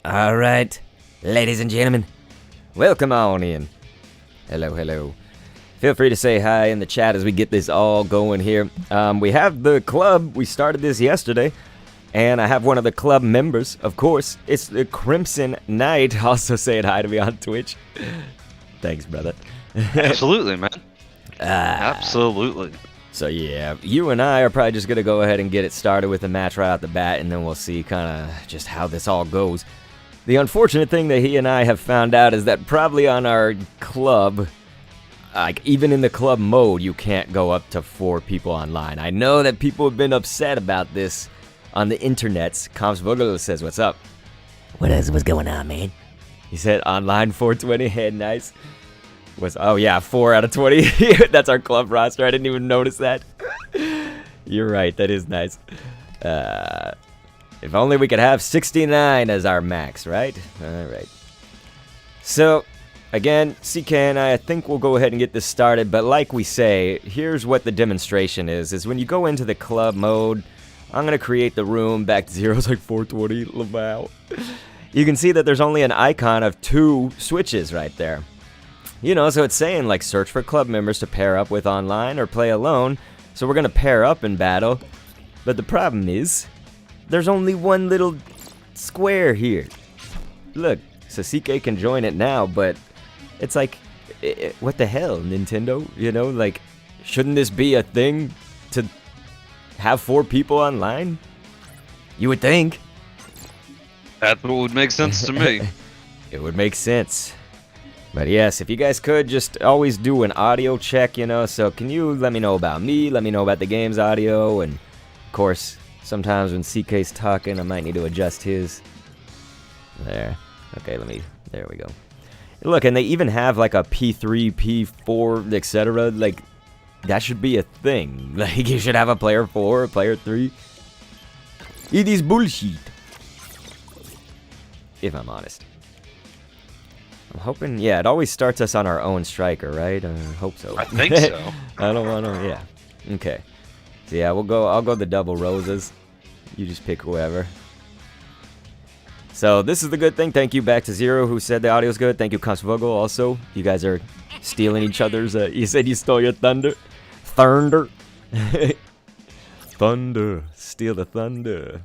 Alright, ladies and gentlemen, welcome on in. Hello, hello. Feel free to say hi in the chat as we get this all going here. We have the club. We started this yesterday, and I have one of the club members, of course. It's the Crimson Knight, also saying hi to me on Twitch. Thanks, brother. Absolutely, man. Absolutely. So yeah, you and I are probably just going to go ahead and get it started with the match right out the bat, and then we'll see kind of just how this all goes. The unfortunate thing that he and I have found out is that probably on our club, like even in the club mode, you can't go up to 4 people online. I know that people have been upset about this on the internets. Comps Vogel says, what's up? What's going on, man? He said online 420, head nice. Oh yeah, 4 out of 20. That's our club roster. I didn't even notice that. You're right, that is nice. If only we could have 69 as our max, right? Alright. So, again, CK and I think we'll go ahead and get this started, but like we say, here's what the demonstration is when you go into the club mode, I'm going to create the room, back to 0, it's like 420, Laval. You can see that there's only an icon of 2 switches right there. You know, so it's saying, like, search for club members to pair up with online or play alone, so we're going to pair up in battle, but the problem is, there's only one little square here. Look, so CK can join it now, but it's like, what the hell, Nintendo? You know, like, shouldn't this be a thing to have 4 people online? You would think. That's what would make sense to me. It would make sense. But yes, if you guys could just always do an audio check, you know, so can you let me know about me, let me know about the game's audio, and of course, sometimes when CK's talking, I might need to adjust his. There. Okay, there we go. Look, and they even have like a P3, P4, etc. Like, that should be a thing. Like, you should have a player 4, a player 3. It is bullshit. If I'm honest. I'm hoping, yeah, it always starts us on our own striker, right? I hope so. I think so. I don't want to, yeah. Okay. So yeah, I'll go the double roses. You just pick whoever. So this is the good thing. Thank you back to Zero who said the audio's good. Thank you Vogel also. You guys are stealing each other's, you said you stole your thunder. Thunder. Thunder. Steal the thunder.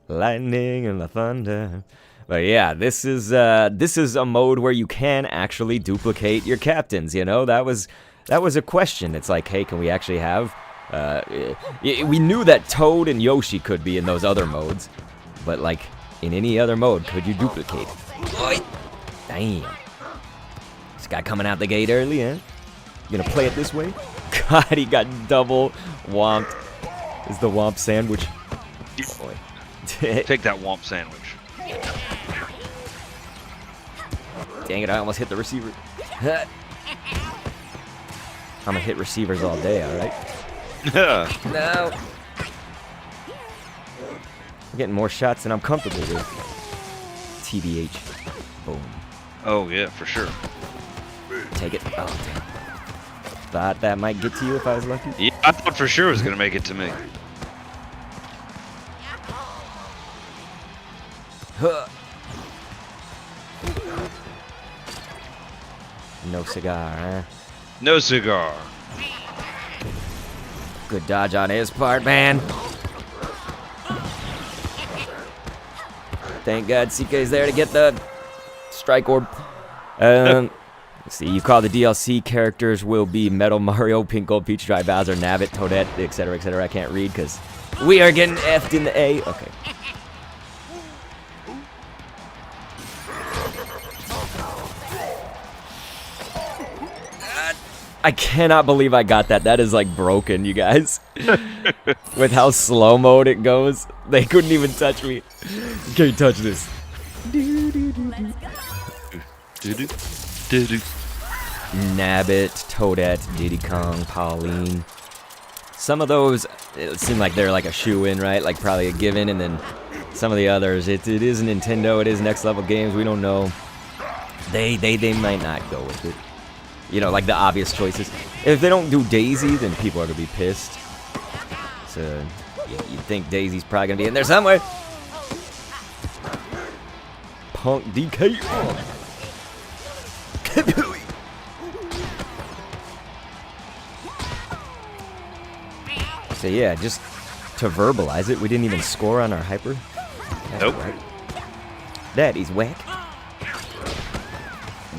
Lightning and the thunder. But yeah, this is a mode where you can actually duplicate your captains, you know? That was a question. It's like, hey, can we actually have we knew that Toad and Yoshi could be in those other modes, but like in any other mode, could you duplicate it? Damn. This guy coming out the gate early, eh? You gonna play it this way? God, he got double whomped. Is the whomp sandwich? Boy. Take that womp sandwich. Dang it, I almost hit the receiver. I'm gonna hit receivers all day, alright? No. I'm getting more shots than I'm comfortable with. TBH. Boom. Oh, yeah, for sure. Take it. Oh, damn. Thought that might get to you if I was lucky. Yeah, I thought for sure it was going to make it to me. Huh. No cigar, huh? No cigar. Good dodge on his part, man. Thank God CK's there to get the strike orb. Let's see, you call the DLC characters will be Metal Mario, Pink Gold, Peach, Dry Bowser, Nabbit, Toadette, etc., etc. I can't read because we are getting F'd in the A. Okay. I cannot believe I got that. That is like broken, you guys. With how slow mode it goes, they couldn't even touch me. You can't touch this. Nabbit, Toadette, Diddy Kong, Pauline. Some of those, it seem like they're like a shoe-in, right? Like probably a given, and then some of the others, it is Nintendo, it is Next Level Games, we don't know. They might not go with it. You know, like the obvious choices. If they don't do Daisy, then people are going to be pissed. So, you'd think Daisy's probably going to be in there somewhere. punk DK. So yeah, just to verbalize it, we didn't even score on our hyper. That's Nope. Whack. That is whack.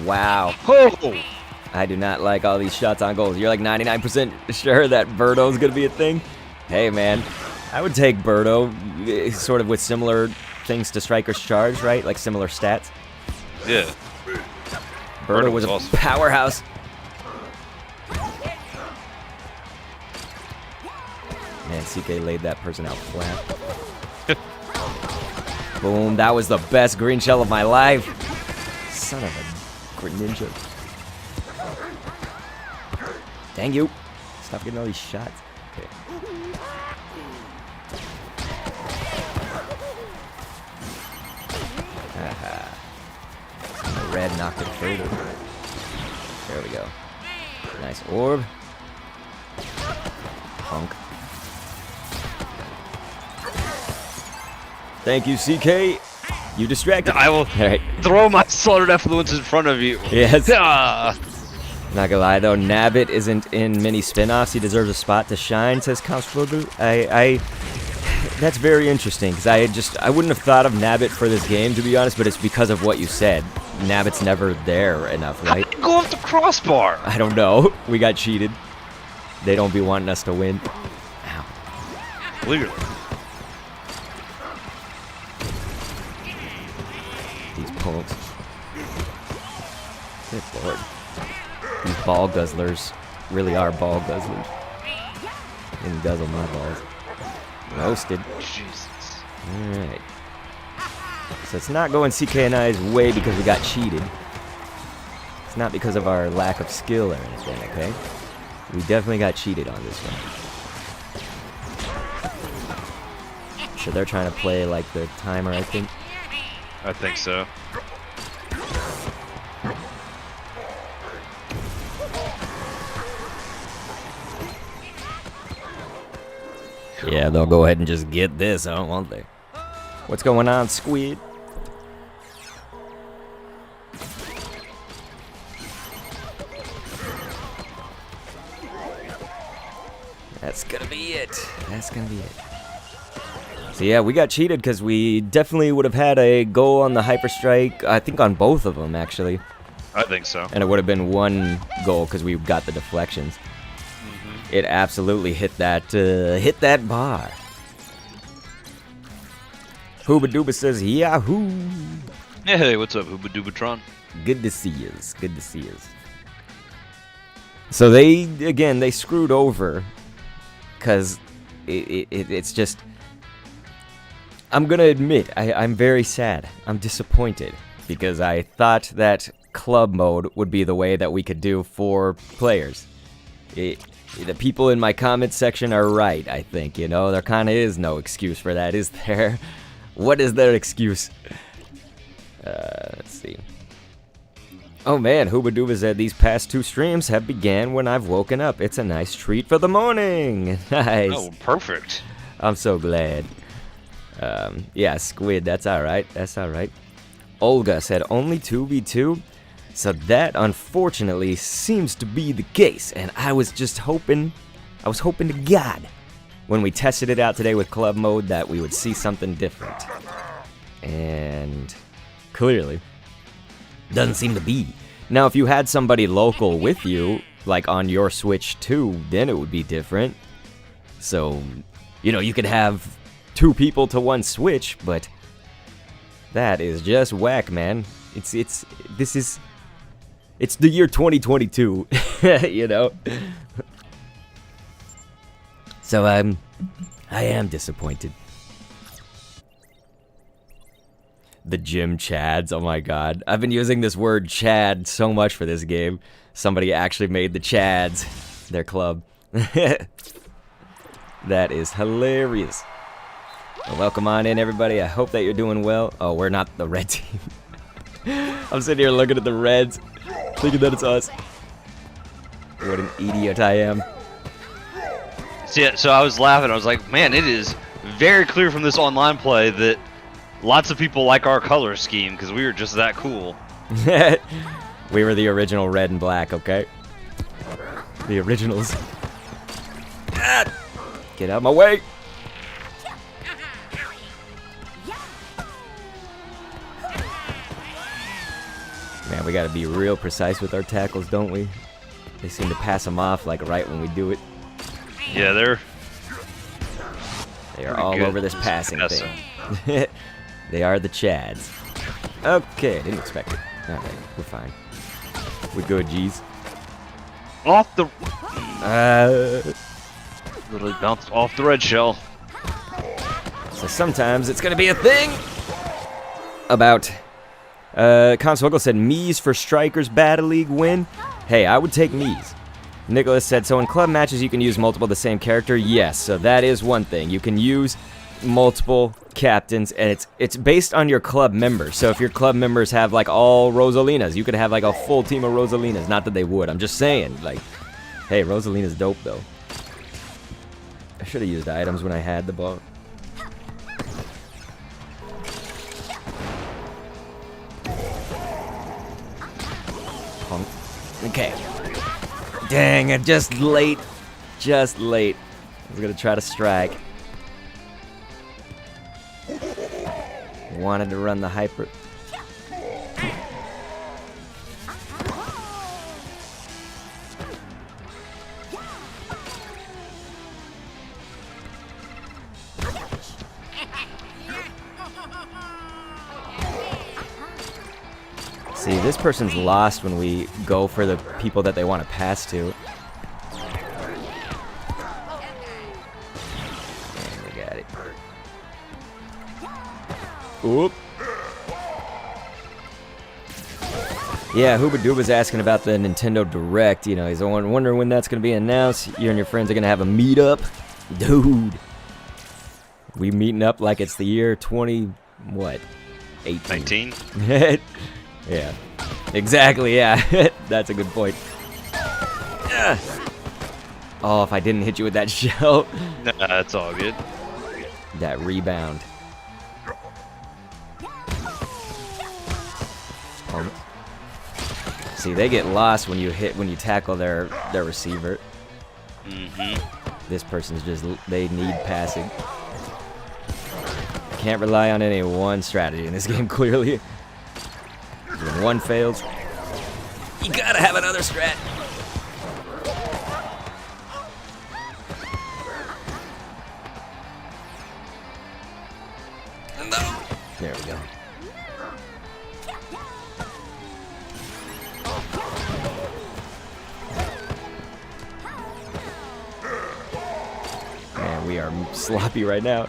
Wow. Oh! I do not like all these shots on goals. You're like 99% sure that Birdo's gonna be a thing? Hey man, I would take Birdo, sort of with similar things to Striker's Charge, right? Like similar stats. Yeah. Birdo was a awesome. powerhouse. Man, CK laid that person out flat. Boom, that was the best green shell of my life. Son of a ninja. Dang you. Stop getting all these shots. Okay. Aha. The red knocked it further. There we go. Nice orb. Punk. Thank you, CK. You distracted. I will All right. throw my slaughtered effluence in front of you. Yes. Ah. Not gonna lie though, Nabbit isn't in many spin-offs. He deserves a spot to shine, says Kausvogel. That's very interesting because I wouldn't have thought of Nabbit for this game to be honest, but it's because of what you said. Nabbit's never there enough, right? Go off the crossbar. I don't know. We got cheated. They don't be wanting us to win. Ow. Clearly. These punks. Good lord. These ball guzzlers really are ball guzzlers. Didn't guzzle my balls. Roasted. Jesus. Alright. So it's not going CK and I's way because we got cheated. It's not because of our lack of skill or anything, okay? We definitely got cheated on this one. So they're trying to play like the timer, I think. I think so. Yeah, they'll go ahead and just get this, won't they? What's going on, Squid? That's gonna be it. That's gonna be it. So yeah, we got cheated because we definitely would have had a goal on the Hyper Strike. I think on both of them, actually. I think so. And it would have been one goal because we got the deflections. It absolutely hit that bar. Hooba Dooba says, Yahoo! Hey, what's up, Hooba Doobatron? Good to see yous. Good to see yous. So they screwed over. Because it's just... I'm going to admit, I'm very sad. I'm disappointed. Because I thought that club mode would be the way that we could do 4 players. The people in my comment section are right, I think, you know? There kind of is no excuse for that, is there? What is their excuse? Let's see. Oh man, Hooba Dooba said these past 2 streams have began when I've woken up. It's a nice treat for the morning. Nice. Oh, perfect. I'm so glad. Yeah, Squid, that's alright. That's alright. Olga said only 2v2. So that, unfortunately, seems to be the case, and I was hoping to God, when we tested it out today with club mode, that we would see something different. And clearly, doesn't seem to be. Now, if you had somebody local with you, like on your Switch too, then it would be different. So, you know, you could have 2 people to 1 Switch, but that is just whack, man. It's the year 2022, you know? So I am disappointed. The gym chads, oh my god. I've been using this word chad so much for this game. Somebody actually made the chads their club. That is hilarious. Well, welcome on in, everybody. I hope that you're doing well. Oh, we're not the red team. I'm sitting here looking at the Reds, thinking that it's us. What an idiot I am. So I was laughing. I was like, man, it is very clear from this online play that Lots of people like our color scheme because we were just that cool. We were the original red and black, okay? The originals. Ah! Get out of my way! Man, we gotta be real precise with our tackles, don't we? They seem to pass them off like right when we do it. Yeah, They are pretty all good over this at passing passing. thing. They are the Chads. Okay, didn't expect it. Alright, we're fine. We're good, G's. off the Uh, literally bounced off the red shell. so sometimes it's gonna be a thing about Conswoggle said Mies for Strikers Battle League win. Hey, I would take Mies. Nicholas said, so in club matches you can use multiple of the same character? Yes, so that is one thing. You can use multiple captains, and it's based on your club members. So if your club members have like all Rosalinas, you could have like a full team of Rosalinas. Not that they would, I'm just saying, like, hey, Rosalina's dope though. I should have used items when I had the ball. Okay. Dang it, just late. Just late. I was gonna try to strike. Wanted to run the hyper. See, this person's lost when we go for the people that they want to pass to. And we got it. Oop. Yeah, Hoobaduba's asking about the Nintendo Direct. You know, he's wondering when that's going to be announced. You and your friends are going to have a meetup. Dude. We meeting up like it's the year 20, what? 18. 19. Yeah, exactly, yeah. That's a good point. Oh, if I didn't hit you with that shell. Nah, it's all good. That rebound. Oh. See, they get lost when you tackle their receiver. This person's just, they need passing. Can't rely on any one strategy in this game, clearly. When one fails, you gotta have another strat. There we go. Man, we are sloppy right now.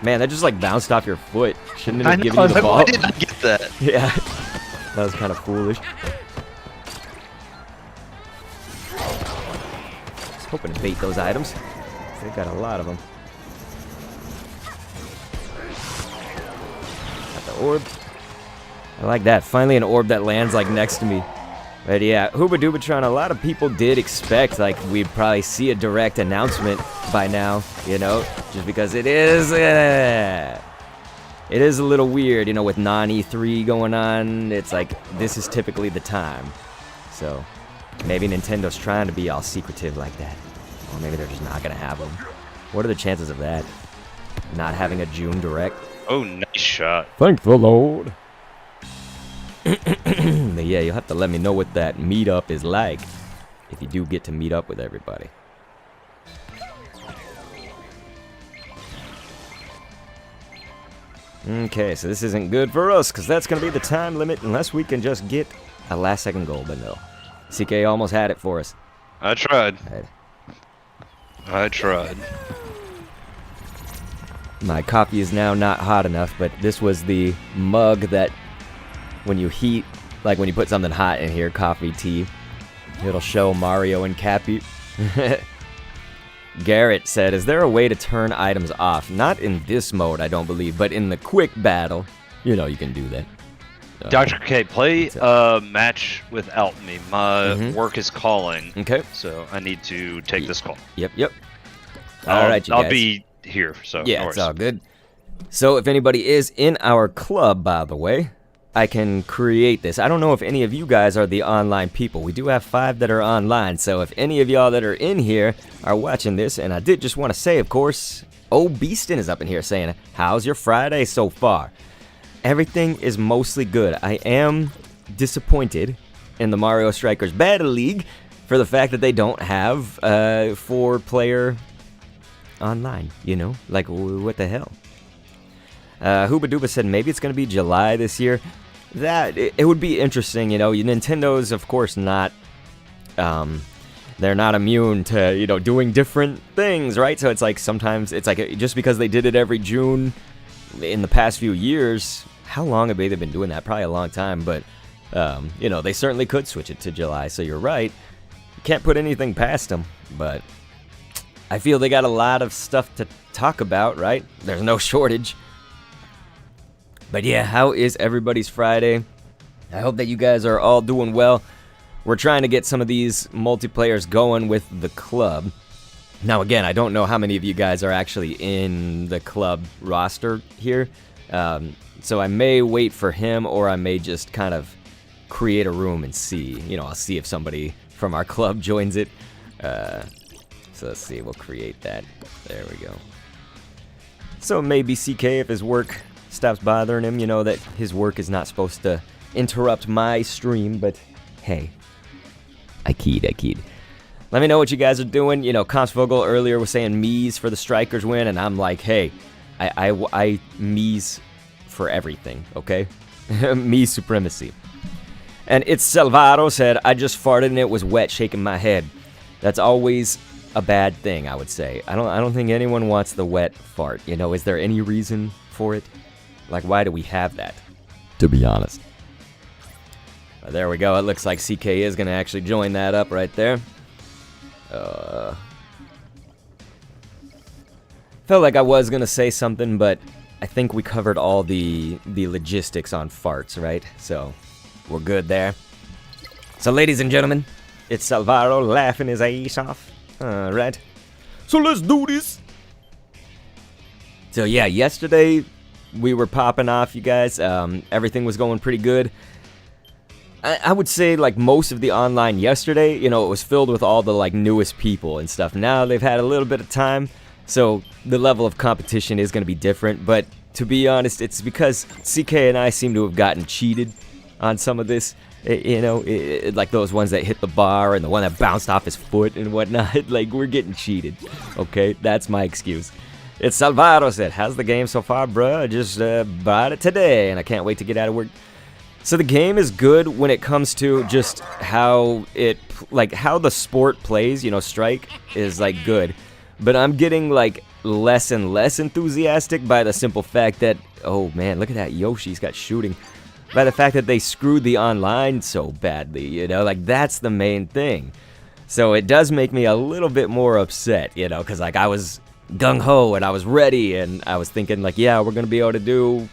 Man, that just like bounced off your foot. Shouldn't it have given you the ball? Why did I get that? Yeah, that was kind of foolish. I was hoping to bait those items. They've got a lot of them. Got the orb. I like that. Finally an orb that lands like next to me. But yeah, Hoobadubatron, a lot of people did expect like we'd probably see a direct announcement by now, you know, just because it is a little weird, you know, with non-E3 going on. It's like this is typically the time. So maybe Nintendo's trying to be all secretive like that. Or maybe they're just not gonna have them. What are the chances of that? Not having a June direct? Oh, nice shot. Thank the Lord. But yeah, you'll have to let me know what that meetup is like if you do get to meet up with everybody. Okay, so this isn't good for us because that's going to be the time limit unless we can just get a last second goal, but no. CK almost had it for us. I tried. Right. I tried. My coffee is now not hot enough, but this was the mug that when you heat, like when you put something hot in here, coffee, tea, it'll show Mario and Cappy. Garrett said, is there a way to turn items off? Not in this mode, I don't believe, but in the quick battle, you know, you can do that. Dr. K, play a match without me. My work is calling. Okay. So I need to take this call. Yep. All right, you guys. I'll be here, so Yeah, no it's worries. all good. So if anybody is in our club, by the way, I can create this. I don't know if any of you guys are the online people. We do have 5 that are online, so if any of y'all that are in here are watching this, and I did just want to say, of course, Beaston is up in here saying, how's your Friday so far? Everything is mostly good. I am disappointed in the Mario Strikers Battle League for the fact that they don't have 4-player online, you know? Like, what the hell? Hooba Dooba said maybe it's going to be July this year. It would be interesting, you know. Nintendo's, of course, not... they're not immune to, you know, doing different things, right? So it's like sometimes, it's like just because they did it every June in the past few years, how long have they been doing that? Probably a long time, but, you know, they certainly could switch it to July, so you're right. Can't put anything past them, but I feel they got a lot of stuff to talk about, right? There's no shortage. But yeah, how is everybody's Friday? I hope that you guys are all doing well. We're trying to get some of these multiplayers going with the club. Now again, I don't know how many of you guys are actually in the club roster here. So I may wait for him, or I may just kind of create a room and see. You know, I'll see if somebody from our club joins it. So let's see, we'll create that. There we go. So maybe CK, if his work stops bothering him, you know that his work is not supposed to interrupt my stream, but hey, I keyed. Let me know what you guys are doing. You know, Vogel earlier was saying Mies for the Strikers win, and I'm like, hey, I Mies for everything, okay? Mies supremacy. And it's Salvado said, I just farted and it was wet, shaking my head. That's always a bad thing, I would say. I don't think anyone wants the wet fart. You know, is there any reason for it? Like, why do we have that? To be honest. There we go. It looks like CK is going to actually join that up right there. Felt like I was going to say something, but I think we covered all the logistics on farts, right? So, we're good there. So, ladies and gentlemen, it's Salvaro laughing his ass off. Alright. So, let's do this! So, yeah, yesterday we were popping off, you guys. Everything was going pretty good. I would say, like, most of the online yesterday, you know, it was filled with all the, like, newest people and stuff. Now they've had a little bit of time, so the level of competition is going to be different. But to be honest, it's because CK and I seem to have gotten cheated on some of this. You know, like those ones that hit the bar and the one that bounced off his foot and whatnot. Like, we're getting cheated, okay? That's my excuse. It's Salvador said, how's the game so far, bruh? I just bought it today, and I can't wait to get out of work. So the game is good when it comes to just how how the sport plays, you know, Strike is, like, good. But I'm getting, like, less and less enthusiastic by the simple fact that, oh, man, look at that, Yoshi's got shooting. By the fact that they screwed the online so badly, you know, like, that's the main thing. So it does make me a little bit more upset, you know, because, like, I was gung-ho and I was ready and I was thinking, like, yeah, we're going to be able to do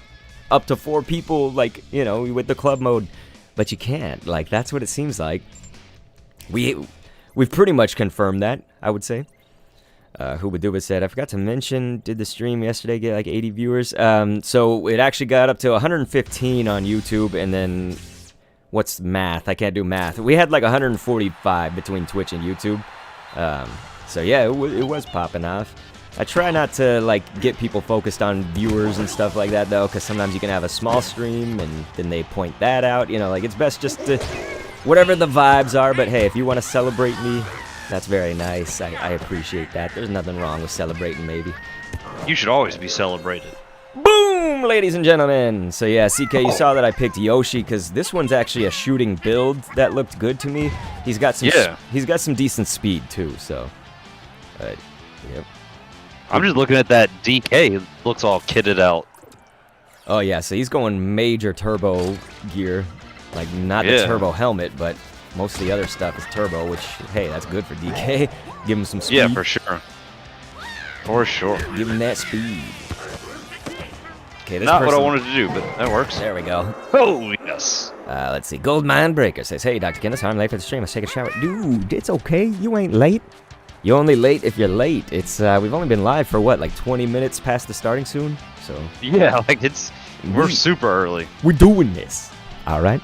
up to 4 people, like, you know, with the club mode, but you can't. Like, that's what it seems like. We've pretty much confirmed that, I would say. Hooba Dooba said, I forgot to mention, did the stream yesterday get like 80 viewers? So it actually got up to 115 on YouTube, and then, what's math? I can't do math. We had like 145 between Twitch and YouTube. So yeah, it was popping off. I try not to, like, get people focused on viewers and stuff like that, though, because sometimes you can have a small stream, and then they point that out. You know, like, it's best just to, whatever the vibes are, but hey, if you want to celebrate me, that's very nice. I appreciate that. There's nothing wrong with celebrating, maybe. You should always be celebrated. Boom, ladies and gentlemen. So yeah, CK, you saw that I picked Yoshi, because this one's actually a shooting build that looked good to me. He's got some decent speed, too, so. Yep. I'm just looking at that DK. It looks all kitted out. Oh, yeah, so he's going major turbo gear. Like, not the turbo helmet, but most of the other stuff is turbo, which, hey, that's good for DK. Give him some speed. Yeah, for sure. For sure. Give him that speed. Okay, this Not what I wanted to do, but that works. There we go. Oh, yes. Let's see. Gold Mine Breaker says, hey, Dr. Kenneth, I'm late for the stream. Let's take a shower. Dude, it's okay. You ain't late. You only late if you're late. It's we've only been live for what, like 20 minutes past the starting soon. So Yeah, like we're super early. we're doing this. All right.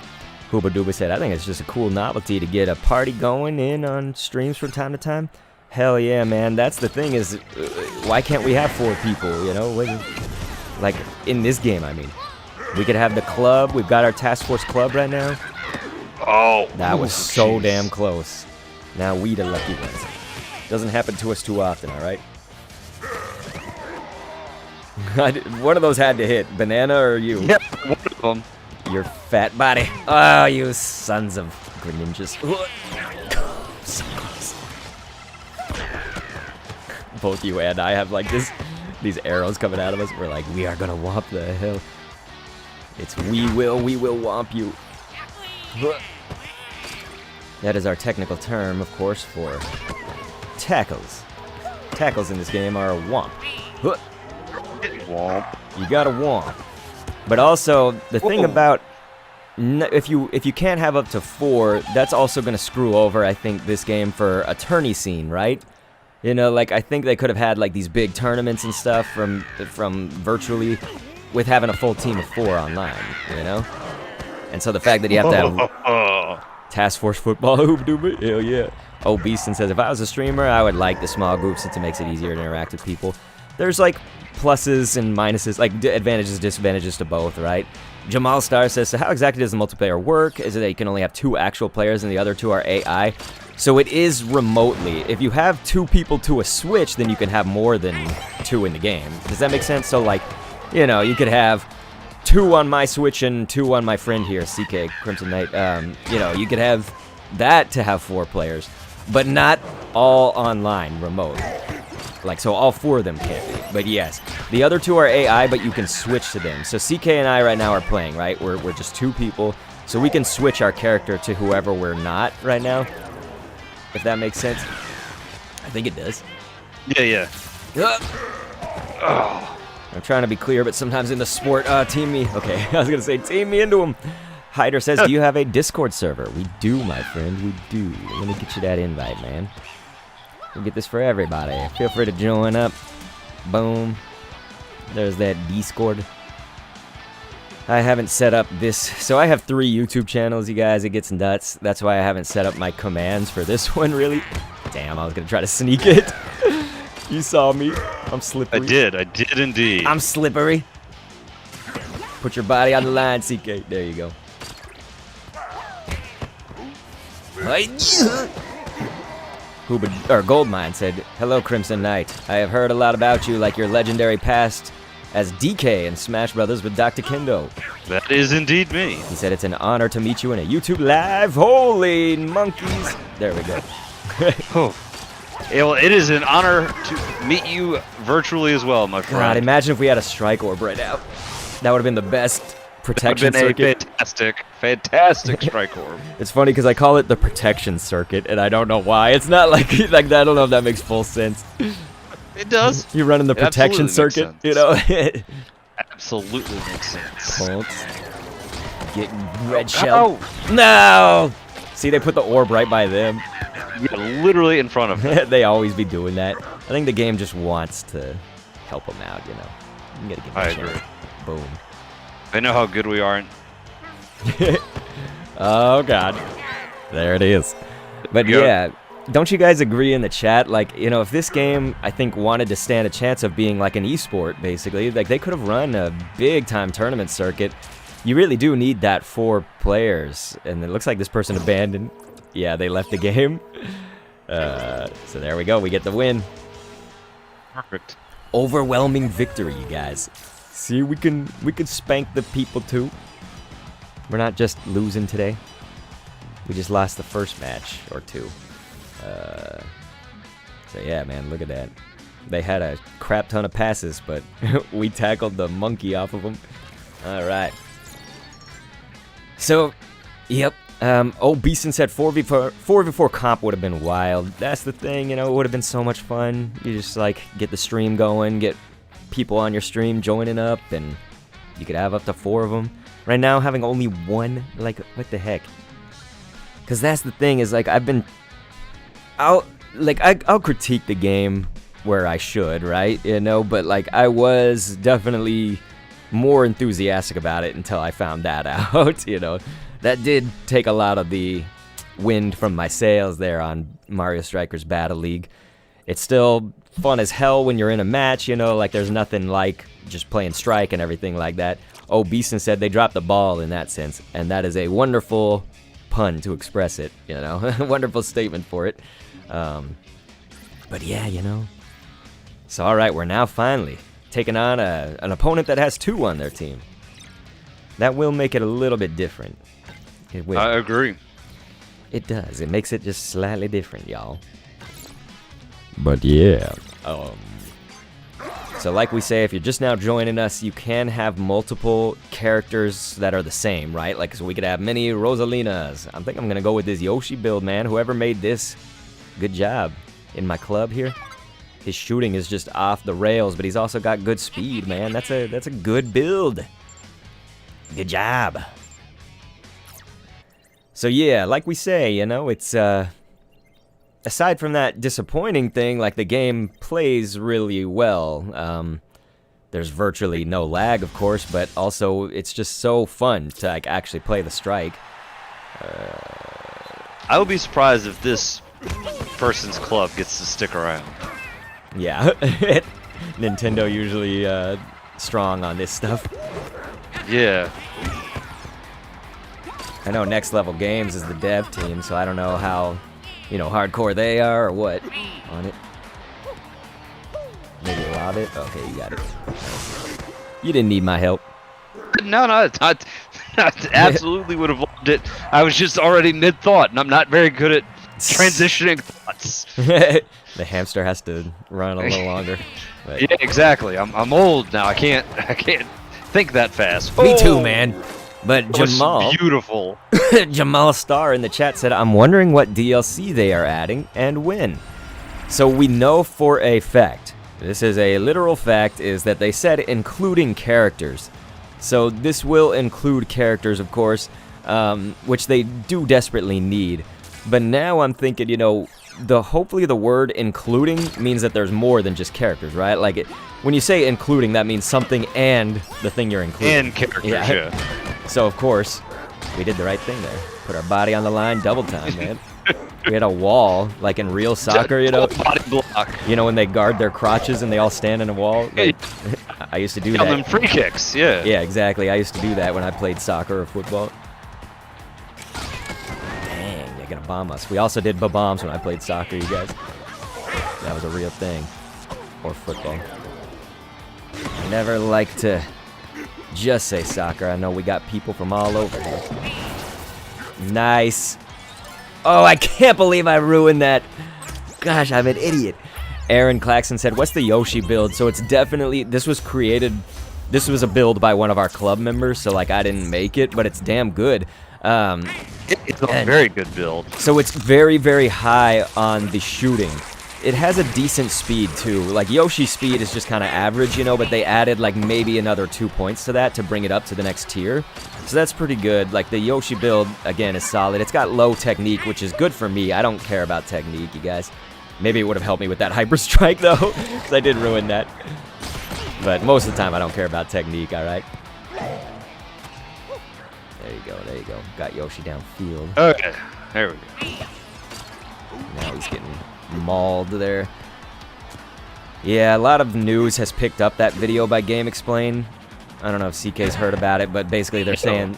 Hooba Dooba said, I think it's just a cool novelty to get a party going in on streams from time to time. Hell yeah, man. That's the thing is, why can't we have 4 people, you know? Like, in this game, I mean. We could have the club. We've got our task force club right now. Oh, That was so jeez. damn close. Now we the lucky ones. Doesn't happen to us too often, all right? One of those had to hit. Banana or you? Yep, one of them. Your fat body. Oh, you sons of greninjas. So close. Both you and I have like these arrows coming out of us. We're like, we are gonna whomp the hell. It's we will whomp you. That is our technical term, of course, for tackles. Tackles in this game are a whomp. Womp. You gotta whomp. But also, the thing about if you can't have up to 4, that's also gonna screw over, I think, this game for a tourney scene, right? You know, like I think they could have had like these big tournaments and stuff from virtually, with having a full team of 4 online, you know. And so the fact that you have to have Task Force Football, hoop dooba, hell yeah. Oh, Beaston says, if I was a streamer, I would like the small groups since it makes it easier to interact with people. There's like pluses and minuses, like advantages, disadvantages to both, right? Jamal Star says, so how exactly does the multiplayer work? Is it that you can only have 2 actual players and the other 2 are AI? So it is remotely. If you have 2 people to a Switch, then you can have more than 2 in the game. Does that make sense? So like, you know, you could have 2 on my Switch and 2 on my friend here, CK Crimson Knight. You know, you could have that to have 4 players, but not all online remote. Like, so all 4 of them can't be. But yes, the other 2 are AI, but you can switch to them. So CK and I right now are playing, right? We're just 2 people, so we can switch our character to whoever we're not right now. If that makes sense. I think it does. Yeah. I'm trying to be clear, but sometimes in the sport, team me. Okay, I was going to say team me into him. Hyder says, do you have a Discord server? We do, my friend, we do. Let me get you that invite, man. We'll get this for everybody. Feel free to join up. Boom. There's that Discord. I haven't set up this. So I have 3 YouTube channels, you guys. It gets nuts. That's why I haven't set up my commands for this one, really. Damn, I was going to try to sneak it. You saw me. I'm slippery. I did indeed. I'm slippery. Put your body on the line, CK. There you go. Goldmine said, hello, Crimson Knight. I have heard a lot about you, like your legendary past as DK in Smash Brothers with Dr. Kendo. That is indeed me. He said it's an honor to meet you in a YouTube live. Holy monkeys. There we go. Oh. Yeah, well, it is an honor to meet you virtually as well, my friend. God, imagine if we had a strike orb right now. That would have been the best protection That would have been circuit. a fantastic strike orb. It's funny because I call it the protection circuit, and I don't know why. It's not like that. I don't know if that makes full sense. It does. You're running the protection circuit, you know? Absolutely makes sense. Bolts. Getting red shell. No! See, they put the orb right by them. Yeah, literally in front of them. They always be doing that. I think the game just wants to help them out, you know? You gotta give them I a chance. agree. Boom. I know how good we are. Oh, God. There it is. But Yep. yeah, don't you guys agree in the chat? Like, you know, if this game, I think, wanted to stand a chance of being like an esport, basically, like they could have run a big-time tournament circuit. You really do need that 4 players. And it looks like this person abandoned. Yeah, they left the game. So there we go. We get the win. Perfect. Overwhelming victory, you guys. See, we can spank the people too. We're not just losing today. We just lost the first match or 2. So yeah, man, look at that. They had a crap ton of passes, but we tackled the monkey off of them. All right. So, yep. Beeson said 4v4 comp would have been wild. That's the thing, you know, it would have been so much fun. You just, like, get the stream going, get people on your stream joining up, and you could have up to 4 of them. Right now, having only 1, like, what the heck? Because that's the thing, is, like, I've been out... like, I'll critique the game where I should, right? You know, but like, I was definitely more enthusiastic about it until I found that out. You know, that did take a lot of the wind from my sails there on Mario Strikers Battle League. It's still fun as hell when you're in a match, you know, like there's nothing like just playing Strike and everything like that. Oh, Beeson said they dropped the ball in that sense, and that is a wonderful pun to express it, you know, wonderful statement for it. But yeah, you know, so all right, we're now finally taking on an opponent that has 2 on their team. That will make it a little bit different. It will. I agree. It does. It makes it just slightly different, y'all. But yeah. So like we say, if you're just now joining us, you can have multiple characters that are the same, right? Like, so we could have many Rosalinas. I think I'm going to go with this Yoshi build, man. Whoever made this, good job. In my club here, his shooting is just off the rails, but he's also got good speed, man. That's a good build. Good job. So yeah, like we say, you know, it's aside from that disappointing thing, like the game plays really well. There's virtually no lag, of course, but also it's just so fun to like actually play the Strike. I would be surprised if this person's club gets to stick around. Yeah, Nintendo usually strong on this stuff. Yeah. I know Next Level Games is the dev team, so I don't know how, you know, hardcore they are or what on it. Maybe lob it? Okay, you got it. You didn't need my help. No, I absolutely would have loved it. I was just already mid-thought, and I'm not very good at transitioning thoughts. The hamster has to run a little longer. But. Yeah, exactly. I'm old now. I can't think that fast. Me too, man. But That was Jamal, beautiful. Jamal Star in the chat said, I'm wondering what DLC they are adding and when. So we know for a fact, this is a literal fact, is that they said including characters. So this will include characters, of course, which they do desperately need. But now I'm thinking, you know, hopefully the word including means that there's more than just characters, right? Like, when you say including, that means something and the thing you're including. And characters, yeah. So, of course, we did the right thing there. Put our body on the line double time, man. We had a wall, like in real soccer, you know? Body block. You know, when they guard their crotches and they all stand in a wall? Like, I used to do that. Them free kicks, yeah. Yeah, exactly. I used to do that when I played soccer or football. Dang, they're gonna bomb us. We also did bombs when I played soccer, you guys. That was a real thing. Or football. I never like to just say soccer. I know we got people from all over here. Nice. Oh, I can't believe I ruined that. Gosh, I'm an idiot. Aaron Claxton said, what's the Yoshi build? So it's definitely, this was a build by one of our club members, so like I didn't make it, but it's damn good. It's a very good build. So it's very, very high on the shooting. It has a decent speed too. Like Yoshi's speed is just kind of average, you know, but they added like maybe another 2 points to that to bring it up to the next tier. So that's pretty good. Like the Yoshi build, again, is solid. It's got low technique, which is good for me. I don't care about technique, you guys. Maybe it would have helped me with that Hyper Strike though, because I did ruin that. But most of the time I don't care about technique, alright? There you go, there you go. Got Yoshi downfield. Okay, there we go. Now he's getting mauled there. Yeah, a lot of news has picked up that video by Game Explain. I don't know if CK's heard about it, but basically they're saying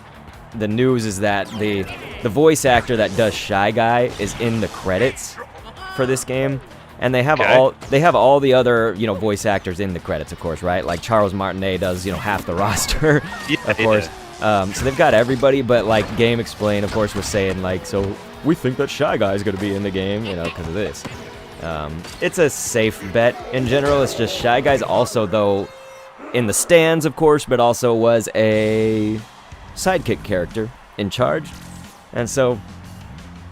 the news is that the voice actor that does Shy Guy is in the credits for this game, and they have all the other, you know, voice actors in the credits, of course, right? Like Charles Martinet does, you know, half the roster, of course. So they've got everybody, but like Game Explain, of course, was saying like, so we think that Shy Guy is going to be in the game, you know, because of this. It's a safe bet in general. It's just Shy Guy's also, though, in the stands, of course, but also was a sidekick character in charge. And so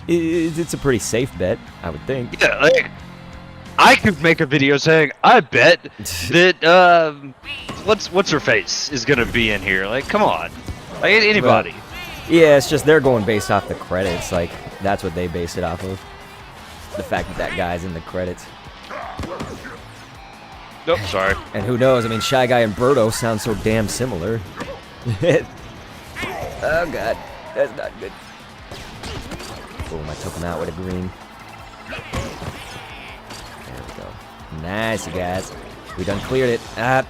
it's a pretty safe bet, I would think. Yeah, like, I could make a video saying, I bet that, what's her face is going to be in here. Like, come on. Like, anybody. Well, yeah, it's just they're going based off the credits. Like, that's what they base it off of. the fact that that guy's in the credits. Nope, sorry. And who knows? I mean, Shy Guy and Birdo sound so damn similar. Oh god, that's not good. Boom, I took him out with a green. There we go. Nice, you guys. We done cleared it. We're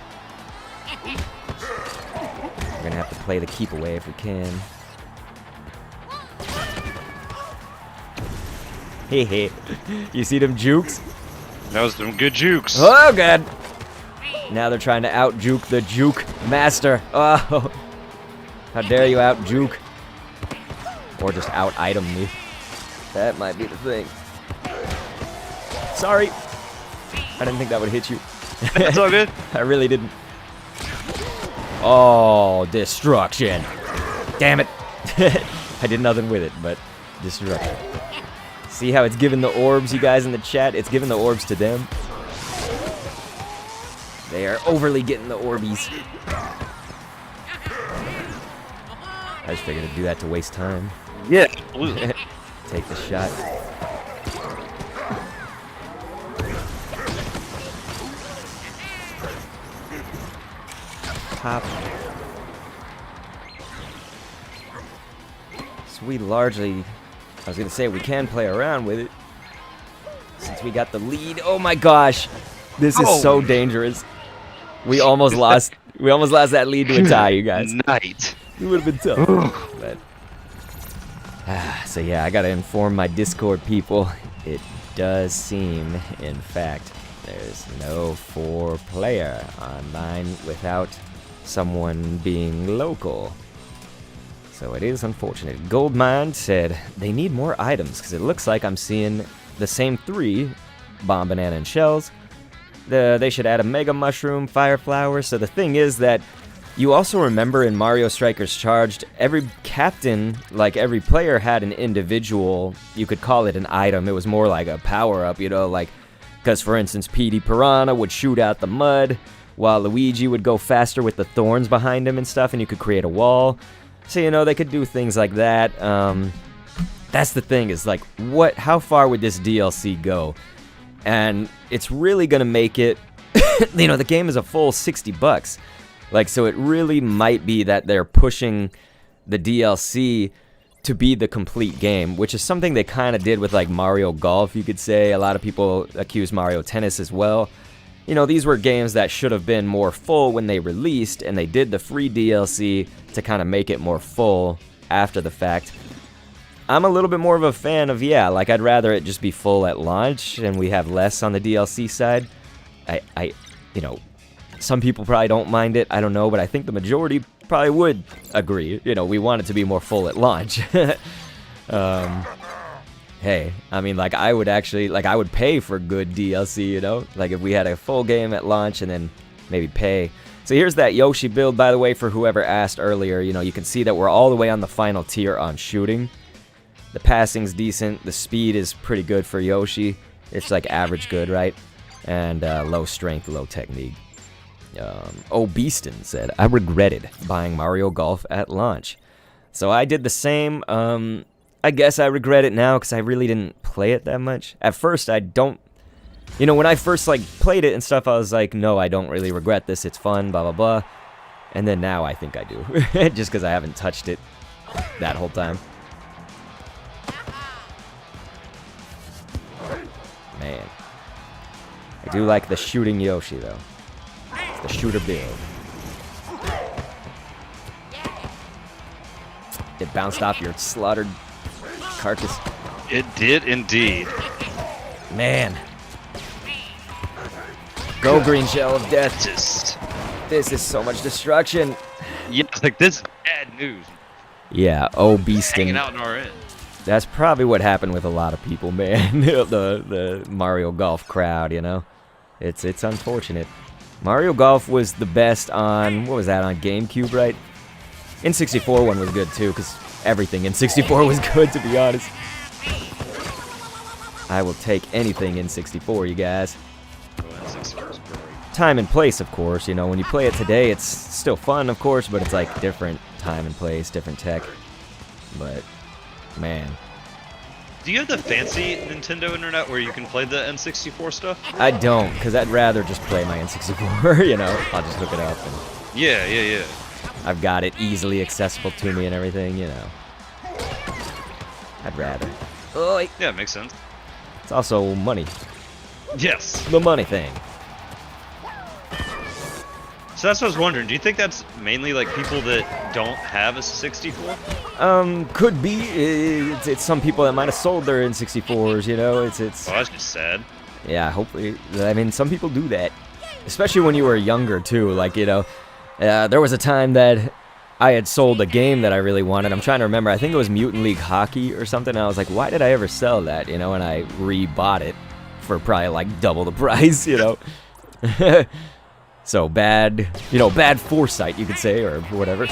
gonna have to play the keep away if we can. Hehe. You see them jukes? That was some good jukes. Oh god! Now they're trying to out-juke the juke master. Oh! How dare you out-juke? Or just out-item me. That might be the thing. Sorry! I didn't think that would hit you. It's all good. I really didn't. Oh, destruction. Damn it. I did nothing with it, but destruction. See how it's giving the orbs, you guys in the chat? It's giving the orbs to them. They are overly getting the orbies. I just figured to do that to waste time. Yeah, absolutely. Take the shot. Pop. So we largely, I was gonna say we can play around with it since we got the lead. Oh my gosh, this is so dangerous. We almost lost. We almost lost that lead to a tie, you guys. Night. It would have been tough. But so yeah, I gotta inform my Discord people. It does seem, in fact, there's no 4-player online without someone being local. So it is unfortunate. Goldmine said they need more items because it looks like I'm seeing the same 3 bomb, banana, and shells. They should add a mega mushroom, fire flower. So the thing is that you also remember in Mario Strikers Charged, every captain, like every player, had an individual, you could call it an item. It was more like a power-up, you know, like, because for instance, Petey Piranha would shoot out the mud, while Luigi would go faster with the thorns behind him and stuff, and you could create a wall. So, you know, they could do things like that. That's the thing, is like, how far would this DLC go? And it's really gonna make it, you know, the game is a full $60. Like, so it really might be that they're pushing the DLC to be the complete game, which is something they kind of did with, like, Mario Golf, you could say. A lot of people accuse Mario Tennis as well. You know, these were games that should have been more full when they released, and they did the free DLC to kind of make it more full after the fact. I'm a little bit more of a fan of, yeah, like, I'd rather it just be full at launch, and we have less on the DLC side. You know, some people probably don't mind it, I don't know, but I think the majority probably would agree. You know, we want it to be more full at launch. Hey, I mean, like, I would actually, like, I would pay for good DLC, you know? Like, if we had a full game at launch and then maybe pay. So here's that Yoshi build, by the way, for whoever asked earlier. You know, you can see that we're all the way on the final tier on shooting. The passing's decent, the speed is pretty good for Yoshi. It's like average good, right? And low strength, low technique. Beaston said, I regretted buying Mario Golf at launch. So I did the same. I guess I regret it now because I really didn't play it that much. At first, I don't... You know, when I first, like, played it and stuff, I was like, no, I don't really regret this. It's fun, blah, blah, blah. And then now I think I do. Just because I haven't touched it that whole time. Man. I do like the shooting Yoshi, though. It's the shooter build. It bounced off your slaughtered carcass. It did indeed. Man. Go, green shell of death. This is so much destruction. Yeah, it's like this is bad news. Yeah, Beaston. Hanging out in our end. That's probably what happened with a lot of people, man. the Mario Golf crowd, you know? It's unfortunate. Mario Golf was the best on, what was that, on GameCube, right? N64 one was good too, because everything in 64 was good, to be honest. I will take anything in 64, you guys. Time and place, of course, you know, when you play it today, it's still fun, of course, but it's like different time and place, different tech. But, man. Do you have the fancy Nintendo internet where you can play the N64 stuff? I don't, because I'd rather just play my N64, you know? I'll just hook it up and Yeah. I've got it easily accessible to me and everything, you know. I'd rather. Oh, Yeah, makes sense. it's also money. Yes. The money thing. So that's what I was wondering. Do you think that's mainly like people that don't have a 64? Could be. It's some people that might have sold their N64s, you know? It's Oh, that's just sad. Yeah, hopefully. I mean, some people do that. Especially when you were younger, too. Like, you know, there was a time that I had sold a game that I really wanted. I'm trying to remember. I think it was Mutant League Hockey or something. And I was like, why did I ever sell that, you know? And I rebought it for probably like double the price, you know? So bad, you know, bad foresight, you could say, or whatever.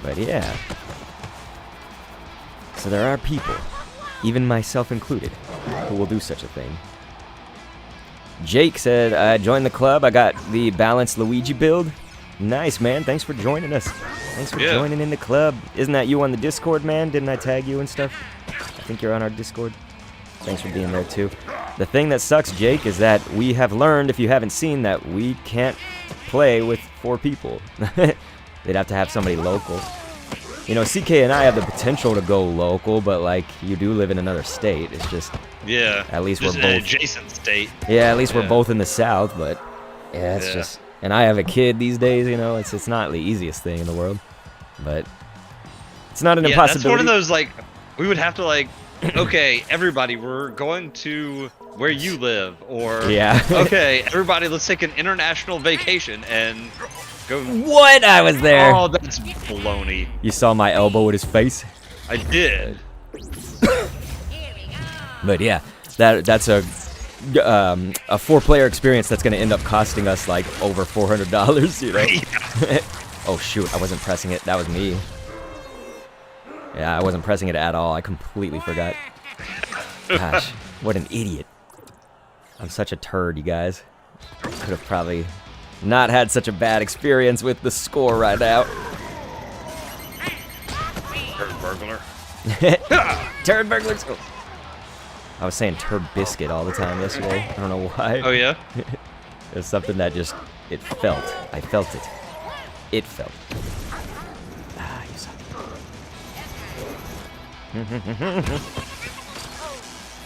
But yeah. So there are people, even myself included, who will do such a thing. Jake said, I joined the club. I got the balanced Luigi build. Nice, man. Thanks for joining us. Thanks for joining in the club. Isn't that you on the Discord, man? Didn't I tag you and stuff? I think you're on our Discord. Thanks for being there, too. The thing that sucks, Jake, is that we have learned, if you haven't seen, that we can't play with 4 people. They'd have to have somebody local. You know, CK and I have the potential to go local, but, like, you do live in another state. It's just... Yeah. At least just we're both... an adjacent state. Yeah, at least we're both in the South, but... Yeah, it's just... And I have a kid these days, you know? It's not the easiest thing in the world. But... It's not an impossibility. That's one of those, like... We would have to, like... Okay, everybody, we're going to where you live, or yeah. Okay, everybody, let's take an international vacation and go. What? I was there. Oh, that's baloney. You saw my elbow at his face. I did. But yeah, that's a 4-player experience that's going to end up costing us like over $400. You know. Yeah. Oh shoot! I wasn't pressing it. That was me. Yeah, I wasn't pressing it at all. I completely forgot. Gosh, what an idiot. I'm such a turd, you guys. Could have probably not had such a bad experience with the score right now. Turd burglar. Turd burglars. Oh. I was saying turd biscuit all the time yesterday. I don't know why. Oh, yeah? It's something that just, it felt. I felt it. It felt. Ah, you suck.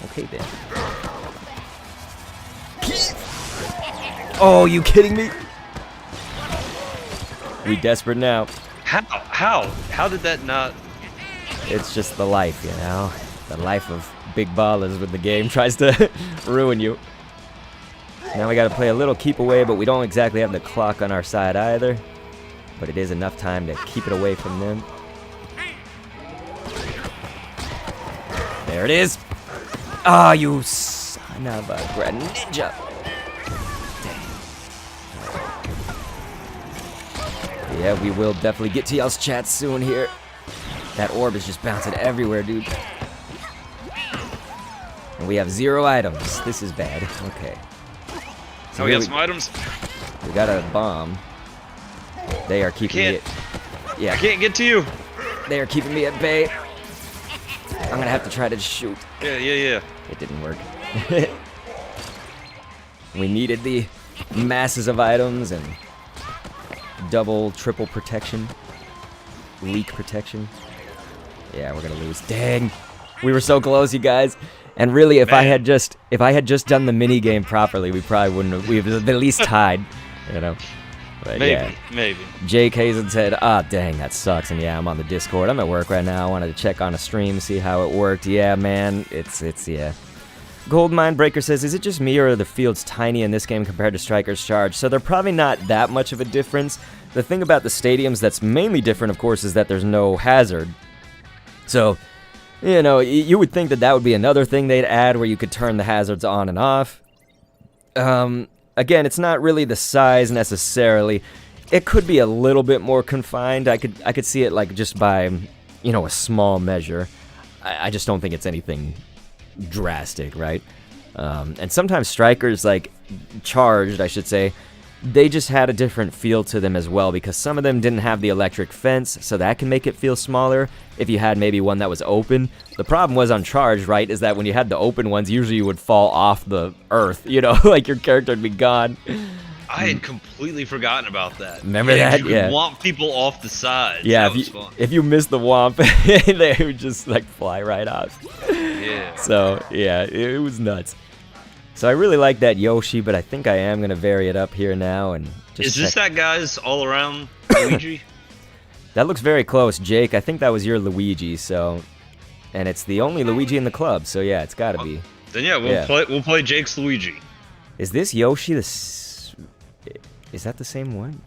Okay then. Oh, you kidding me? We desperate now. How did that not? It's just the life, you know? The life of big ballers when the game tries to ruin you. Now we gotta play a little keep away, but we don't exactly have the clock on our side either. But it is enough time to keep it away from them. There it is. Ah, oh, you son of a ninja. Dang. Yeah, we will definitely get to y'all's chat soon here. That orb is just bouncing everywhere, dude. And we have 0 items. This is bad. Okay. So we got some items. We got a bomb. They are keeping me at... Yeah. I can't get to you. They are keeping me at bay. I'm gonna have to try to shoot. Yeah. It didn't work. We needed the masses of items and double, triple protection. Leak protection. Yeah, we're gonna lose. Dang. We were so close, you guys. And really, if I had just done the mini game properly, we probably wouldn't have. We would have at least tied, you know. But maybe. Jake Hazen said, "Ah, dang, that sucks." And yeah, I'm on the Discord. I'm at work right now. I wanted to check on a stream, see how it worked. Yeah, man, it's yeah. Gold Mindbreaker says, "Is it just me or are the fields tiny in this game compared to Striker's Charge?" So they're probably not that much of a difference. The thing about the stadiums that's mainly different, of course, is that there's no hazard. So, you know, you would think that that would be another thing they'd add where you could turn the hazards on and off. Again, it's not really the size necessarily. It could be a little bit more confined. I could see it like just by, you know, a small measure. I just don't think it's anything drastic, right? And sometimes strikers, like charged, I should say, they just had a different feel to them as well, because some of them didn't have the electric fence, so that can make it feel smaller if you had maybe one that was open. The problem was on Charged, right, is that when you had the open ones, usually you would fall off the earth, you know, like your character would be gone. I had completely forgotten about that. Remember that? You could womp people off the sides. Yeah, that was fun. if you missed the womp, they would just like fly right off. Yeah. So, yeah, it was nuts. So I really like that Yoshi, but I think I am going to vary it up here now. And just Is this check. that guy's all-around Luigi? That looks very close, Jake. I think that was your Luigi, so... And it's the only Luigi in the club, so yeah, it's got to be. Then yeah, we'll play Jake's Luigi. Is this Yoshi Is that the same one?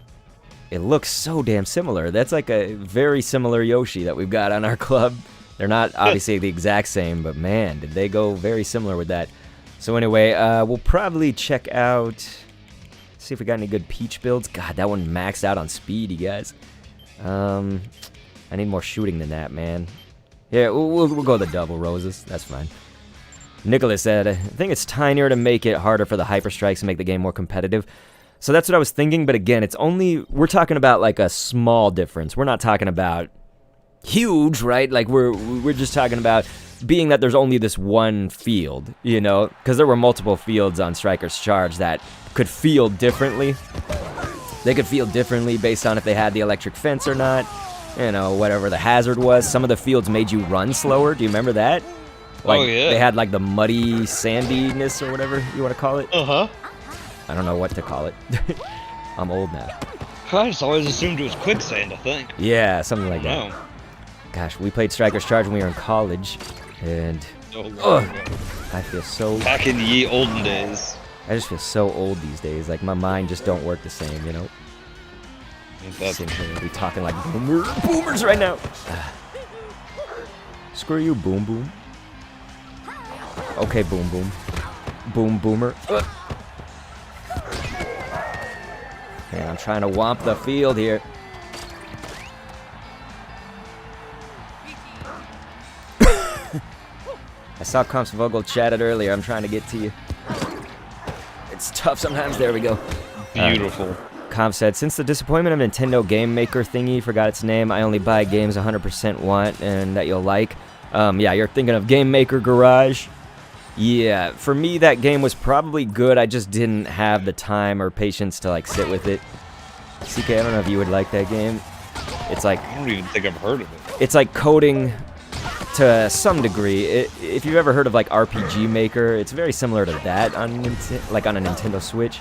It looks so damn similar. That's like a very similar Yoshi that we've got on our club. They're not obviously the exact same, but man, did they go very similar with that. So anyway, we'll probably check out, see if we got any good Peach builds. God, that one maxed out on speed, you guys. I need more shooting than that, man. Yeah, we'll go the double roses. That's fine. Nicholas said, I think it's tinier to make it harder for the hyper strikes and make the game more competitive. So that's what I was thinking, but again, it's only, we're talking about like a small difference. We're not talking about huge, right? Like we're just talking about being that there's only this one field, you know, because there were multiple fields on Striker's Charge that could feel differently. They could feel differently based on if they had the electric fence or not, you know, whatever the hazard was. Some of the fields made you run slower. Do you remember that? Like, oh, yeah. They had like the muddy sandiness or whatever you want to call it. Uh-huh. I don't know what to call it. I'm old now. I just always assumed it was quicksand, I think. Yeah, something like that. No. Gosh, we played Striker's Charge when we were in college, and I feel so... Back in the ye olden days. I just feel so old these days. Like, my mind just don't work the same, you know? Sitting here, we talking like boomers right now. Screw you, boom boom. Okay, boom boom. Boom boomer. Man, I'm trying to womp the field here. I saw Comps Vogel chatted earlier. I'm trying to get to you. It's tough sometimes. There we go. Beautiful. Comp said, since the disappointment of Nintendo Game Maker thingy, forgot its name, I only buy games 100% want and that you'll like. Yeah, you're thinking of Game Maker Garage. Yeah, for me, that game was probably good. I just didn't have the time or patience to, like, sit with it. CK, I don't know if you would like that game. It's like... I don't even think I've heard of it. It's like coding to some degree. If you've ever heard of, like, RPG Maker, it's very similar to that on, like, on a Nintendo Switch.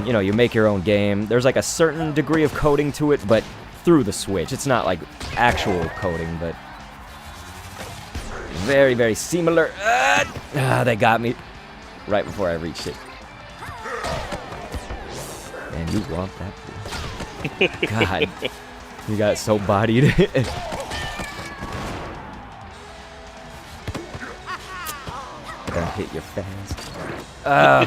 You know, you make your own game. There's, like, a certain degree of coding to it, but through the Switch. It's not, like, actual coding, but... Very, very similar. They got me right before I reached it. Man, you want that? God, you got so bodied. Gonna hit you fast. I'm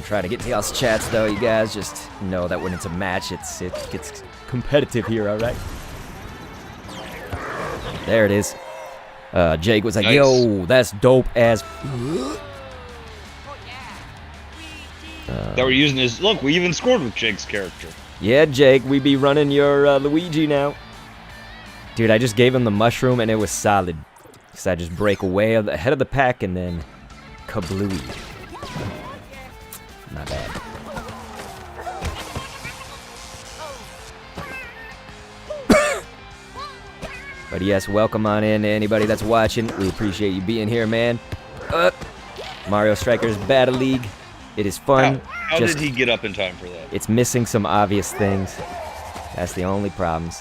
trying to get to y'all's chats though. You guys just know that when it's a match, it gets competitive here. All right. There it is. Jake was like, nice. yo, that's dope as... That we're using is... Look, we even scored with Jake's character. Yeah, Jake, we be running your Luigi now. Dude, I just gave him the mushroom and it was solid. So I just break away ahead of the pack and then... kablooey. Not bad. But yes, welcome on in to anybody that's watching. We appreciate you being here, man. Mario Strikers Battle League. It is fun. How did he get up in time for that? It's missing some obvious things. That's the only problems.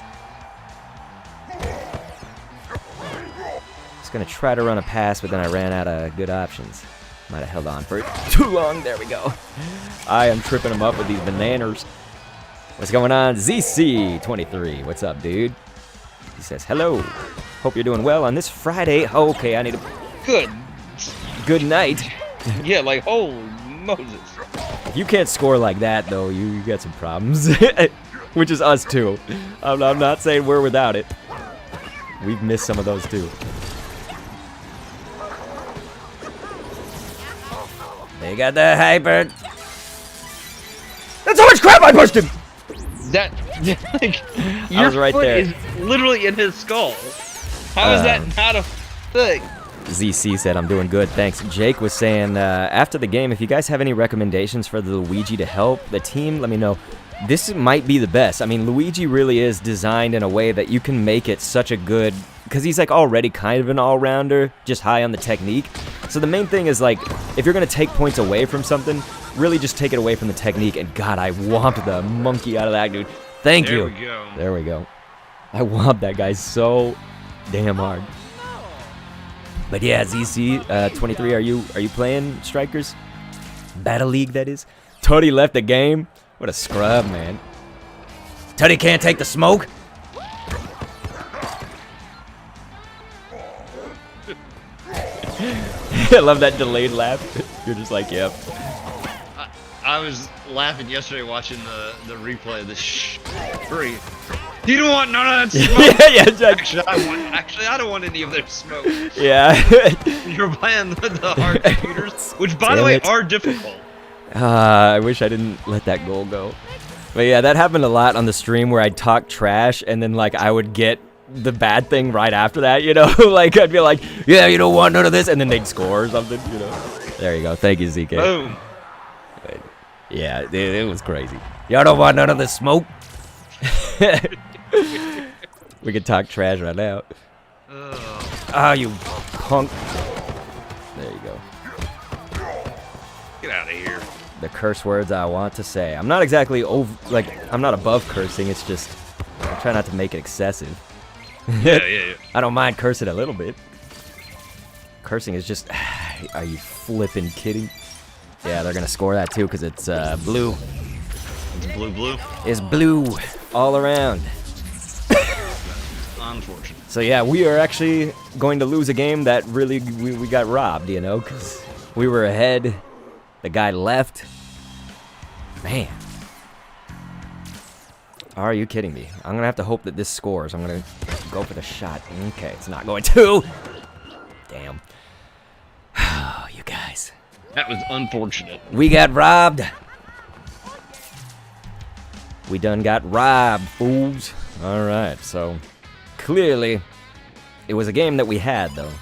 Just gonna try to run a pass, but then I ran out of good options. Might have held on for too long. There we go. I am tripping him up with these bananas. What's going on? ZC23. What's up, dude? He says, hello. Hope you're doing well on this Friday. Oh, okay, I need a... Good night. Yeah, like, holy Moses. If you can't score like that, though, you got some problems. Which is us, too. I'm not saying we're without it. We've missed some of those, too. They got the hyper. That's how much crap I pushed him! That like I was right foot there. is literally in his skull. How is that not a thing? ZC said, I'm doing good, thanks. Jake was saying, after the game, if you guys have any recommendations for the Luigi to help the team, let me know. This might be the best. I mean, Luigi really is designed in a way that you can make it such a good... Because he's, like, already kind of an all-rounder, just high on the technique. So the main thing is, like, if you're going to take points away from something, really just take it away from the technique. And, God, I whomped the monkey out of that dude. Thank you. There we go. There we go. I whomped that guy so damn hard. But yeah, ZC 23, are you playing Strikers? Battle League, that is. Tutty left the game. What a scrub, man. Tutty can't take the smoke. I love that delayed laugh. You're just like, yep. I was laughing yesterday watching the replay of this free. You don't want none of that smoke. Yeah. Actually, I don't want any of their smoke. Yeah. You're playing the hard computers, which, by the way, are difficult. I wish I didn't let that goal go. But yeah, that happened a lot on the stream where I'd talk trash and then like I would get the bad thing right after that, you know? Like I'd be like, yeah, you don't want none of this, and then they'd score or something, you know? There you go. Thank you, ZK. Boom. Yeah, it was crazy. Y'all don't want none of the smoke? We could talk trash right now. Ah, you punk. There you go. Get out of here. The curse words I want to say. I'm not exactly I'm not above cursing. It's just I try not to make it excessive. Yeah. I don't mind cursing a little bit. Cursing is just. Are you flipping kidding? Yeah, they're gonna score that too because it's blue. It's blue. It's blue all around. Unfortunate. So yeah, we are actually going to lose a game that really we got robbed, you know, because we were ahead. The guy left. Man. Are you kidding me? I'm going to have to hope that this scores. I'm going to go for the shot. Okay, it's not going to. Damn. Oh, you guys. That was unfortunate. We got robbed. We done got robbed, fools. All right, so clearly it was a game that we had, though.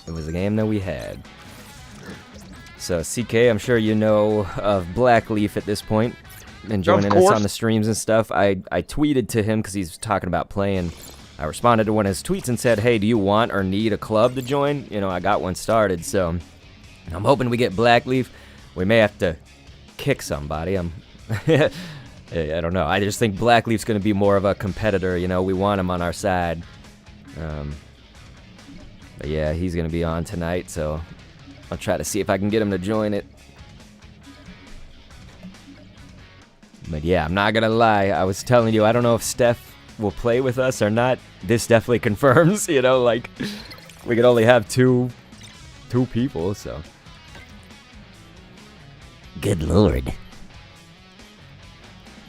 It was a game that we had. So, CK, I'm sure you know of Blackleaf at this point. Been joining us on the streams and stuff. I tweeted to him because he's talking about playing. I responded to one of his tweets and said, hey, do you want or need a club to join? You know, I got one started, so I'm hoping we get Blackleaf. We may have to kick somebody. I don't know. I just think Blackleaf's going to be more of a competitor. You know, we want him on our side. But yeah, he's going to be on tonight, so I'll try to see if I can get him to join it. But yeah, I'm not going to lie. I was telling you, I don't know if Steph will play with us or not. This definitely confirms, you know, like, we could only have two people, so. Good lord.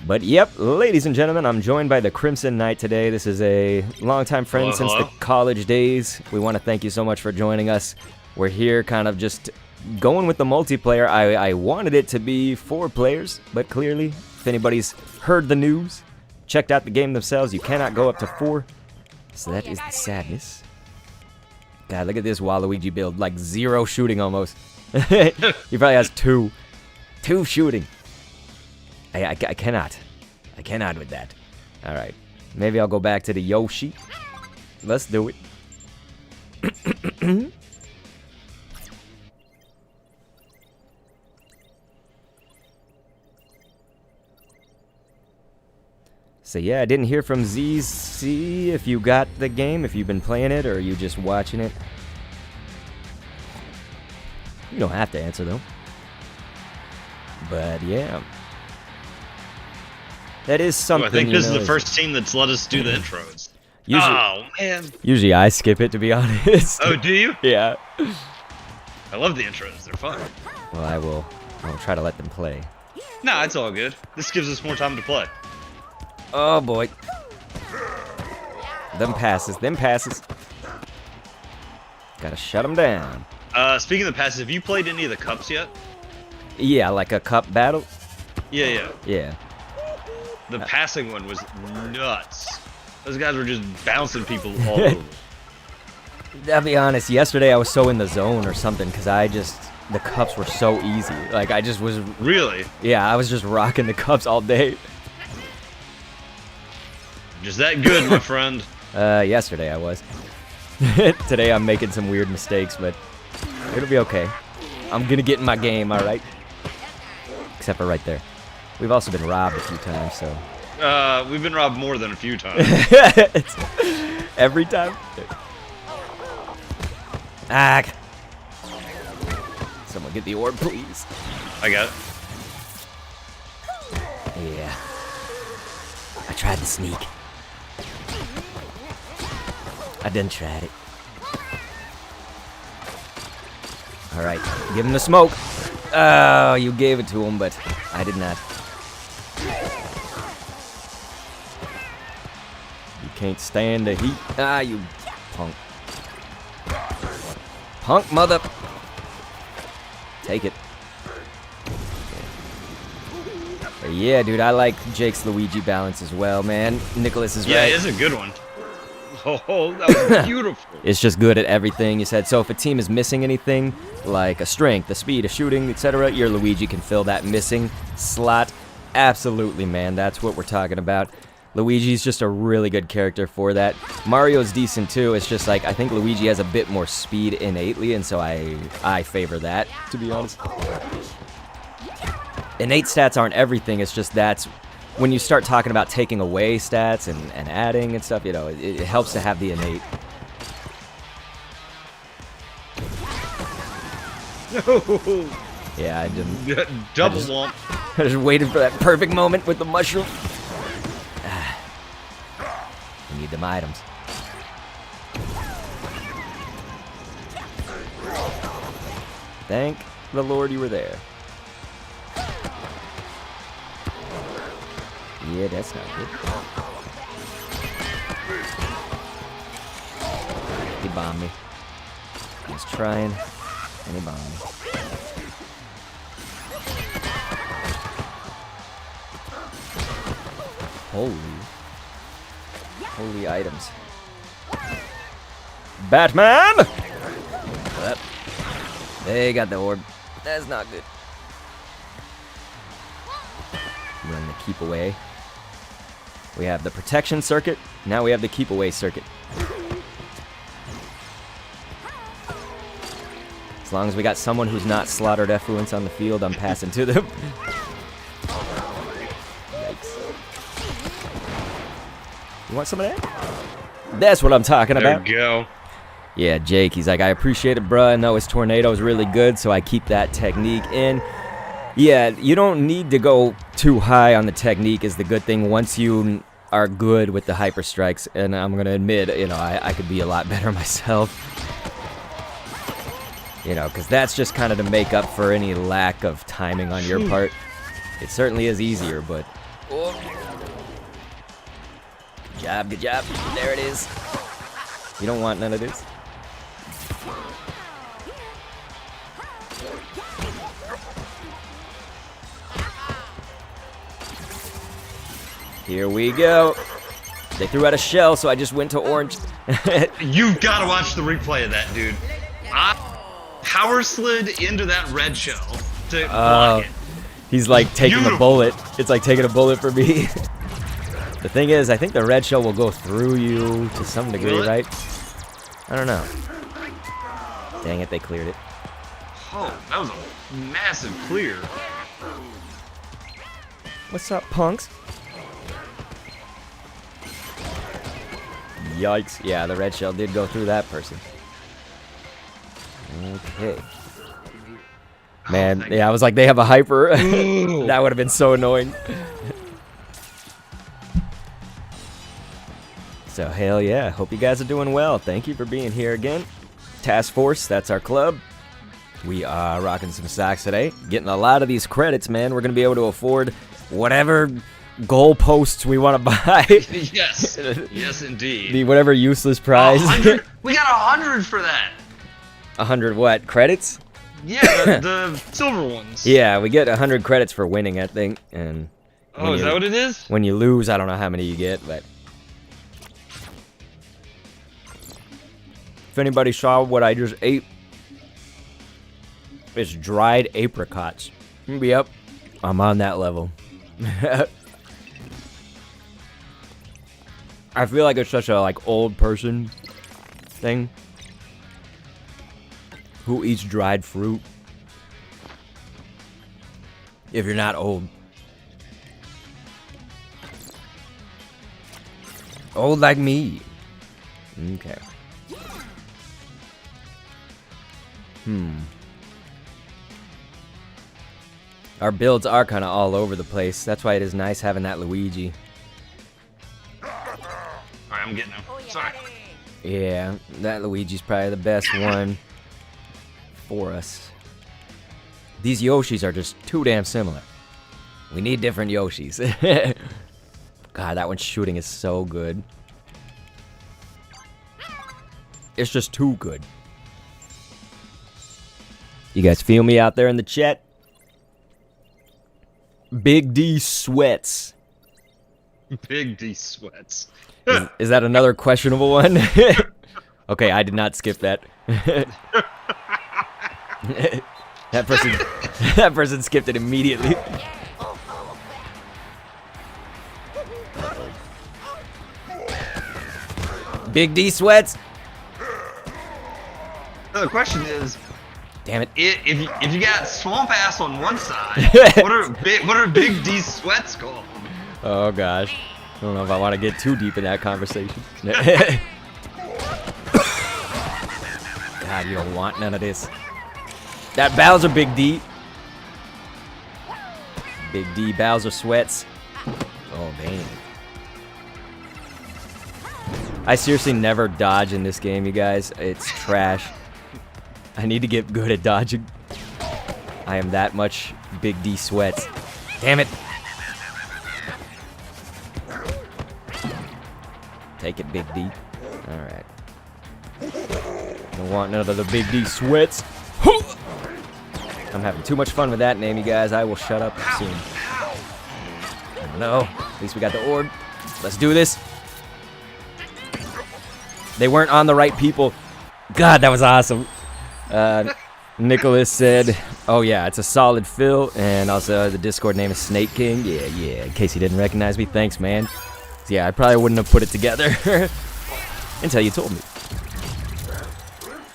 But yep, ladies and gentlemen, I'm joined by the Crimson Knight today. This is a longtime friend since the college days. We want to thank you so much for joining us. We're here kind of just going with the multiplayer. I wanted it to be 4 players, but clearly, if anybody's heard the news, checked out the game themselves, you cannot go up to 4. So that is the sadness. God, look at this Waluigi build. Like 0 shooting almost. He probably has 2. 2 shooting. I cannot. I cannot with that. Alright. Maybe I'll go back to the Yoshi. Let's do it. So yeah, I didn't hear from ZC if you got the game, if you've been playing it, or are you just watching it? You don't have to answer though. But yeah. That is something. I think this is the first team that's let us do the intros. Usually, oh man. Usually I skip it, to be honest. Oh, do you? Yeah. I love the intros. They're fun. Well, I will try to let them play. Nah, it's all good. This gives us more time to play. Oh boy. Them passes. Gotta shut them down. Speaking of passes, have you played any of the cups yet? Yeah, like a cup battle. Yeah. Yeah. The passing one was nuts. Those guys were just bouncing people all over. I'll be honest, yesterday I was so in the zone or something because the cups were so easy. Like, I just was... Really? Yeah, I was just rocking the cups all day. Just that good, my friend. Yesterday I was. Today I'm making some weird mistakes, but it'll be okay. I'm gonna get in my game, alright? Except for right there. We've also been robbed a few times, so... We've been robbed more than a few times. Every time? Ah! Someone get the orb, please. I got it. Yeah. I tried to sneak. I done tried it. Alright, give him the smoke. Oh, you gave it to him, but I did not. You can't stand the heat. Ah, you punk. Punk mother. Take it. But yeah, dude, I like Jake's Luigi balance as well, man. Nicholas is Yeah, right. it's a good one. Oh, that was beautiful. It's just good at everything, you said. So if a team is missing anything, like a strength, a speed, a shooting, etc., your Luigi can fill that missing slot. Absolutely, man. That's what we're talking about. Luigi's just a really good character for that. Mario's decent too. It's just like I think Luigi has a bit more speed innately, and so I favor that, to be honest. Innate stats aren't everything. It's just that's when you start talking about taking away stats and adding and stuff, you know, it helps to have the innate. No. Yeah, I didn't. Double womp. I just waited for that perfect moment with the mushroom. We need them items. Thank the Lord you were there. Yeah, that's not good. He bombed me. He was trying, and he bombed me. Holy items. Batman! Yep. They got the orb. That's not good. Run the keep away. We have the protection circuit. Now we have the keep away circuit. As long as we got someone who's not slaughtered effluence on the field, I'm passing to them. Yikes. You want some of that? That's what I'm talking about. There we go. Yeah, Jake, he's like, I appreciate it, bruh. I know his tornado is really good, so I keep that technique in. Yeah, you don't need to go too high on the technique is the good thing once you are good with the hyper strikes. And I'm going to admit, you know, I could be a lot better myself. You know, because that's just kind of to make up for any lack of timing on your part. It certainly is easier, but... Oh. Good job. There it is. You don't want none of this? Here we go. They threw out a shell, so I just went to orange. You gotta watch the replay of that, dude. I power slid into that red shell to block it. He's like taking a Beautiful. bullet. It's like taking a bullet for me. The thing is, I think the red shell will go through you to some degree, Will it? right? I don't know. Dang it, they cleared it. Oh, that was a massive clear. What's up, punks? Yikes. Yeah, the red shell did go through that person. Okay. Man, yeah, I was like, they have a hyper. That would have been so annoying. So, hell yeah. Hope you guys are doing well. Thank you for being here again. Task Force, that's our club. We are rocking some socks today. Getting a lot of these credits, man. We're going to be able to afford whatever goalposts we want to buy. Yes. Yes, indeed. The whatever useless prize. 100. We got 100 for that. 100 what? Credits? Yeah, the silver ones. Yeah, we get 100 credits for winning, I think, and Oh, is that what it is? when you lose, I don't know how many you get, but if anybody saw what I just ate, it's dried apricots. Yep, I'm on that level. I feel like it's such a old person thing. Who eats dried fruit? If you're not old. Old like me. Okay. Our builds are kind of all over the place. That's why it is nice having that Luigi. Alright, I'm getting him. Sorry. Yeah, that Luigi's probably the best one for us. These Yoshis are just too damn similar. We need different Yoshis. God, that one's shooting is so good. It's just too good. You guys feel me out there in the chat? Big D sweats. Big D sweats. Is that another questionable one? Okay, I did not skip that. That person skipped it immediately. Big D sweats. The question is, damn it. If you got swamp ass on one side, what are Big D sweats called? Oh gosh, I don't know if I want to get too deep in that conversation. God, you don't want none of this. That Bowser Big D. Big D Bowser sweats. Oh dang. I seriously never dodge in this game, you guys. It's trash. I need to get good at dodging. I am that much Big D sweats. Damn it. Take it, Big D. Alright. Don't want none of the Big D sweats. I'm having too much fun with that name, you guys. I will shut up soon. Oh, no. At least we got the orb. Let's do this. They weren't on the right people. God, that was awesome. Nicholas said, oh yeah, it's a solid fill. And also the Discord name is Snake King. Yeah. In case you didn't recognize me, thanks, man. Yeah, I probably wouldn't have put it together until you told me.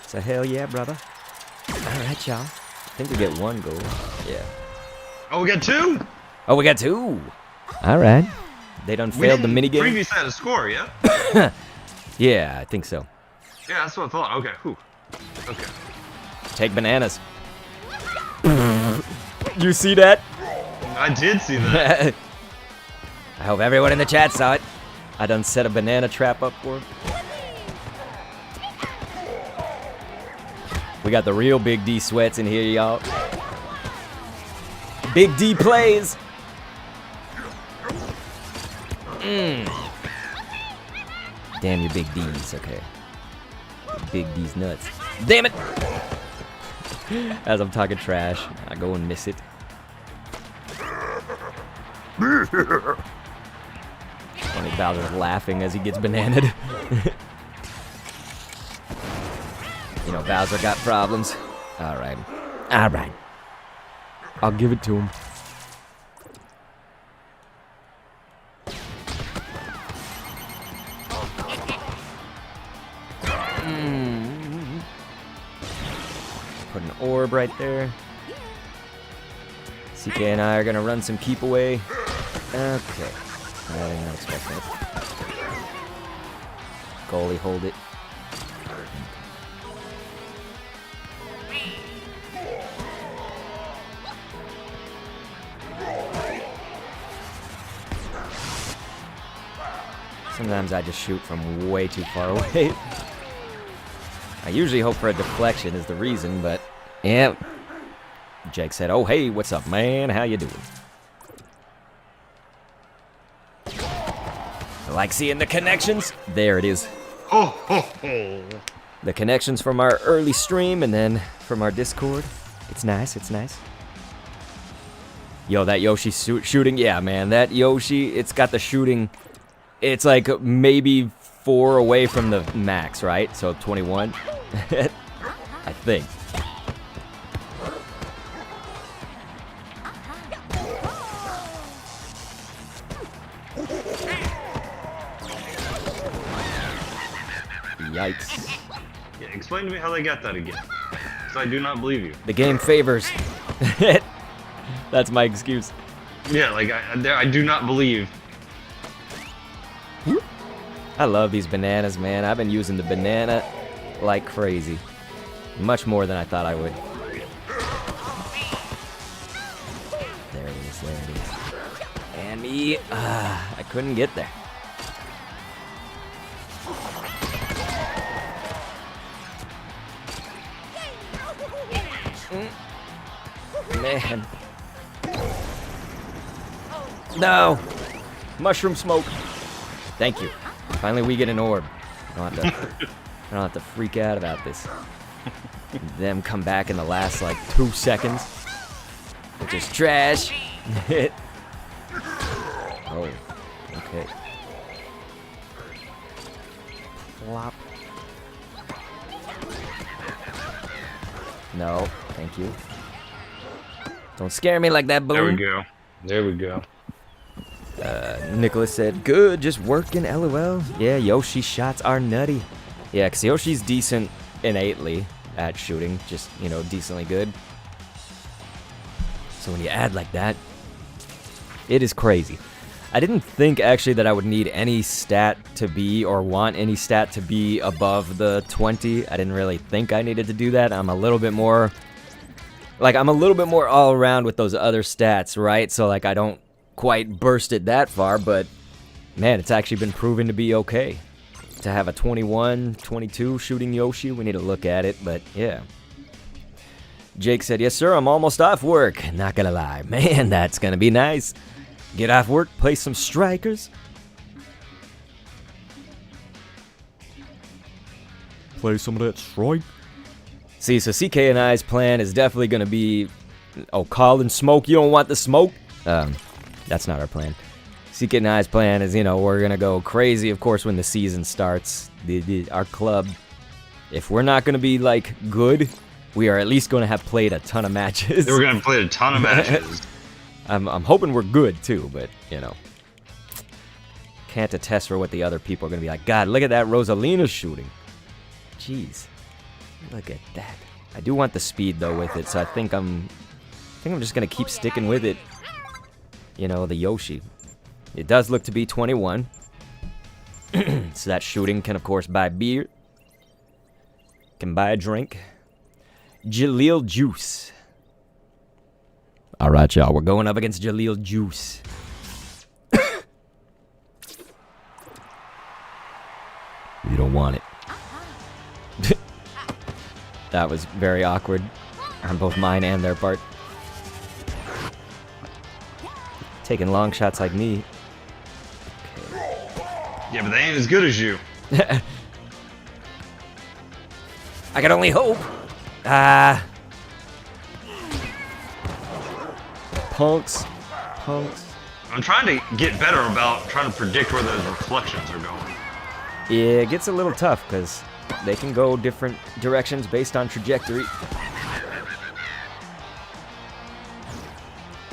So hell yeah, brother. Alright, y'all. I think we get one goal. Yeah. Oh, we got two? Oh, we got two. Alright. They done failed the minigame. Previous had a score, yeah? Yeah, I think so. Yeah, that's what I thought. Okay, whew. Okay. Take bananas. You see that? I did see that. I hope everyone in the chat saw it. I done set a banana trap up for him. We got the real Big D sweats in here, y'all. Big D plays. Damn you, Big D's. Okay. Big D's nuts. Damn it! As I'm talking trash, I go and miss it. Funny Bowser's laughing as he gets bananaed. You know, Bowser got problems. Alright. Alright. I'll give it to him. Put an orb right there. CK and I are gonna run some keep away. Okay. I did not expect that. Goalie, hold it. Sometimes I just shoot from way too far away. I usually hope for a deflection is the reason, but yeah. Jake said, "Oh hey, what's up, man? How you doing?" I like seeing the connections. There it is. Oh, ho, ho. The connections from our early stream and then from our Discord. It's nice, it's nice. Yo, that Yoshi shooting, yeah, man, that Yoshi, it's got the shooting, it's like maybe 4 away from the max, right? So 21, I think. Yikes. Yeah, explain to me how they got that again. Because I do not believe you. The game favors. That's my excuse. Yeah, like, I do not believe. I love these bananas, man. I've been using the banana like crazy. Much more than I thought I would. There it is, there it is. And me, I couldn't get there. Man. No! Mushroom smoke. Thank you. Finally we get an orb. I don't have to freak out about this. Them come back in the last like 2 seconds. Which is trash. Oh. Okay. Plop. No, thank you. Don't scare me like that, boom. There we go. There we go. Nicholas said, good, just working, LOL. Yeah, Yoshi's shots are nutty. Yeah, because Yoshi's decent innately at shooting, just, you know, decently good. So when you add like that, it is crazy. I didn't think, actually, that I would need any stat to be, or want any stat to be above the 20. I didn't really think I needed to do that. I'm a little bit more all around with those other stats, right? So, like, I don't quite burst it that far, but man, it's actually been proven to be okay. To have a 21, 22 shooting Yoshi, we need to look at it, but yeah. Jake said, yes sir, I'm almost off work. Not gonna lie, man, that's gonna be nice. Get off work, play some strikers. Play some of that strike. See, so CK and I's plan is definitely gonna be, oh, Colin, smoke, you don't want the smoke? That's not our plan. CK and I's plan is, you know, we're going to go crazy, of course, when the season starts. Our club, if we're not going to be, like, good, we are at least going to have played a ton of matches. We're going to play a ton of matches. I'm hoping we're good, too, but, you know. Can't attest for what the other people are going to be like. God, look at that Rosalina shooting. Jeez. Look at that. I do want the speed, though, with it, so I think I'm just going to keep sticking with it. You know, the Yoshi. It does look to be 21. So that shooting can, of course, buy beer. Can buy a drink. Jaleel Juice. Alright, y'all. We're going up against Jaleel Juice. You don't want it. That was very awkward on both mine and their part. Taking long shots like me. Okay. Yeah, but they ain't as good as you. I can only hope. Punks. I'm trying to get better about trying to predict where those reflections are going. Yeah, it gets a little tough because they can go different directions based on trajectory.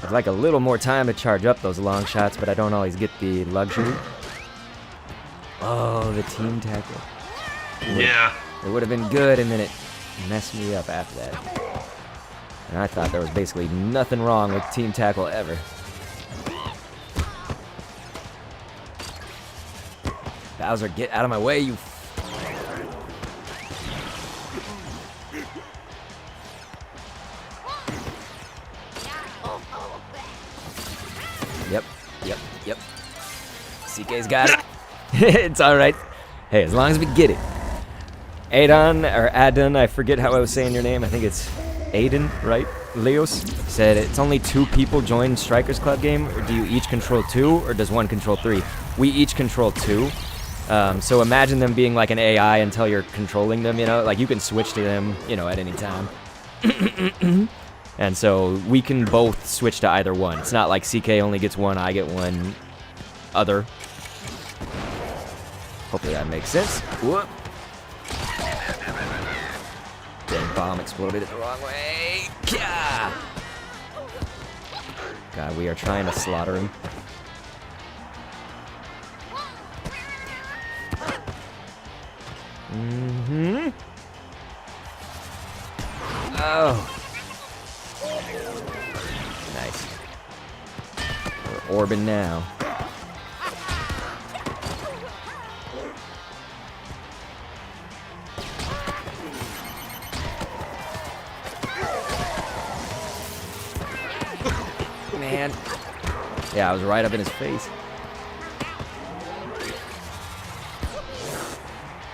I'd like a little more time to charge up those long shots, but I don't always get the luxury. Oh, the team tackle. Yeah. It would have been good, and then it messed me up after that. And I thought there was basically nothing wrong with team tackle ever. Bowser, get out of my way, you... Yep. CK's got it. It's alright. Hey, as long as we get it. Adon, or Adon, I forget how I was saying your name. I think it's Aiden, right? Leos said it's only 2 people join Strikers Club game, or do you each control 2, or does one control 3? We each control 2. So imagine them being like an AI until you're controlling them, you know? Like, you can switch to them, you know, at any time. And so we can both switch to either one. It's not like CK only gets one, I get one other. Hopefully that makes sense. Whoop. Dang, bomb exploded the wrong way. Gah! God, we are trying to slaughter him. Mm-hmm. Oh. Nice. We're orbing now. Man. Yeah, I was right up in his face.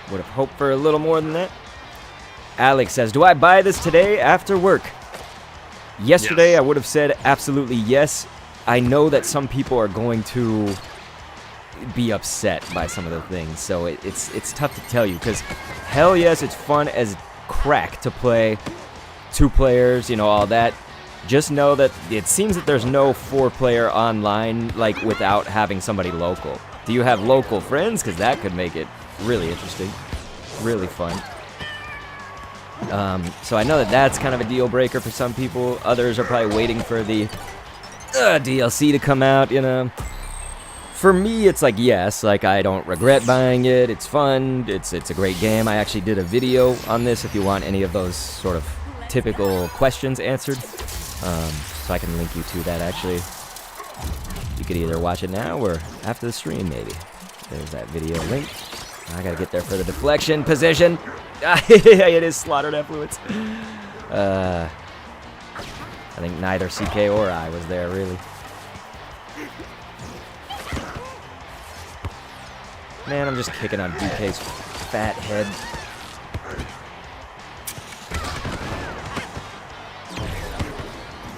Would have hoped for a little more than that. Alex says, do I buy this today after work? Yesterday, Yes. I would have said absolutely yes. I know that some people are going to be upset by some of the things, so it's tough to tell you, because hell yes, it's fun as crack to play 2 players, you know, all that. Just know that it seems that there's no 4-player online, like, without having somebody local. Do you have local friends? Because that could make it really interesting, really fun. So I know that that's kind of a deal breaker for some people. Others are probably waiting for the DLC to come out, you know. For me, it's like, yes, like, I don't regret buying it. It's fun. It's a great game. I actually did a video on this if you want any of those sort of typical questions answered. So I can link you to that, actually. You could either watch it now or after the stream, maybe. There's that video link. I gotta get there for the deflection position. It is slaughtered effluence. I think neither CK or I was there, really. Man, I'm just kicking on DK's fat head.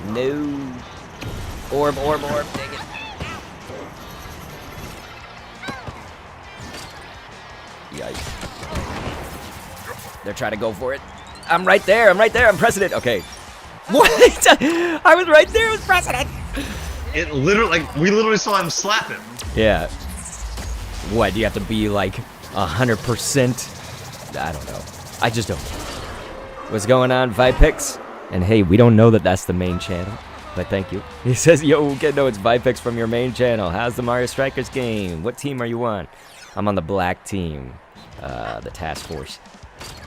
No. Orb, dang it. Yikes. They're trying to go for it. I'm right there, I'm pressing it. Okay. What? I was right there, I was pressing it. It literally, like, we literally saw him slap him. Yeah. What, do you have to be like 100%? I don't know. I just don't know. What's going on, Vipex? And hey, we don't know that that's the main channel, but thank you. He says, yo, no, it's Vipex from your main channel. How's the Mario Strikers game? What team are you on? I'm on the black team, the task force.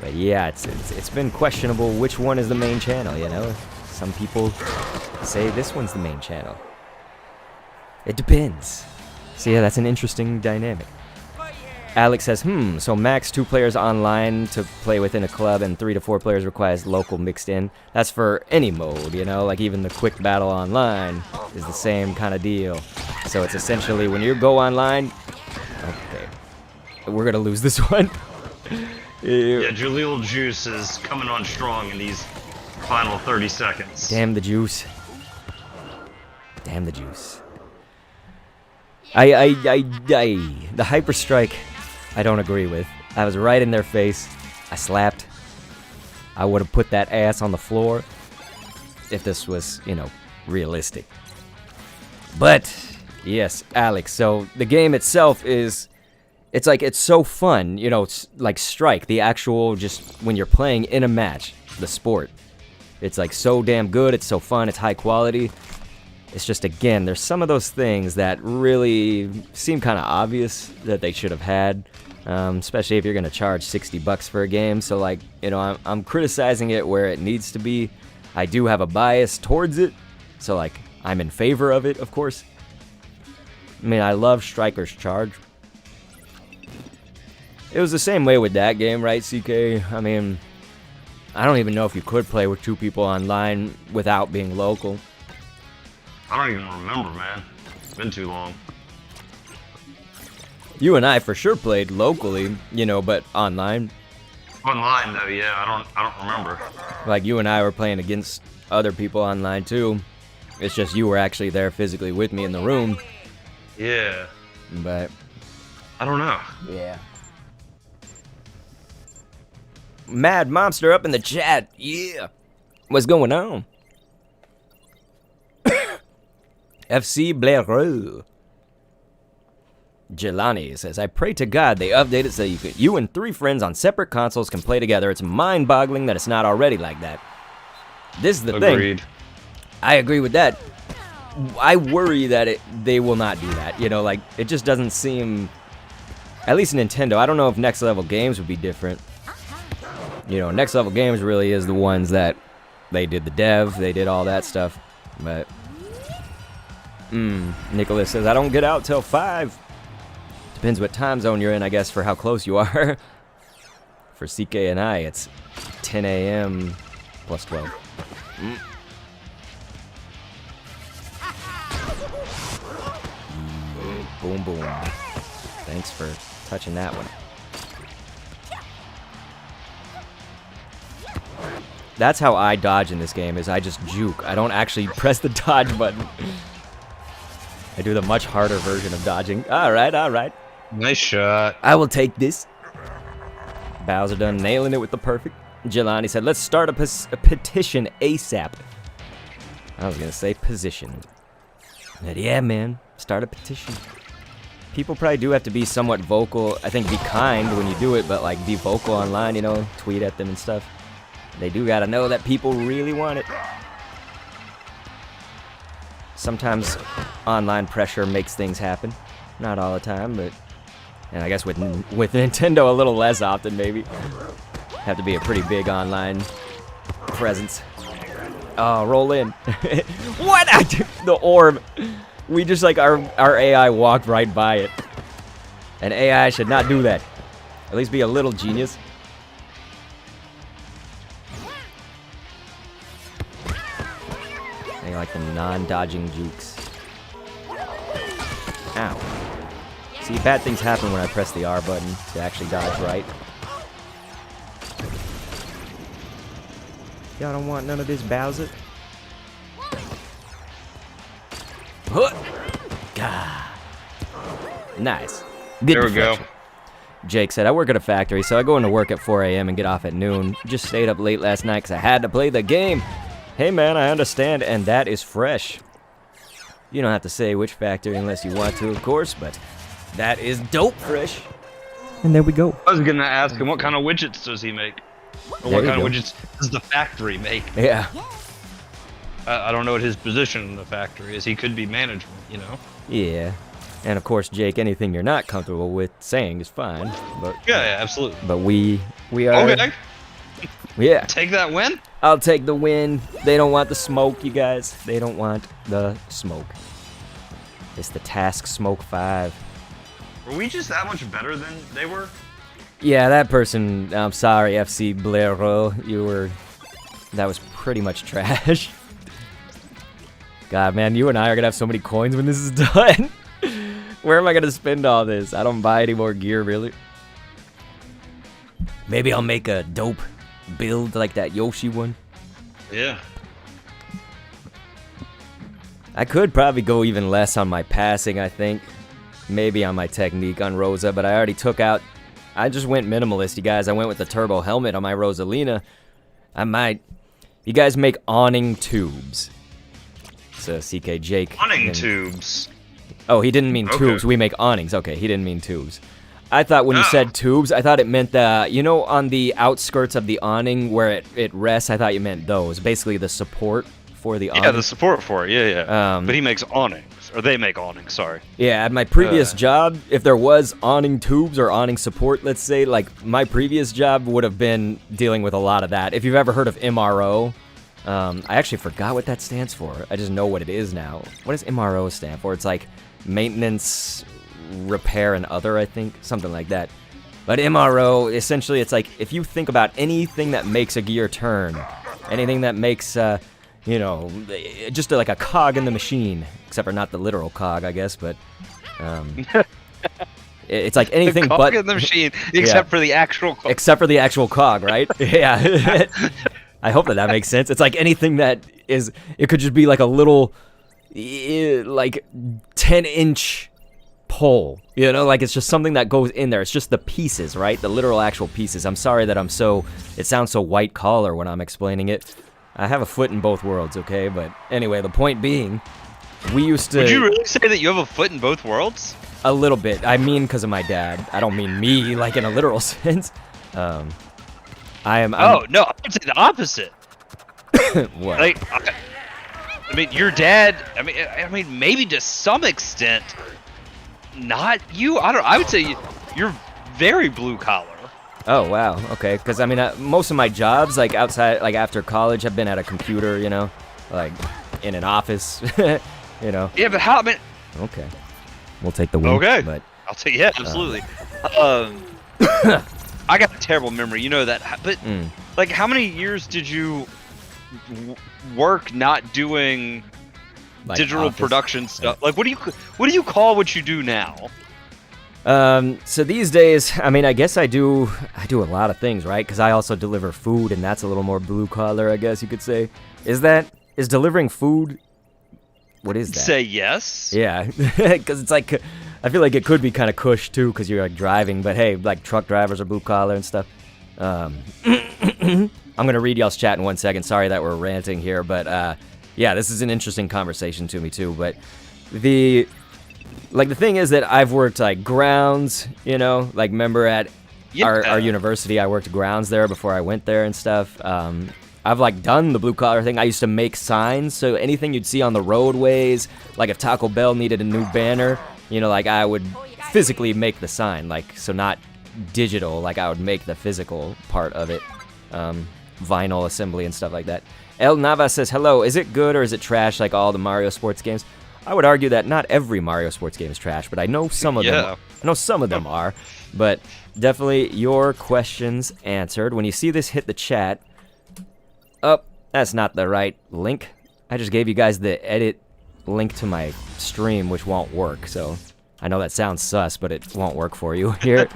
But yeah, it's been questionable which one is the main channel, you know? Some people say this one's the main channel. It depends. So yeah, that's an interesting dynamic. Alex says, so max 2 players online to play within a club and 3 to 4 players requires local mixed in. That's for any mode, you know, like even the quick battle online is the same kind of deal. So it's essentially when you go online, okay, we're gonna lose this one. Yeah, Jaleel Juice is coming on strong in these final 30 seconds. Damn the juice. Damn the juice. The hyper strike, I don't agree with. I was right in their face. I slapped. I would have put that ass on the floor if this was, you know, realistic. But yes, Alex. So the game itself is, it's like, it's so fun, you know, it's like Strike, the actual, just when you're playing in a match, the sport. It's like so damn good, it's so fun, it's high quality. It's just, again, there's some of those things that really seem kind of obvious that they should have had, especially if you're going to charge $60 for a game. So, like, you know, I'm criticizing it where it needs to be. I do have a bias towards it, so, like, I'm in favor of it, of course. I mean, I love Striker's Charge. It was the same way with that game, right, CK? I mean, I don't even know if you could play with 2 people online without being local. I don't even remember, man. It's been too long. You and I for sure played locally, you know, but online. Online though, yeah, I don't remember. Like, you and I were playing against other people online too. It's just you were actually there physically with me in the room. Yeah. But I don't know. yeah. Mad Monster up in the chat. Yeah. What's going on? FC Blaireau. Jelani says, I pray to God they update it so you and 3 friends on separate consoles can play together. It's mind-boggling that it's not already like that. This is the Agreed. thing. I agree with that. I worry that they will not do that. You know, like, it just doesn't seem... At least Nintendo. I don't know if Next Level Games would be different. You know, Next Level Games really is the ones that they did the dev, they did all that stuff. But, Nicholas says, I don't get out till 5. Depends what time zone you're in, I guess, for how close you are. For CK and I, it's 10 a.m. plus 12. Boom, boom. Thanks for touching that one. That's how I dodge in this game, is I just juke. I don't actually press the dodge button. I do the much harder version of dodging. Alright, alright. Nice shot. I will take this. Bowser done nailing it with the perfect. Jelani said, let's start a petition ASAP. I was going to say position. But yeah, man. Start a petition. People probably do have to be somewhat vocal. I think be kind when you do it, but like be vocal online, you know, tweet at them and stuff. They do gotta know that people really want it. Sometimes online pressure makes things happen. Not all the time, but... And I guess with Nintendo a little less often, maybe. Have to be a pretty big online presence. Oh, roll in. What? The orb. We just, like, our AI walked right by it. And AI should not do that. At least be a little genius. I like the non-dodging jukes. Ow. See, bad things happen when I press the R button to actually dodge right. Y'all don't want none of this, Bowser. Gah. Nice. Good There we go. deflection. Jake said, I work at a factory, so I go into work at 4 a.m. and get off at noon. Just stayed up late last night because I had to play the game. Hey man, I understand, and that is fresh. You don't have to say which factory unless you want to, of course, but that is dope fresh. And there we go. I was gonna ask him what kind of widgets does he make? Or There what you kind of go. widgets does the factory make? Yeah. I don't know what his position in the factory is. He could be management, you know? Yeah. And of course, Jake, anything you're not comfortable with saying is fine. But Yeah, absolutely. But we are. Okay, Yeah. take that win. I'll take the win. They don't want the smoke, you guys. They don't want the smoke. It's the Task Smoke 5. Were we just that much better than they were? Yeah, that person, I'm sorry, FC Blaireau, that was pretty much trash. God, man, you and I are gonna have so many coins when this is done. Where am I gonna spend all this? I don't buy any more gear, really. Maybe I'll make a dope build like that Yoshi one. Yeah. I could probably go even less on my passing, I think. Maybe on my technique on Rosa, but I already took out... I just went minimalist, you guys. I went with the turbo helmet on my Rosalina. I might... You guys make awning tubes. So, CK Jake. Awning and- tubes. Oh, he didn't mean Okay. tubes. We make awnings. Okay, he didn't mean tubes. I thought when you Oh. said tubes, I thought it meant the... You know, on the outskirts of the awning where it rests, I thought you meant those. Basically, the support for the awning. Yeah, the support for it. Yeah, yeah. Um, But he makes awnings, or they make awnings. Sorry. Yeah, at my previous job, if there was awning tubes or awning support, let's say, like, my previous job would have been dealing with a lot of that. If you've ever heard of MRO, I actually forgot what that stands for. I just know what it is now. What does MRO stand for? It's like maintenance, repair, and other, I think. Something like that. But MRO, essentially, it's like, if you think about anything that makes a gear turn, anything that makes... you know, just like a cog in the machine, except for not the literal cog, I guess, but it's like anything The cog but in the machine, except for the actual cog. except for the actual cog, right? Yeah. I hope that makes sense. It's like anything that is, it could just be like a little, like 10-inch pole, you know, like it's just something that goes in there. It's just the pieces, right? The literal actual pieces. I'm sorry that it sounds so white collar when I'm explaining it. I have a foot in both worlds, okay? But anyway, the point being We used to... Would you really say that you have a foot in both worlds? A little bit. I mean because of my dad. I don't mean me, like, in a literal sense. I'm Oh, no, I would say the opposite. what? Like, I mean, your dad, I mean, maybe to some extent, not you. I would say you're very blue collar. Oh, wow. Okay. Because, I mean, most of my jobs, like, outside, like, after college, have been at a computer, you know? Like, in an office, you know? Yeah, but how, I mean... Okay. We'll take the win. Okay. But, I'll take, yeah, absolutely. I got a terrible memory, you know that. But, like, how many years did you work not doing like digital office. production stuff? Like, what do you call what you do now? So these days, I mean, I guess I do a lot of things, right? Because I also deliver food, and that's a little more blue collar, I guess you could say. Is delivering food? What is that? Say yes. Yeah, because it's like, I feel like it could be kind of cush too, because you're like driving. But hey, like truck drivers are blue collar and stuff. I'm gonna read y'all's chat in 1 second. Sorry that we're ranting here, but yeah, this is an interesting conversation to me too. But the thing is that I've worked like grounds, you know, like remember at our university, I worked grounds there before I went there and stuff. I've like done the blue collar thing. I used to make signs, so anything you'd see on the roadways, like if Taco Bell needed a new banner, you know, like I would physically make the sign, like, so not digital, like I would make the physical part of it, vinyl assembly and stuff like that. El Nava says, hello, is it good or is it trash like all the Mario sports games? I would argue that not every Mario sports game is trash, but I know some of them. I know some of them are, but definitely your questions answered. When you see this hit the chat, oh, that's not the right link. I just gave you guys the edit link to my stream, which won't work, so I know that sounds sus, but it won't work for you here.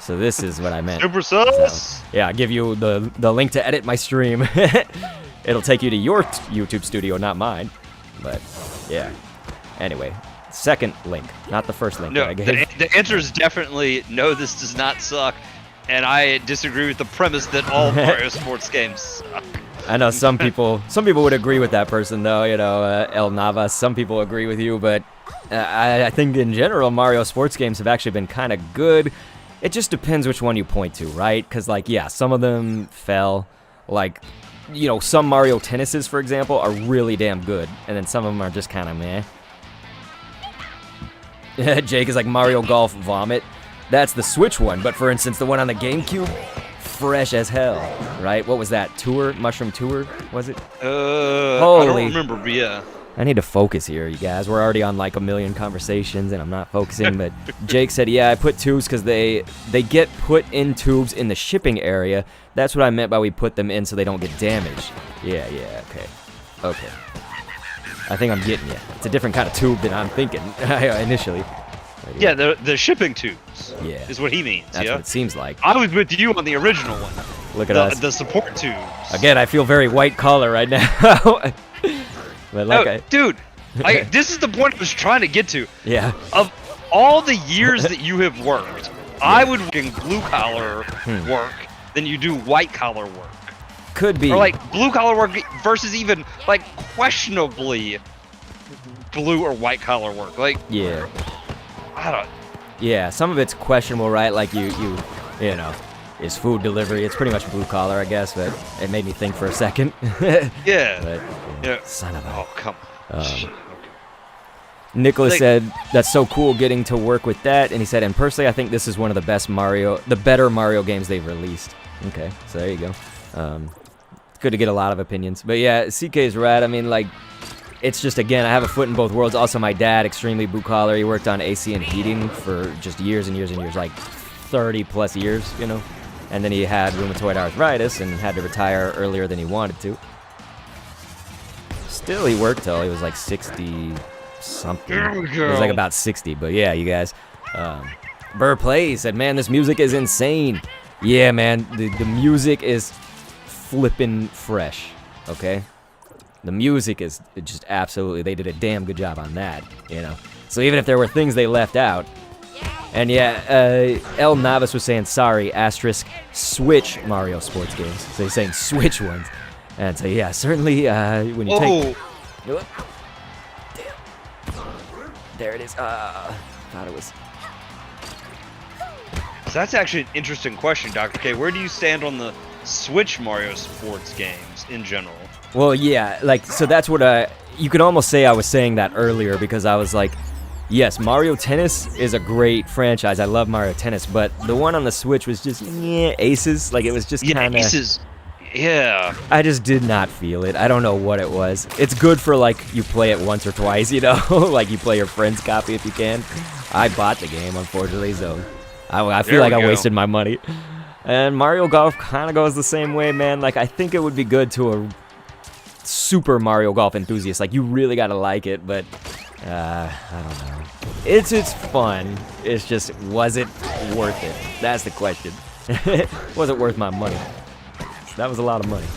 So this is what I meant. Super sus. So, yeah, I'll give you the link to edit my stream. It'll take you to your YouTube studio, not mine. But, yeah. Anyway, second link, not the first link that I gave. The answer is definitely no, this does not suck. And I disagree with the premise that all Mario sports games suck. I know some people would agree with that person, though, you know, El Navas. Some people agree with you, but I think in general, Mario sports games have actually been kind of good. It just depends which one you point to, right? Because, like, yeah, some of them fell. Like, you know, some Mario Tennises, for example, are really damn good, and then some of them are just kind of meh. Jake is like Mario Golf Vomit. That's the Switch one, but for instance, the one on the GameCube, fresh as hell, right? What was that? Mushroom Tour, was it? I don't remember, but yeah. I need to focus here, you guys. We're already on like a million conversations, and I'm not focusing, but Jake said, yeah, I put tubes because they get put in tubes in the shipping area. That's what I meant by we put them in so they don't get damaged. Yeah, okay. I think I'm getting you. It's a different kind of tube than I'm thinking initially. Yeah, the shipping tubes. Yeah, is what he means. That's what it seems like. I was with you on the original one. Look at us. The support tubes. Again, I feel very white collar right now. But like dude, this is the point I was trying to get to. Yeah. Of all the years that you have worked, I would work in blue collar work than you do white collar work. Could be. Or like blue collar work versus even like questionably blue or white collar work. Like, yeah. I don't. Yeah, some of it's questionable, right? Like you know, is food delivery. It's pretty much blue collar, I guess, but it made me think for a second. Yeah. But, yeah. Son of a. Oh, come on. Nicholas said, that's so cool getting to work with that. And he said, and personally, I think this is one of the better Mario games they've released. Okay, so there you go. It's good to get a lot of opinions. But yeah, CK's right. I mean, like, it's just, again, I have a foot in both worlds. Also, my dad, extremely blue collar. He worked on AC and heating for just years and years and years, like 30 plus years, you know. And then he had rheumatoid arthritis and had to retire earlier than he wanted to. Still, he worked till he was like 60 something. He was like about 60, but yeah, you guys. Burr Plays said, man, this music is insane. Yeah, man, the music is flippin' fresh, okay? The music is just absolutely, they did a damn good job on that, you know? So even if there were things they left out, and yeah, El Navas was saying, sorry, asterisk, Switch Mario sports games. So he's saying Switch ones. And so yeah, certainly when you take... There it is. Thought it was. So that's actually an interesting question, Dr. K. Where do you stand on the Switch Mario sports games in general? Well, yeah, like, so that's what you could almost say I was saying that earlier, because I was like, yes, Mario Tennis is a great franchise. I love Mario Tennis, but the one on the Switch was just, aces. Like, it was just kind of... Aces. Yeah. I just did not feel it. I don't know what it was. It's good for, like, you play it once or twice, you know? Like, you play your friend's copy if you can. I bought the game, unfortunately, so I feel like I wasted my money. And Mario Golf kind of goes the same way, man. Like, I think it would be good to a super Mario Golf enthusiast. Like, you really got to like it, but... I don't know. It's fun. It's just, was it worth it? That's the question. Was it worth my money? That was a lot of money.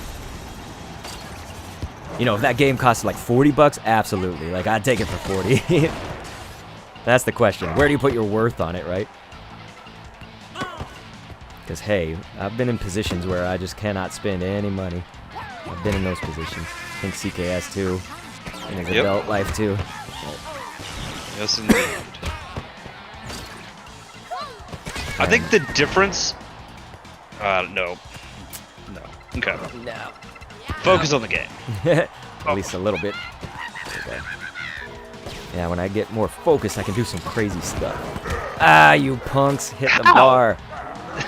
You know, if that game cost like $40, absolutely. Like, I'd take it for 40. That's the question. Where do you put your worth on it, right? Because, hey, I've been in positions where I just cannot spend any money. I've been in those positions. I think CKS too. In his adult life too. Yes, indeed. I think the difference... no. Okay. No. Focus on the game. At least a little bit. Okay. Yeah, when I get more focused, I can do some crazy stuff. Ah, you punks. Hit the bar.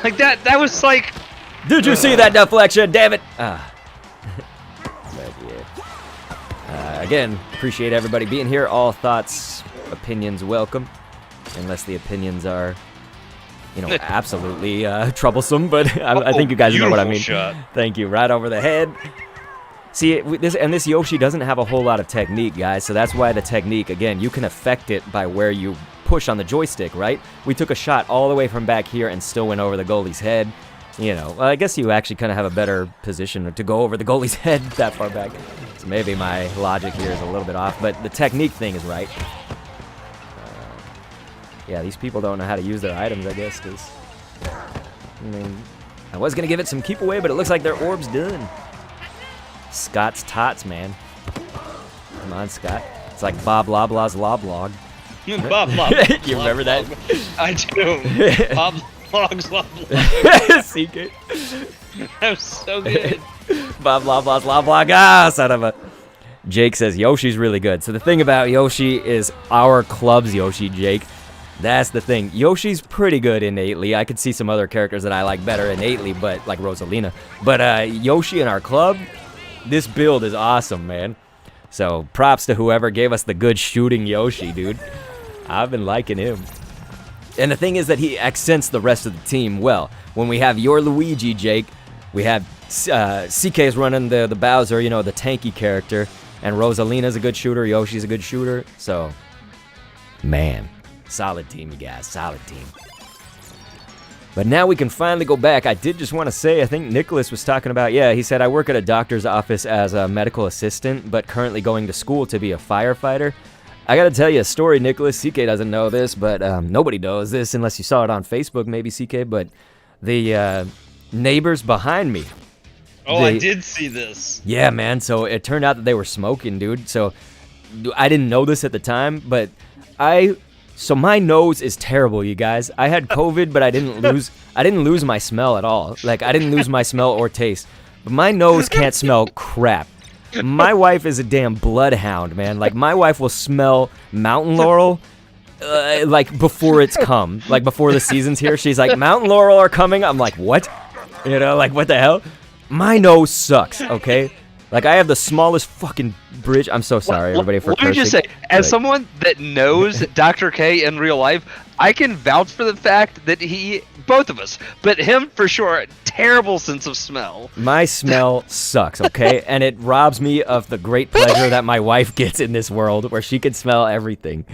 Like, that was like... Did you see that deflection? Damn it. Ah. But yeah. Again, appreciate everybody being here. All thoughts, opinions welcome. Unless the opinions are... absolutely troublesome, but I think you guys know what I mean. Shot. Thank you. Right over the head. See, this Yoshi doesn't have a whole lot of technique, guys, so that's why the technique, again, you can affect it by where you push on the joystick, right? We took a shot all the way from back here and still went over the goalie's head. Well, I guess you actually kind of have a better position to go over the goalie's head that far back. So maybe my logic here is a little bit off, but the technique thing is right. Yeah, these people don't know how to use their items, I guess, because... I was going to give it some keep away, but it looks like their orb's done. Scott's tots, man. Come on, Scott. It's like Bob Loblaw's Loblog. Bob Log. You remember that? I do. Bob Log's Loblog. CK. That was so good. Bob Loblaw's Loblog. Ah, son of a... Jake says Yoshi's really good. So the thing about Yoshi is our club's Yoshi, Jake. That's the thing. Yoshi's pretty good innately. I could see some other characters that I like better innately, but like Rosalina. But Yoshi in our club, this build is awesome, man. So props to whoever gave us the good shooting Yoshi, dude. I've been liking him. And the thing is that he accents the rest of the team well. When we have your Luigi, Jake, we have CK's running the Bowser, the tanky character. And Rosalina's a good shooter. Yoshi's a good shooter. So, man. Solid team, you guys. Solid team. But now we can finally go back. I did just want to say, I think Nicholas was talking about, he said, I work at a doctor's office as a medical assistant, but currently going to school to be a firefighter. I got to tell you a story, Nicholas. CK doesn't know this, but nobody knows this unless you saw it on Facebook, maybe, CK. But the neighbors behind me. Oh, I did see this. Yeah, man. So it turned out that they were smoking, dude. So I didn't know this at the time, but So my nose is terrible, you guys. I had COVID, but I didn't lose my smell at all. Like, I didn't lose my smell or taste. But my nose can't smell crap. My wife is a damn bloodhound, man. Like, my wife will smell mountain laurel like before it's come. Like, before the season's here. She's like, mountain laurel are coming. I'm like, what? Like, what the hell? My nose sucks, okay? Like, I have the smallest fucking bridge. I'm so sorry, everybody, for cursing. Let me just say, as someone that knows Dr. K in real life, I can vouch for the fact that both of us, but him for sure, terrible sense of smell. My smell sucks, okay? And it robs me of the great pleasure that my wife gets in this world, where she can smell everything.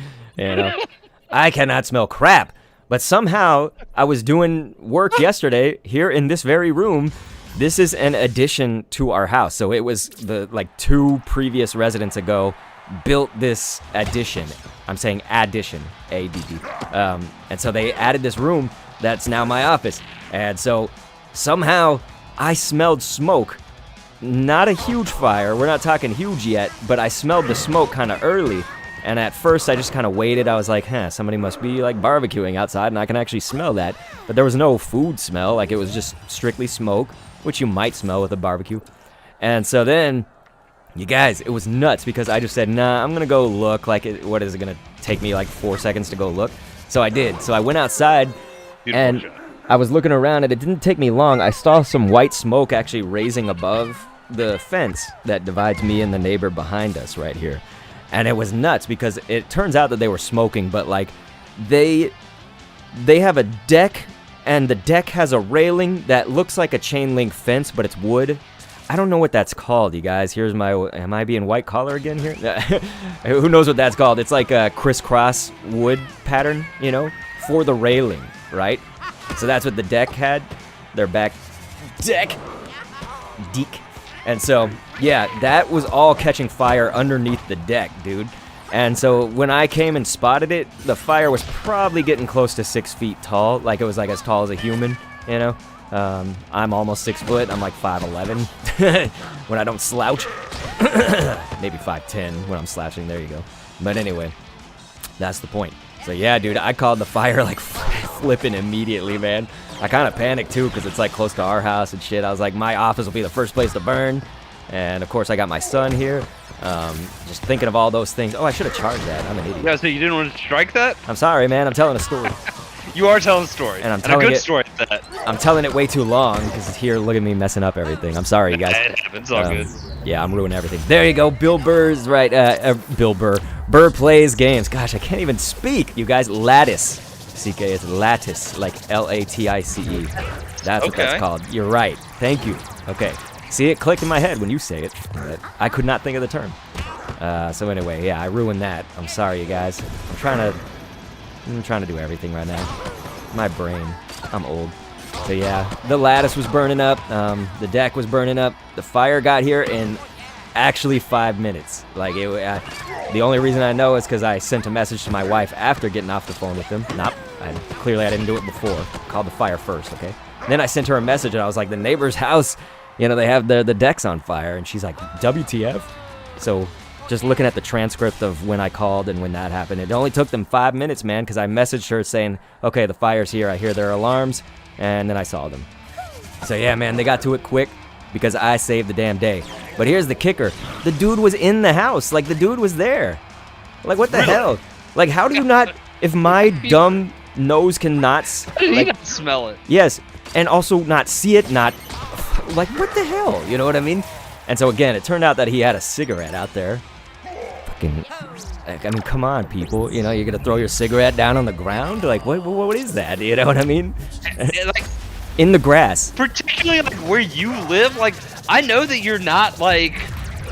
I cannot smell crap. But somehow, I was doing work yesterday here in this very room. This is an addition to our house. So it was the 2 previous residents ago built this addition. I'm saying addition, A-D-D. And so they added this room that's now my office. And so somehow I smelled smoke. Not a huge fire. We're not talking huge yet, but I smelled the smoke kind of early. And at first, I just kind of waited. I was like, huh, somebody must be like barbecuing outside, and I can actually smell that. But there was no food smell. Like, it was just strictly smoke, which you might smell with a barbecue. And so then, you guys, it was nuts because I just said, nah, I'm going to go look. Like, what is it going to take me like 4 seconds to go look? So I did. So I went outside, and I was looking around, and it didn't take me long. I saw some white smoke actually raising above the fence that divides me and the neighbor behind us right here. And it was nuts because it turns out that they were smoking, but like they have a deck, and the deck has a railing that looks like a chain link fence, but it's wood. I don't know what that's called, you guys. Here's my, am I being white collar again here? Who knows what that's called? It's like a crisscross wood pattern, you know, for the railing, right? So that's what the deck had, their back deck. Deek. And so, yeah, that was all catching fire underneath the deck, dude. And so when I came and spotted it, the fire was probably getting close to 6 feet tall. Like, it was like as tall as a human, you know? I'm almost 6 foot. I'm like 5'11" when I don't slouch. Maybe 5'10" when I'm slouching. There you go. But anyway, that's the point. So yeah, dude, I called the fire like flipping immediately, man. I kind of panicked too because it's like close to our house and shit. I was like, my office will be the first place to burn. And of course, I got my son here. Just thinking of all those things. Oh, I should have charged that. I'm an idiot. Yeah, so you didn't want to strike that? I'm sorry, man. I'm telling a story. You are telling a story. And I'm telling a good it, story at that. I'm telling it way too long because here, look at me messing up everything. I'm sorry, you guys. It happens. All good. Yeah, I'm ruining everything. There you go. Bill Burr's right. Bill Burr. Burr plays games. Gosh, I can't even speak. You guys, Lattice. CK, it's Lattice, like Latice. That's what that's called. You're right. Thank you. Okay. See, it clicked in my head when you say it, but I could not think of the term. So anyway, yeah, I ruined that. I'm sorry, you guys. I'm trying to do everything right now. My brain. I'm old. So yeah, the lattice was burning up. The deck was burning up. The fire got here in actually 5 minutes. Like, the only reason I know is because I sent a message to my wife after getting off the phone with them. Clearly I didn't do it before. Called the fire first, okay? And then I sent her a message, and I was like, the neighbor's house, you know, they have the decks on fire. And she's like, WTF? So just looking at the transcript of when I called and when that happened, it only took them 5 minutes, man, because I messaged her saying, okay, the fire's here. I hear their alarms. And then I saw them. So yeah, man, they got to it quick because I saved the damn day. But here's the kicker. The dude was in the house. Like, the dude was there. Like, what the hell? Like, how do you not, if my dumb nose cannot... How did he not smell it? Yes, and also not see it, not... Like, what the hell? You know what I mean? And so, again, it turned out that he had a cigarette out there. Fucking... I mean, come on, people. You know, you're gonna throw your cigarette down on the ground? Like, what is that? You know what I mean? Like, in the grass. particularly like where you live, like I know that you're not like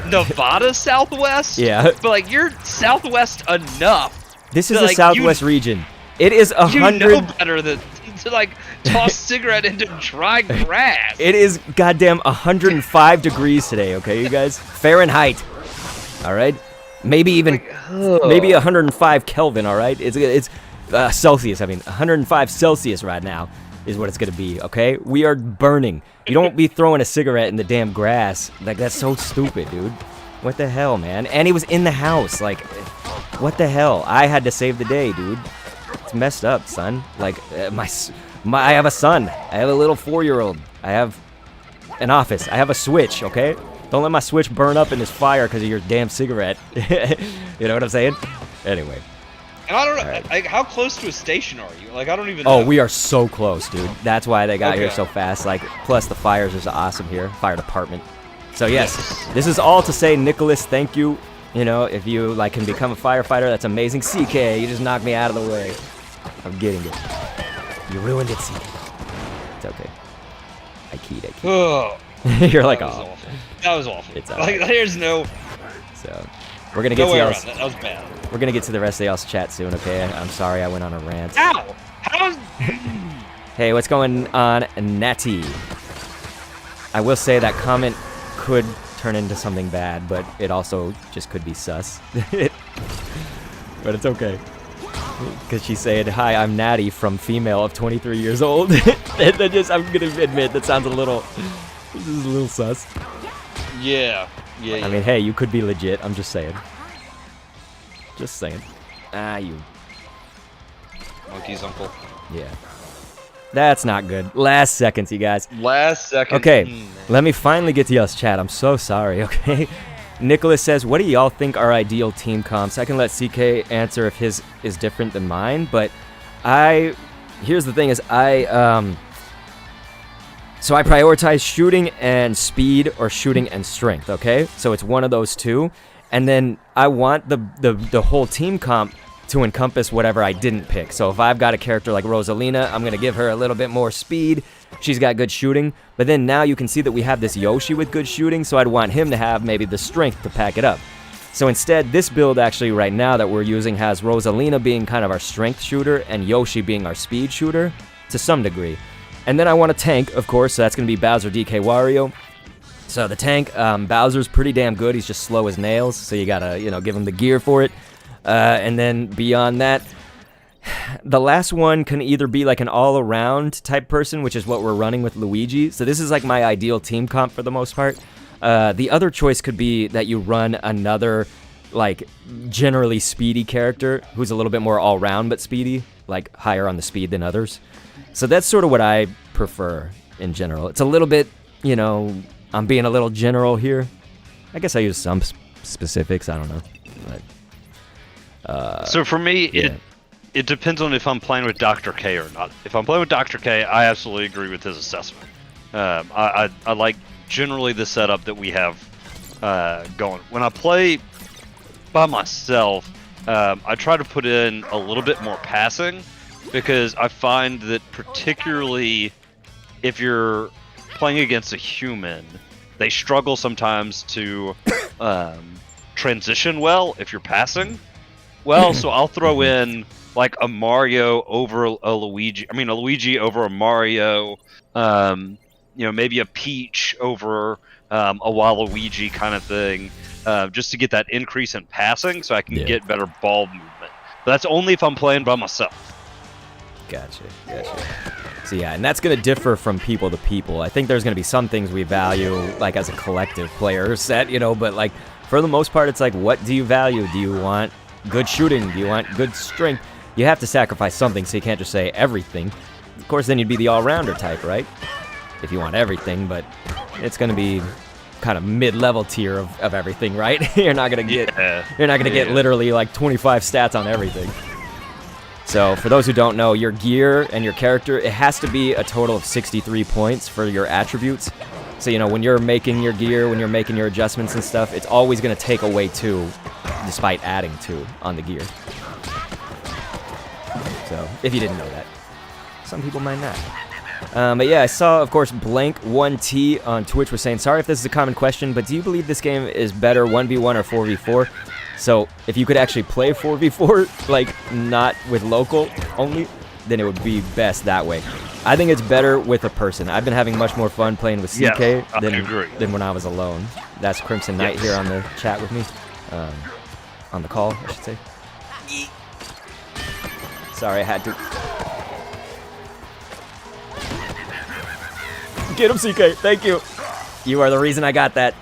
Nevada Southwest, Yeah. but like you're Southwest enough. This is to, the like, Southwest region. It is You 100. know better than to like toss cigarette into dry grass. It is goddamn 105 degrees today. Okay, you guys. Fahrenheit. All right. Maybe even maybe 105 Kelvin. All right. It's Celsius. I mean, 105 Celsius right now is what it's gonna be. Okay. We are burning. You don't be throwing a cigarette in the damn grass. Like, that's so stupid, dude. What the hell, man? And he was in the house. Like, what the hell? I had to save the day, dude. It's messed up, son. Like, I have a son. I have a little 4-year-old. I have an office. I have a switch, okay? Don't let my switch burn up in this fire because of your damn cigarette. You know what I'm saying? Anyway. And I don't know, Right. like, how close to a station are you? Like, I don't even know. Oh, we are so close, dude. That's why they got here Okay. so fast. Like, plus the fires is awesome here. Fire department. So, yes, this is all to say, Nicholas, thank you. You know, if you, like, can become a firefighter, that's amazing. CK, you just knocked me out of the way. I'm getting it. You ruined it, CK. It's okay. I keyed. Oh, You're like, that was oh. awful. That was awful. It's like, there's no So, we're gonna get way to around y'all's, that. That was bad. we're gonna get to the rest of y'all's chat soon, okay? I'm sorry I went on a rant. Ow! How's Hey, what's going on, Natty? I will say that comment could turn into something bad, but it also just could be sus. But it's okay. Because she said, hi, I'm Natty from female of 23 years old. And then just, I'm gonna admit, that sounds a little sus. Yeah. I mean, hey, you could be legit, I'm just saying. Just saying. Ah, you. Monkey's uncle. Yeah. That's not good. Last seconds, you guys. Last second. Okay, let me finally get to y'all's chat. I'm so sorry, okay? Nicholas says, what do y'all think are ideal team comps? I can let CK answer if his is different than mine, but here's the thing is so I prioritize shooting and speed or shooting and strength, okay? So it's one of those two. And then I want the whole team comp to encompass whatever I didn't pick. So if I've got a character like Rosalina, I'm going to give her a little bit more speed. She's got good shooting. But then now you can see that we have this Yoshi with good shooting, so I'd want him to have maybe the strength to pack it up. So instead, this build actually right now that we're using has Rosalina being kind of our strength shooter and Yoshi being our speed shooter to some degree. And then I want a tank, of course, so that's going to be Bowser, DK, Wario. So the tank, Bowser's pretty damn good. He's just slow as nails, so you got to, give him the gear for it. And then beyond that, the last one can either be like an all-around type person, which is what we're running with Luigi. So this is like my ideal team comp for the most part. The other choice could be that you run another, like, generally speedy character who's a little bit more all-round but speedy, like higher on the speed than others. So that's sort of what I prefer in general. It's a little bit, I'm being a little general here. I guess I use some specifics. I don't know. But, so for me, yeah. it depends on if I'm playing with Dr. K or not. If I'm playing with Dr. K, I absolutely agree with his assessment. I like generally the setup that we have going. When I play by myself, I try to put in a little bit more passing because I find that particularly if you're playing against a human, they struggle sometimes to transition well if you're passing. Well, so I'll throw in like a Mario over a Luigi. A Luigi over a Mario. Maybe a Peach over a Waluigi kind of thing, just to get that increase in passing, so I can get better ball movement. But that's only if I'm playing by myself. Gotcha. So yeah, and that's going to differ from people to people. I think there's going to be some things we value, like as a collective player set, but like for the most part, it's like, what do you value? Do you want good shooting? Do you want good strength? You have to sacrifice something, so you can't just say everything. Of course, then you'd be the all-rounder type, right? If you want everything, but it's going to be kind of mid-level tier of everything, right? You're not going to get literally like 25 stats on everything. So for those who don't know, your gear and your character, it has to be a total of 63 points for your attributes. So, when you're making your gear, when you're making your adjustments and stuff, it's always going to take away 2 despite adding 2 on the gear. So, if you didn't know that. Some people might not. But yeah, I saw, of course, Blank1T on Twitch was saying, sorry if this is a common question, but do you believe this game is better 1v1 or 4v4? So, if you could actually play 4v4, like, not with local only, then it would be best that way. I think it's better with a person. I've been having much more fun playing with CK than when I was alone. That's Crimson Knight here on the chat with me. On the call, I should say. Sorry, I had to. Get him, CK. Thank you. You are the reason I got that.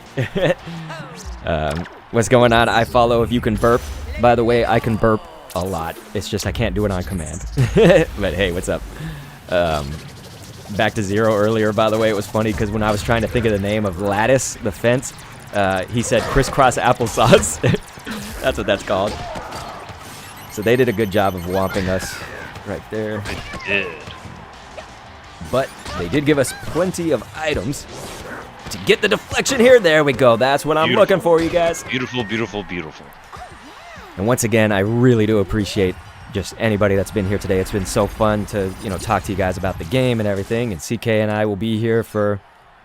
What's going on? I follow if you can burp. By the way, I can burp a lot. It's just I can't do it on command. But hey, what's up? Back to Zero earlier, by the way, it was funny because when I was trying to think of the name of Lattice, the fence, he said crisscross applesauce. That's what that's called. So they did a good job of whomping us right there. They did. But they did give us plenty of items to get the deflection here. There we go. That's what I'm looking for, you guys. Beautiful, beautiful, beautiful. And once again, I really do appreciate just anybody that's been here today. It's been so fun to, talk to you guys about the game and everything. And CK and I will be here for,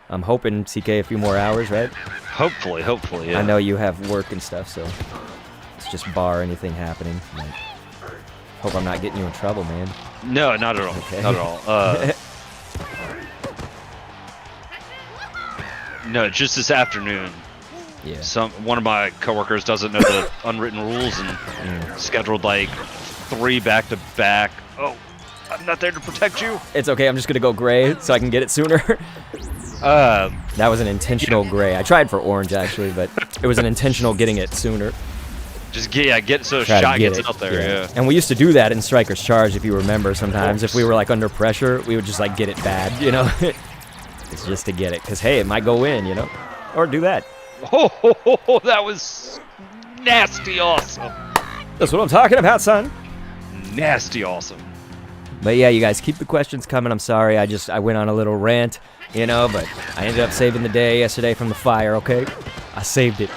I'm hoping, CK, a few more hours, right? Hopefully, yeah. I know you have work and stuff, so it's just bar anything happening. Like, hope I'm not getting you in trouble, man. No, not at all. Okay. Not at all. No, just this afternoon. Yeah. One of my coworkers doesn't know the unwritten rules and scheduled like 3 back-to-back. Oh, I'm not there to protect you. It's okay. I'm just gonna go gray so I can get it sooner. That was an intentional gray. I tried for orange actually, but it was an intentional getting it sooner. Just get so a Try to shot get gets it. out there. Yeah. And we used to do that in Striker's Charge, if you remember. Sometimes, if we were like under pressure, we would just like get it bad, you know. It's just to get it, because hey, it might go in, you know, or do that. Oh, that was nasty awesome. That's what I'm talking about, son. Nasty awesome. But yeah, you guys keep the questions coming. I'm sorry, I went on a little rant, you know, but I ended up saving the day yesterday from the fire. Okay, I saved it.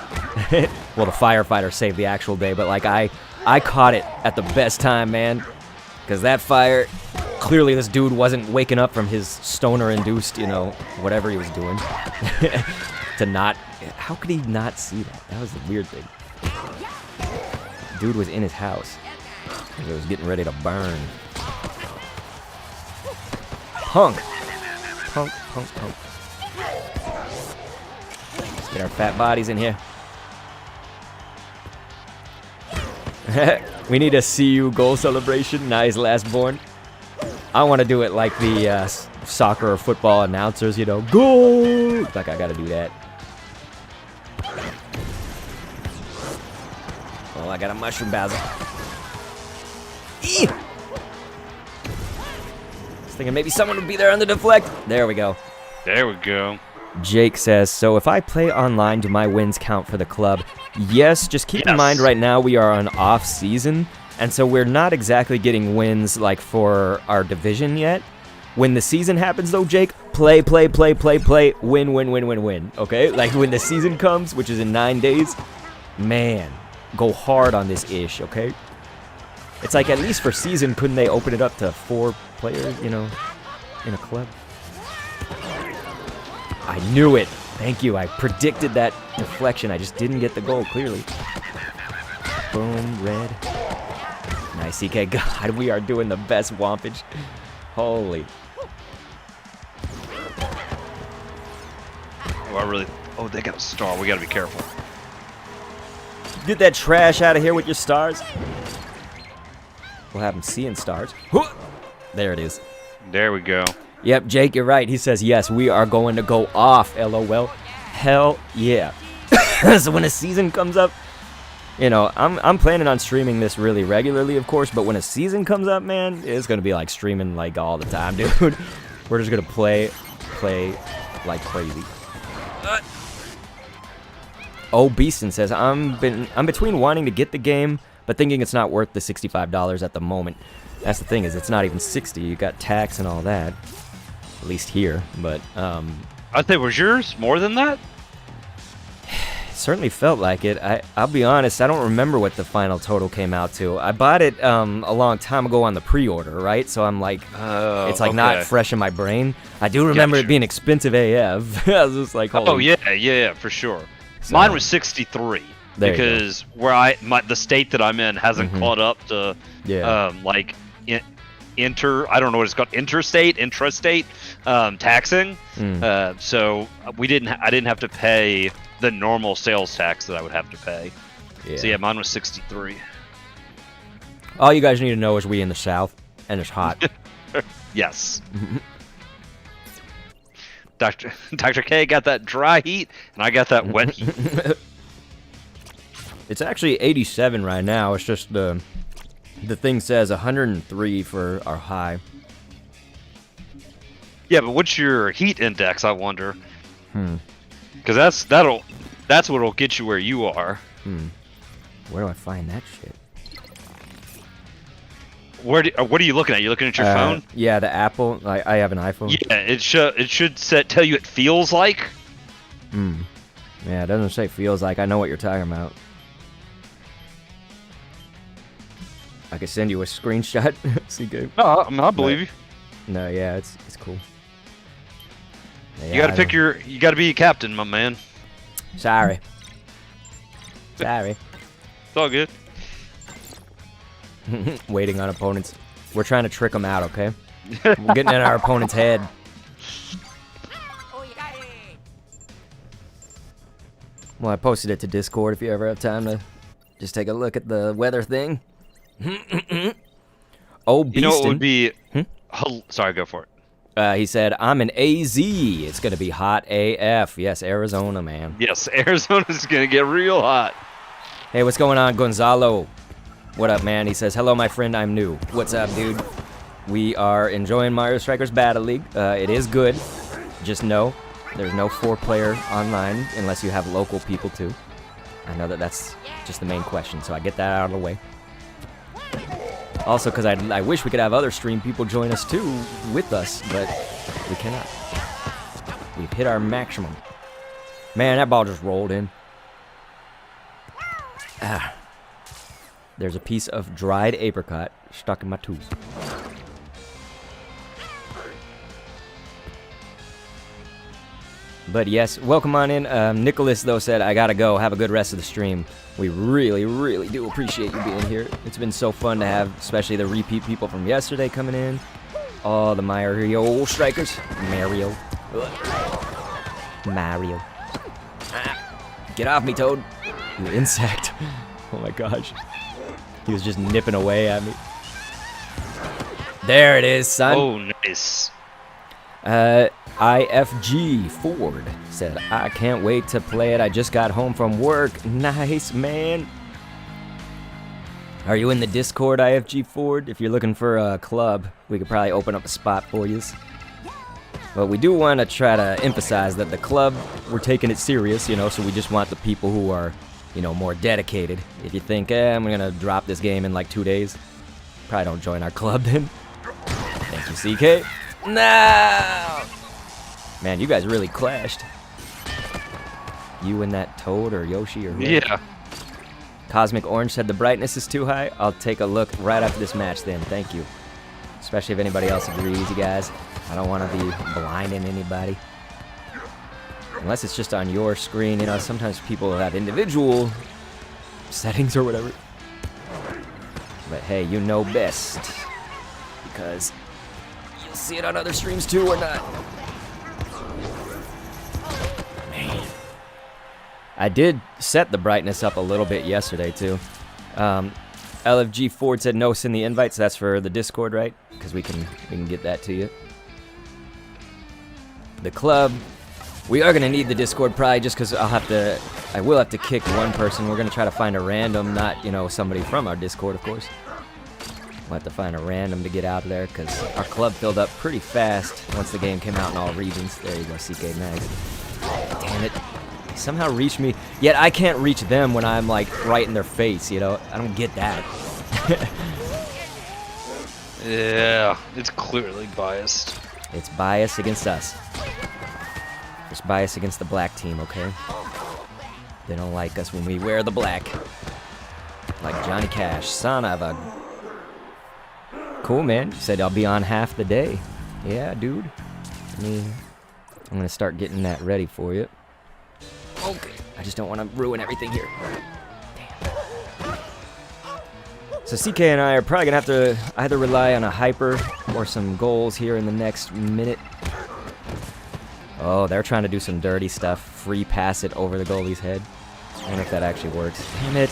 Well, the firefighter saved the actual day, but like I caught it at the best time, man, because that fire. Clearly, this dude wasn't waking up from his stoner-induced, you know, whatever he was doing. To not. How could he not see that? That was the weird thing. Dude was in his house. It was getting ready to burn. Punk. Punk. Let's get our fat bodies in here. We need a CU goal celebration. Nice, last born. I want to do it like the soccer or football announcers, you know. Goal! Like, I got to do that. Oh, I got a mushroom Bowser. Eee! I was thinking maybe someone would be there on the deflect. There we go. There we go. Jake says, so if I play online, do my wins count for the club? Yes, just keep in mind right now we are on off season, and so we're not exactly getting wins like for our division yet. When the season happens though, Jake, play, win, okay? Like when the season comes, which is in 9 days, man, go hard on this ish, okay? It's like at least for season, couldn't they open it up to 4 players, you know, in a club? I knew it. Thank you. I predicted that deflection. I just didn't get the goal, clearly. Boom, red. Nice, CK. God, we are doing the best wompage. Holy. Oh, they got a star. We got to be careful. Get that trash out of here with your stars. We'll have them seeing stars. There it is. There we go. Yep, Jake, you're right. He says, yes, we are going to go off, LOL. Hell yeah. So when a season comes up, you know, I'm planning on streaming this really regularly, of course, but when a season comes up, man, it's going to be like streaming like all the time, dude. We're just going to play like crazy. Oh, Beaston says, I'm between wanting to get the game, but thinking it's not worth the $65 at the moment. That's the thing, is it's not even 60. You got tax and all that. At least here, but I think was yours more than that? It certainly felt like it. I'll be honest, I don't remember what the final total came out to. I bought it a long time ago on the pre-order, right? So I'm like, it's like not fresh in my brain. I do remember it being expensive AF. I was just like, oh yeah, for sure. So, mine was 63 because where the state that I'm in hasn't caught up to like I don't know what it's called, intrastate taxing. So I didn't have to pay the normal sales tax that I would have to pay. So yeah, mine was 63. All you guys need to know is we in the South and it's hot. Yes. Dr. K got that dry heat and I got that wet heat. It's actually 87 right now. It's just the thing says 103 for our high. Yeah, but what's your heat index, I wonder? Because that's what'll get you where you are. Where do I find that shit? What are you looking at? You looking at your phone? Yeah, the Apple. I have an iPhone. Yeah, it should tell you it feels like. Yeah, it doesn't say feels like. I know what you're talking about. I could send you a screenshot. CK. No, I believe you. No, yeah, it's cool. Yeah, you gotta be a captain, my man. Sorry. It's all good. Waiting on opponents. We're trying to trick them out, okay? We're getting in our opponent's head. Well, I posted it to Discord if you ever have time to just take a look at the weather thing. Oh, Beaston. You know what would be... Sorry, go for it. He said, I'm in AZ. It's going to be hot AF. Yes, Arizona, man. Yes, Arizona's going to get real hot. Hey, what's going on, Gonzalo? What up, man? He says, hello, my friend, I'm new. What's up, dude? We are enjoying Mario Strikers Battle League. It is good. Just know, there's no 4-player online unless you have local people, too. I know that that's just the main question, so I get that out of the way. Also, because I wish we could have other stream people join us, too, with us, but we cannot. We've hit our maximum. Man, that ball just rolled in. Ah. There's a piece of dried apricot stuck in my tooth. But yes, welcome on in. Nicholas, though, said, I gotta go. Have a good rest of the stream. We really, really do appreciate you being here. It's been so fun to have, especially the repeat people from yesterday coming in. Oh, the Mario Strikers. Mario. Mario. Get off me, Toad. You insect. Oh my gosh. He was just nipping away at me. There it is, son. Oh, nice. IFG Ford said, I can't wait to play it. I just got home from work. Nice, man. Are you in the Discord, IFG Ford? If you're looking for a club, we could probably open up a spot for you. But we do want to try to emphasize that the club, we're taking it serious, you know, so we just want the people who are, you know, more dedicated. If you think, I'm going to drop this game in like 2 days, probably don't join our club then. Thank you, CK. No! Man, you guys really clashed. You and that Toad or Yoshi or whoever. Yeah. Cosmic Orange said the brightness is too high. I'll take a look right after this match then. Thank you. Especially if anybody else agrees, you guys. I don't want to be blinding anybody. Unless it's just on your screen. You know, sometimes people have individual settings or whatever. But hey, you know best. Because you'll see it on other streams too or not. Man. I did set the brightness up a little bit yesterday too. LFG Ford said no, send the invites. That's for the Discord, right? Because we can get that to you. The club, we are gonna need the Discord probably just because I will have to kick one person. We're gonna try to find a random, not, you know, somebody from our Discord, of course. We'll have to find a random to get out of there because our club filled up pretty fast once the game came out in all regions. There you go, CK Mags. Damn it. They somehow reach me, yet I can't reach them when I'm like right in their face, you know? I don't get that. Yeah, it's clearly biased. It's bias against us. It's bias against the black team, okay? They don't like us when we wear the black. Like Johnny Cash, son of a... Cool, man. You said I'll be on half the day. Yeah, dude. I'm gonna start getting that ready for you. Okay. I just don't want to ruin everything here. Damn. So CK and I are probably gonna have to either rely on a hyper or some goals here in the next minute. Oh, they're trying to do some dirty stuff. Free pass it over the goalie's head. I don't know if that actually works. Damn it.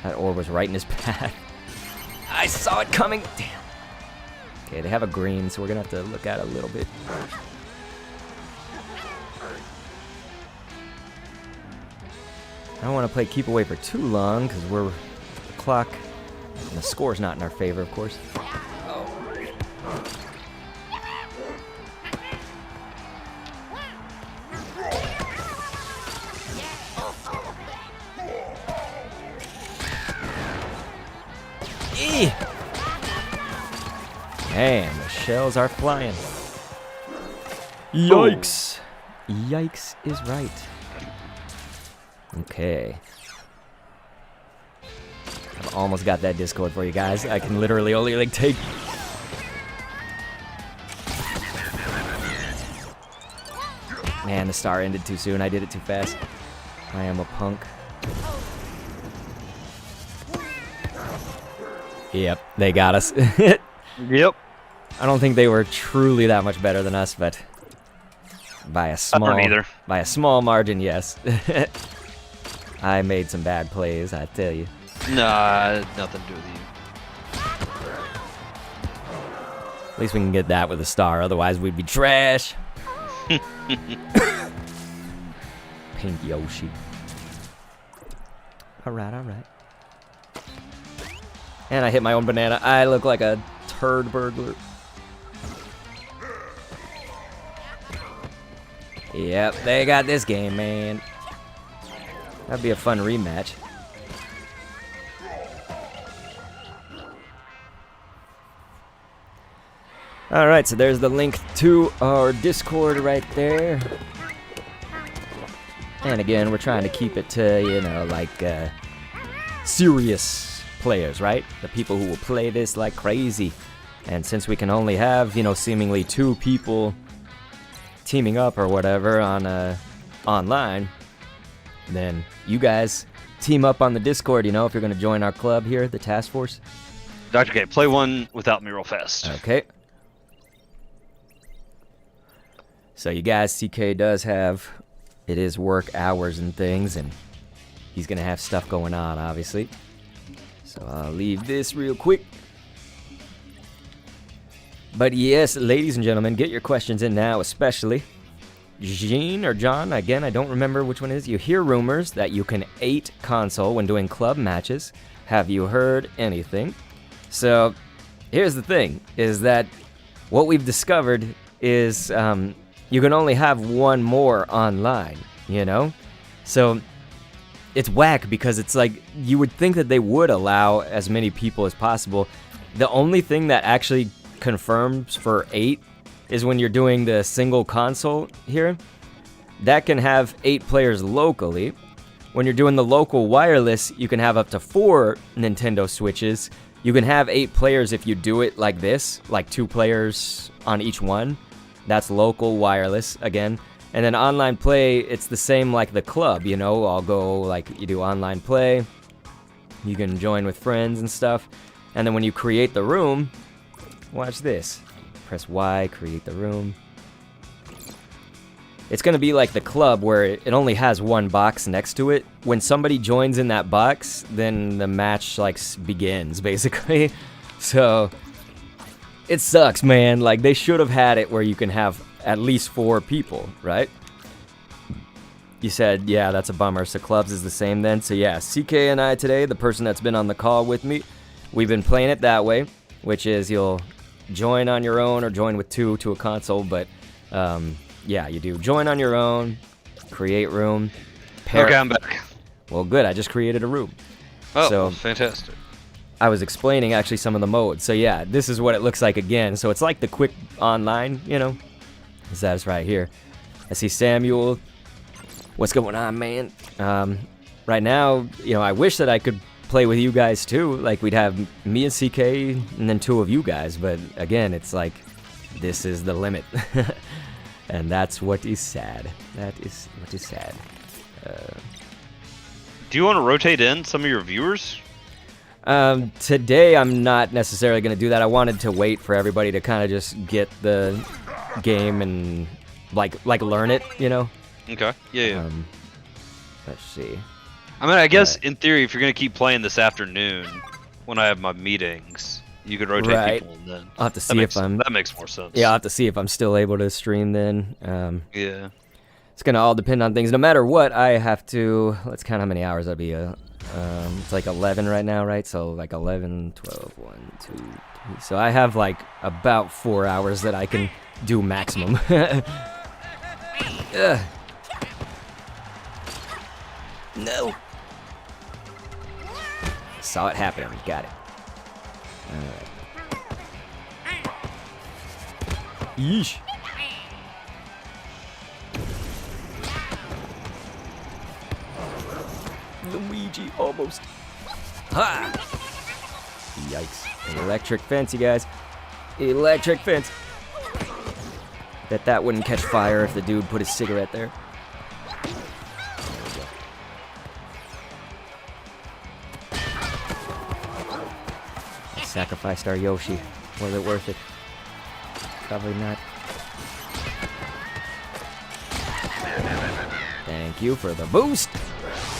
That orb was right in his path. I saw it coming. Damn. Okay, they have a green, so we're gonna have to look at it a little bit. I don't want to play keep away for too long because the clock and the score's not in our favor, of course. Man, the shells are flying. Yikes. Yikes is right. Okay. I've almost got that Discord for you guys. I can literally only like take... Man, the star ended too soon. I did it too fast. I am a punk. Yep, they got us. Yep. I don't think they were truly that much better than us, but by a small margin, yes. I made some bad plays, I tell you. Nah, nothing to do with you. At least we can get that with a star, otherwise we'd be trash. Pink Yoshi. Alright, alright. And I hit my own banana. I look like a turd burglar. Yep, they got this game, man. That'd be a fun rematch. Alright, so there's the link to our Discord right there. And again, we're trying to keep it to, you know, like, serious players, right? The people who will play this like crazy. And since we can only have, you know, seemingly 2 people teaming up or whatever on, online, then you guys team up on the Discord, you know, if you're going to join our club here, the task force. Dr. K, play one without me real fast. Okay. So you guys, CK does have, it is work hours and things, and he's going to have stuff going on, obviously. So I'll leave this real quick. But yes, ladies and gentlemen, get your questions in now, especially. Jean or John, again, I don't remember which one it is. You hear rumors that you can 8 console when doing club matches. Have you heard anything? So here's the thing, is that what we've discovered is you can only have one more online, you know? So it's whack because it's like you would think that they would allow as many people as possible. The only thing that actually confirms for 8 is when you're doing the single console here. That can have 8 players locally. When you're doing the local wireless, you can have up to 4 Nintendo Switches. You can have 8 players if you do it like this, like 2 players on each one. That's local wireless again. And then online play, it's the same like the club, you know. I'll go like you do online play. You can join with friends and stuff. And then when you create the room, watch this. Press Y, create the room. It's going to be like the club where it only has one box next to it. When somebody joins in that box, then the match like begins basically. So it sucks, man. Like, they should have had it where you can have at least 4 people, right? You said, yeah, that's a bummer. So clubs is the same then. So yeah, CK and I today, the person that's been on the call with me, we've been playing it that way, which is you'll join on your own or join with 2 to a console. But yeah, you do join on your own, create room. Okay, I'm back. Well, good. I just created a room. Oh, so, fantastic. I was explaining actually some of the modes. So yeah, this is what it looks like again. So it's like the quick online, you know. That's right here. I see Samuel. What's going on, man? Right now, you know, I wish that I could play with you guys too. Like, we'd have me and CK and then 2 of you guys. But again, it's like, this is the limit. And that's what is sad. That is what is sad. Do you want to rotate in some of your viewers? Today I'm not necessarily going to do that. I wanted to wait for everybody to kind of just get the game and like learn it, you know? Okay. Yeah. Let's see. I mean, I guess in theory, if you're gonna keep playing this afternoon, when I have my meetings, you could rotate people. And then I'll have to see if that makes more sense. Yeah, I'll have to see if I'm still able to stream then. Yeah. It's gonna all depend on things. No matter what, I have to. Let's count how many hours that'll be. It's like 11 right now, right? So like 11, 12, 1, 2, 3. So I have like about 4 hours that I can do maximum. No. Saw it happen. Got it. Alright. Yeesh. Luigi almost. Ha! Yikes. An electric fence, you guys. Electric fence. Bet that wouldn't catch fire if the dude put his cigarette there. Sacrificed our Yoshi. Was it worth it? Probably not. Thank you for the boost.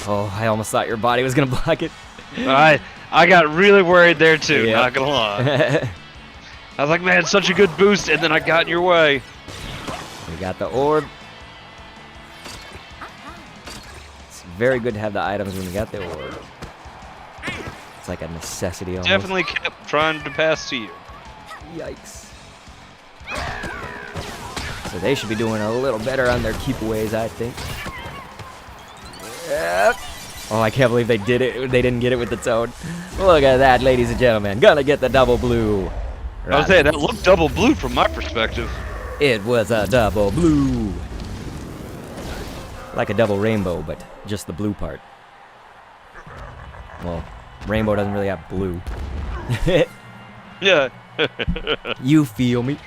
Oh, I almost thought your body was gonna block it. I got really worried there too. Yep. Not gonna lie. I was like, man, such a good boost, and then I got in your way. We got the orb. very good to have the items when you got the orb. It's like a necessity almost. Definitely kept trying to pass to you. Yikes. So they should be doing a little better on their keepaways, I think. Yep. Oh, I can't believe they did it. They didn't get it with the toad. Look at that, ladies and gentlemen. Gonna get the double blue. I was saying, that looked double blue from my perspective. It was a double blue. Like a double rainbow, but just the blue part. Well, rainbow doesn't really have blue. Yeah. You feel me?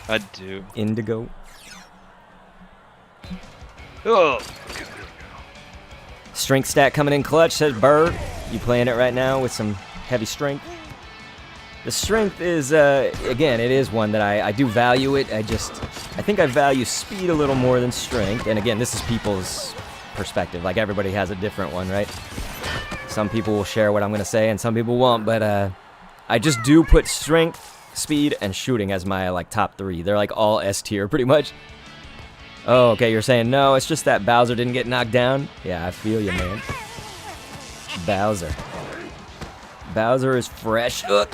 I do. Indigo. Oh. Strength stat coming in clutch, says Bird. You playing it right now with some heavy strength? The strength is, again, it is one that I do value it. I think I value speed a little more than strength. And again, this is people's perspective. Like, everybody has a different one, right? Some people will share what I'm going to say, and some people won't. But I just do put strength, speed, and shooting as my, like, top 3. They're, like, all S tier, pretty much. Oh, okay, you're saying, no, it's just that Bowser didn't get knocked down? Yeah, I feel you, man. Bowser. Bowser is fresh. Ugh.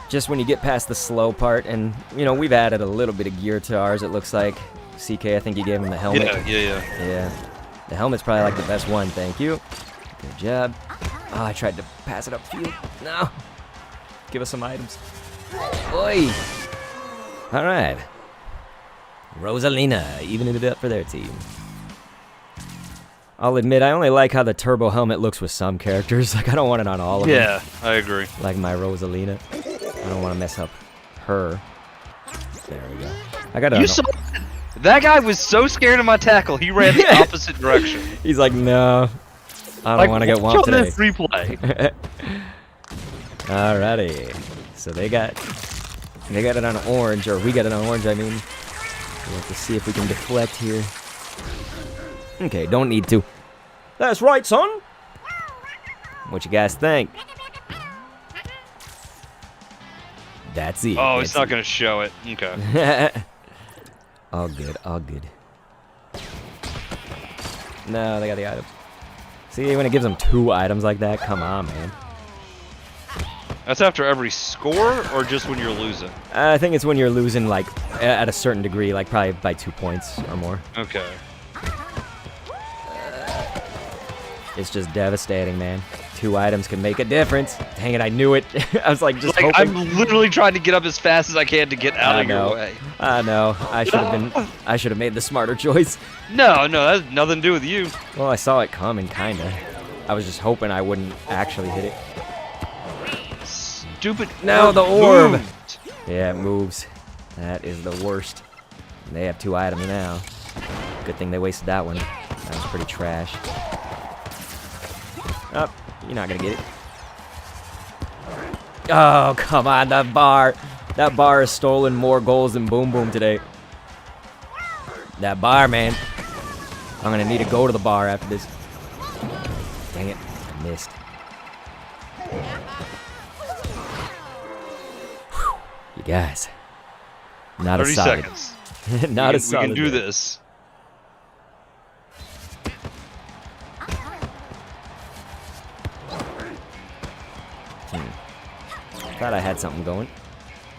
Just when you get past the slow part, and, you know, we've added a little bit of gear to ours, it looks like. CK, I think you gave him the helmet. Yeah. The helmet's probably, like, the best one, thank you. Good job. Oh, I tried to pass it upfield. No. Give us some items. Oi! Alright. Rosalina, evening it up for their team. I'll admit, I only like how the turbo helmet looks with some characters. Like, I don't want it on all of them. Yeah, I agree. Like my Rosalina. I don't want to mess up her. There we go. I got You saw that guy was so scared of my tackle, he ran the opposite direction. He's like, no. I don't want to get whomped today. This replay. Alrighty. So they got it on orange, or we got it on orange, I mean. We'll have to see if we can deflect here. Okay, don't need to. That's right, son. What you guys think? That's it. Oh, it's not going to show it. Okay. All good, all good. No, they got the items. See, when it gives them 2 items like that, come on, man. That's after every score, or just when you're losing? I think it's when you're losing, like, at a certain degree, like probably by 2 points or more. Okay. It's just devastating, man. 2 items can make a difference. Dang it, I knew it. I was like, just hoping. I'm literally trying to get up as fast as I can to get out of your way. I know. I should have made the smarter choice. No, that has nothing to do with you. Well, I saw it coming, kinda. I was just hoping I wouldn't actually hit it. Stupid. No, the orb. Moved. Yeah, it moves. That is the worst. And they have 2 items now. Good thing they wasted that one. That was pretty trash. Oh, you're not gonna get it. Oh, come on, that bar. That bar has stolen more goals than Boom Boom today. That bar, man. I'm gonna need to go to the bar after this. Dang it, I missed. Whew. You guys. Not 30 a solid. seconds. Not a solid. We can do this. Thought I had something going.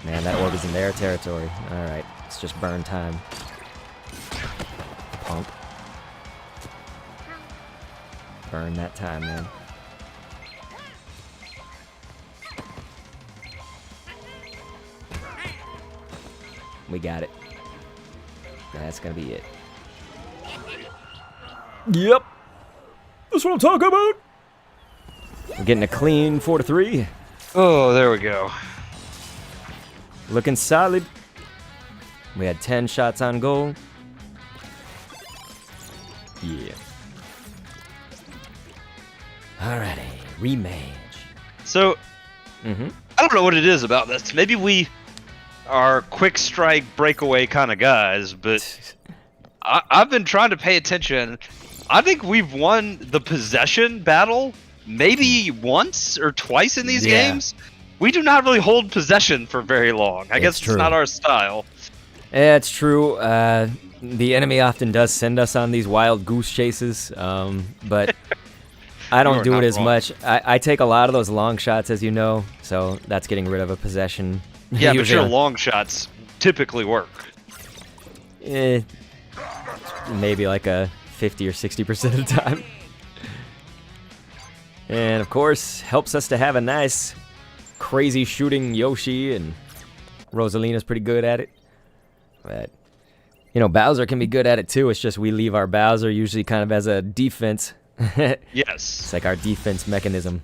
Man, that orb is in their territory. Alright, it's just burn time. Punk. Burn that time, man. We got it. That's gonna be it. Yep. That's what I'm talking about. We're getting a clean 4-3. Oh, there we go. Looking solid. We had 10 shots on goal. Yeah. Alrighty, rematch. So, I don't know what it is about this. Maybe we are quick strike breakaway kind of guys, but I've been trying to pay attention. I think we've won the possession battle maybe once or twice in these games. We do not really hold possession for very long. I guess it's not our style. Yeah, it's true. the enemy often does send us on these wild goose chases, but I You don't are do not it as wrong. much. I take a lot of those long shots, as you know, so that's getting rid of a possession. Yeah, but Usually your on- long shots typically work. maybe like a 50 or 60% of the time. And of course, helps us to have a nice, crazy shooting Yoshi, and Rosalina's pretty good at it. But, you know, Bowser can be good at it too. It's just we leave our Bowser usually kind of as a defense. It's Yes. like our defense mechanism.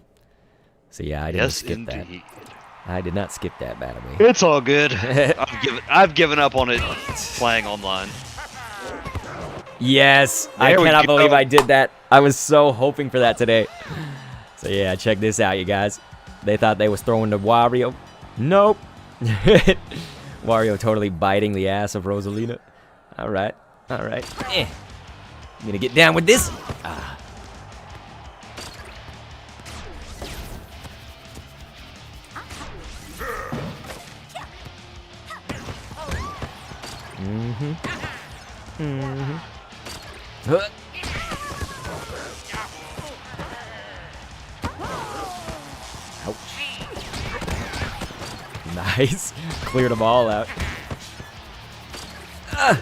So yeah, I didn't Yes, skip that. indeed. I did not skip that, by the way. It's all good. I've given up on it playing online. Yes, I There we cannot go. believe I did that. I was so hoping for that today. So yeah, check this out, you guys. They thought they was throwing to Wario. Nope. Wario totally biting the ass of Rosalina. All right, all right. I'm gonna get down with this. Ah. Huh. Ouch. Nice. Cleared them all out. Ah.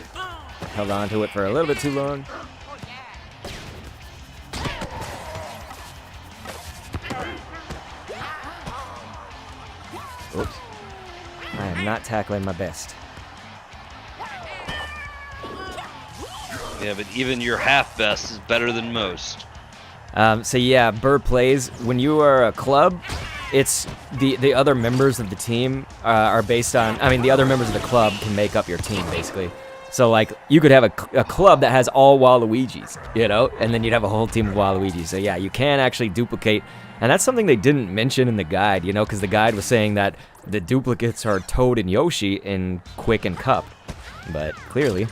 Held on to it for a little bit too long. Oops. I am not tackling my best. Yeah, but even your half best is better than most. So yeah, Burr plays. When you are a club, it's the other members of the team are based on. I mean, the other members of the club can make up your team basically. So like, you could have a club that has all Waluigis, you know, and then you'd have a whole team of Waluigis. So yeah, you can actually duplicate, and that's something they didn't mention in the guide, you know, because the guide was saying that the duplicates are Toad and Yoshi in Quick and Cup, but clearly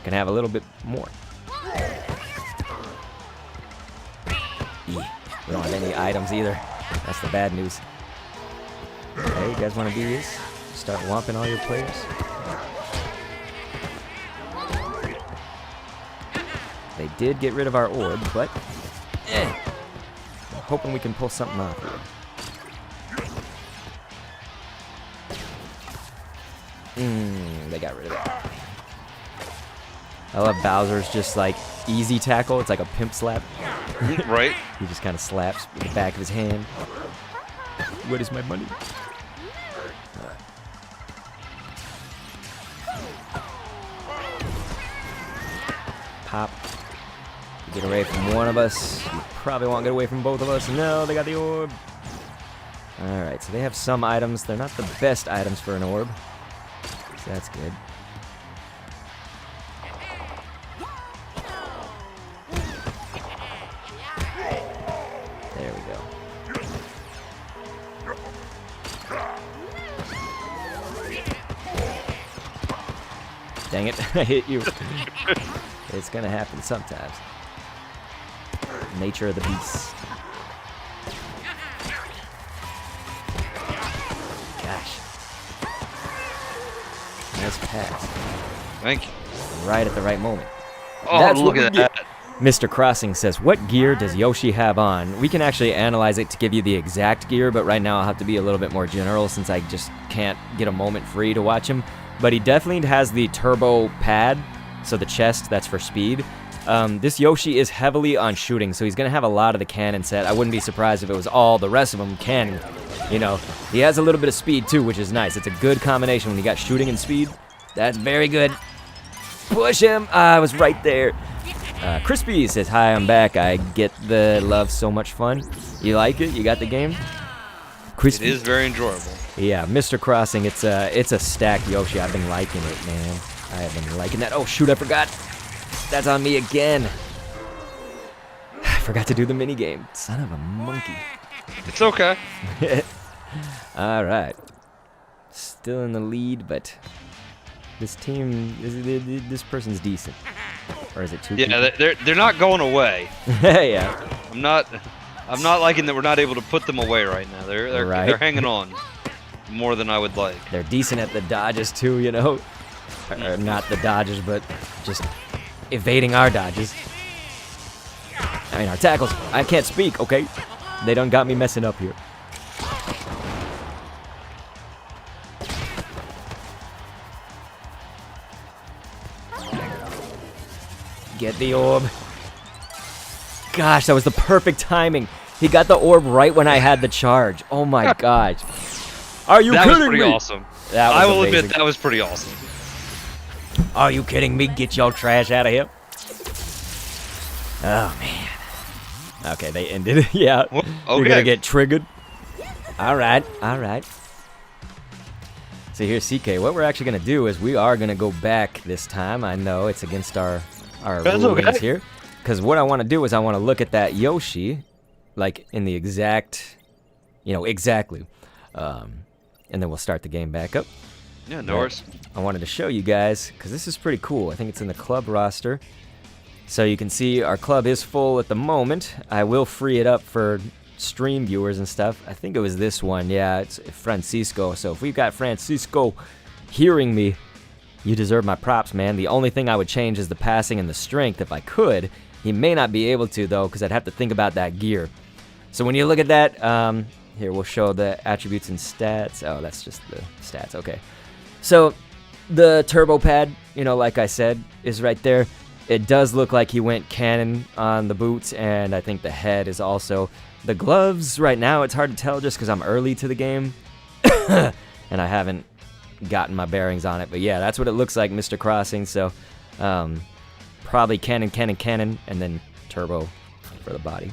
can have a little bit more. We don't have any items either. That's the bad news. Hey, you guys want to do this? Start whomping all your players? They did get rid of our orb, but I'm hoping we can pull something off here. They got rid of it. I love Bowser's just like easy tackle. It's like a pimp slap. Right? He just kind of slaps with the back of his hand. What is my money? Pop. Get away from one of us. You probably won't get away from both of us. No, they got the orb. Alright, so they have some items. They're not the best items for an orb. So that's good. There we go. Dang it, I hit you. It's gonna happen sometimes. Nature of the beast. Gosh. Nice pass. Thank you. Right at the right moment. Oh, That's look what we at get. that. Mr. Crossing says, what gear does Yoshi have on? We can actually analyze it to give you the exact gear, but right now I'll have to be a little bit more general since I just can't get a moment free to watch him. But he definitely has the turbo pad, so the chest, that's for speed. This Yoshi is heavily on shooting, so he's going to have a lot of the cannon set. I wouldn't be surprised if it was all the rest of them cannon. You know, he has a little bit of speed too, which is nice. It's a good combination when you got shooting and speed. That's very good. Push him. I was right there. Crispy says, hi, I'm back. I get the love, so much fun. You like it? You got the game? Crispy. It is very enjoyable. Yeah, Mr. Crossing, it's a stacked Yoshi. I've been liking it, man. I have been liking that. Oh, shoot, I forgot. That's on me again. I forgot to do the mini game. Son of a monkey. It's okay. All right. Still in the lead, but this team, this person's decent. Or is it two people? Yeah, they're not going away. Yeah. I'm not liking that we're not able to put them away right now. They're Right. they're hanging on more than I would like. They're decent at the dodges too, you know. Or not the dodges, but just evading our dodges. I mean, our tackles. I can't speak, okay? They done got me messing up here. Get the orb. Gosh, that was the perfect timing. He got the orb right when I had the charge. Oh my gosh. Are you That kidding was pretty me? awesome. That was I will amazing. admit that was pretty awesome. Are you kidding me? Get your trash out of here. Oh, man. Okay, they ended. Yeah. Well, You're okay. going to get triggered. All right. All right. So here's CK. What we're actually going to do is we are going to go back this time. I know it's against our That's rulings okay. here. Because what I want to do is I want to look at that Yoshi, like in the exact, exactly. And then we'll start the game back up. Yeah, no worries. I wanted to show you guys, because this is pretty cool. I think it's in the club roster. So you can see our club is full at the moment. I will free it up for stream viewers and stuff. I think it was this one. Yeah, it's Francisco. So if we've got Francisco hearing me, you deserve my props, man. The only thing I would change is the passing and the strength if I could. He may not be able to, though, because I'd have to think about that gear. So when you look at that, here, we'll show the attributes and stats. Oh, that's just the stats. Okay. So the turbo pad, like I said, is right there. It does look like he went cannon on the boots, and I think the head is also. The gloves, right now, it's hard to tell just because I'm early to the game, and I haven't gotten my bearings on it. But yeah, that's what it looks like, Mr. Crossing. So probably cannon, and then turbo for the body.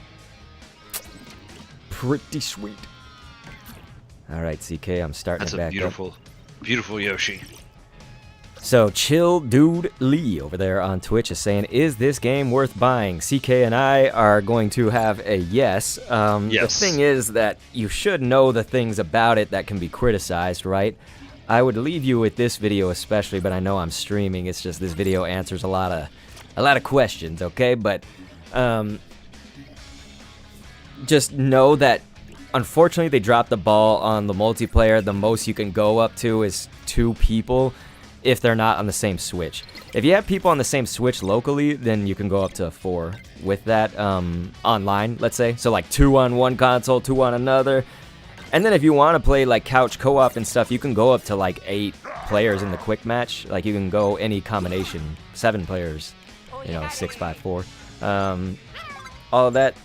Pretty sweet. All right, CK, I'm starting That's it a back up. beautiful, beautiful Yoshi. So, Chill Dude Lee over there on Twitch is saying, is this game worth buying? CK and I are going to have a yes. Yes. The thing is that you should know the things about it that can be criticized, right? I would leave you with this video especially, but I know I'm streaming. It's just this video answers a lot of questions, okay? But just know that unfortunately they dropped the ball on the multiplayer. The most you can go up to is 2 people. If they're not on the same Switch. If you have people on the same Switch locally, then you can go up to 4 with that online, let's say. So like 2 on one console, 2 on another. And then if you want to play like couch co-op and stuff, you can go up to like 8 players in the quick match. Like you can go any combination, 7 players, 6, 5, 4. All of that.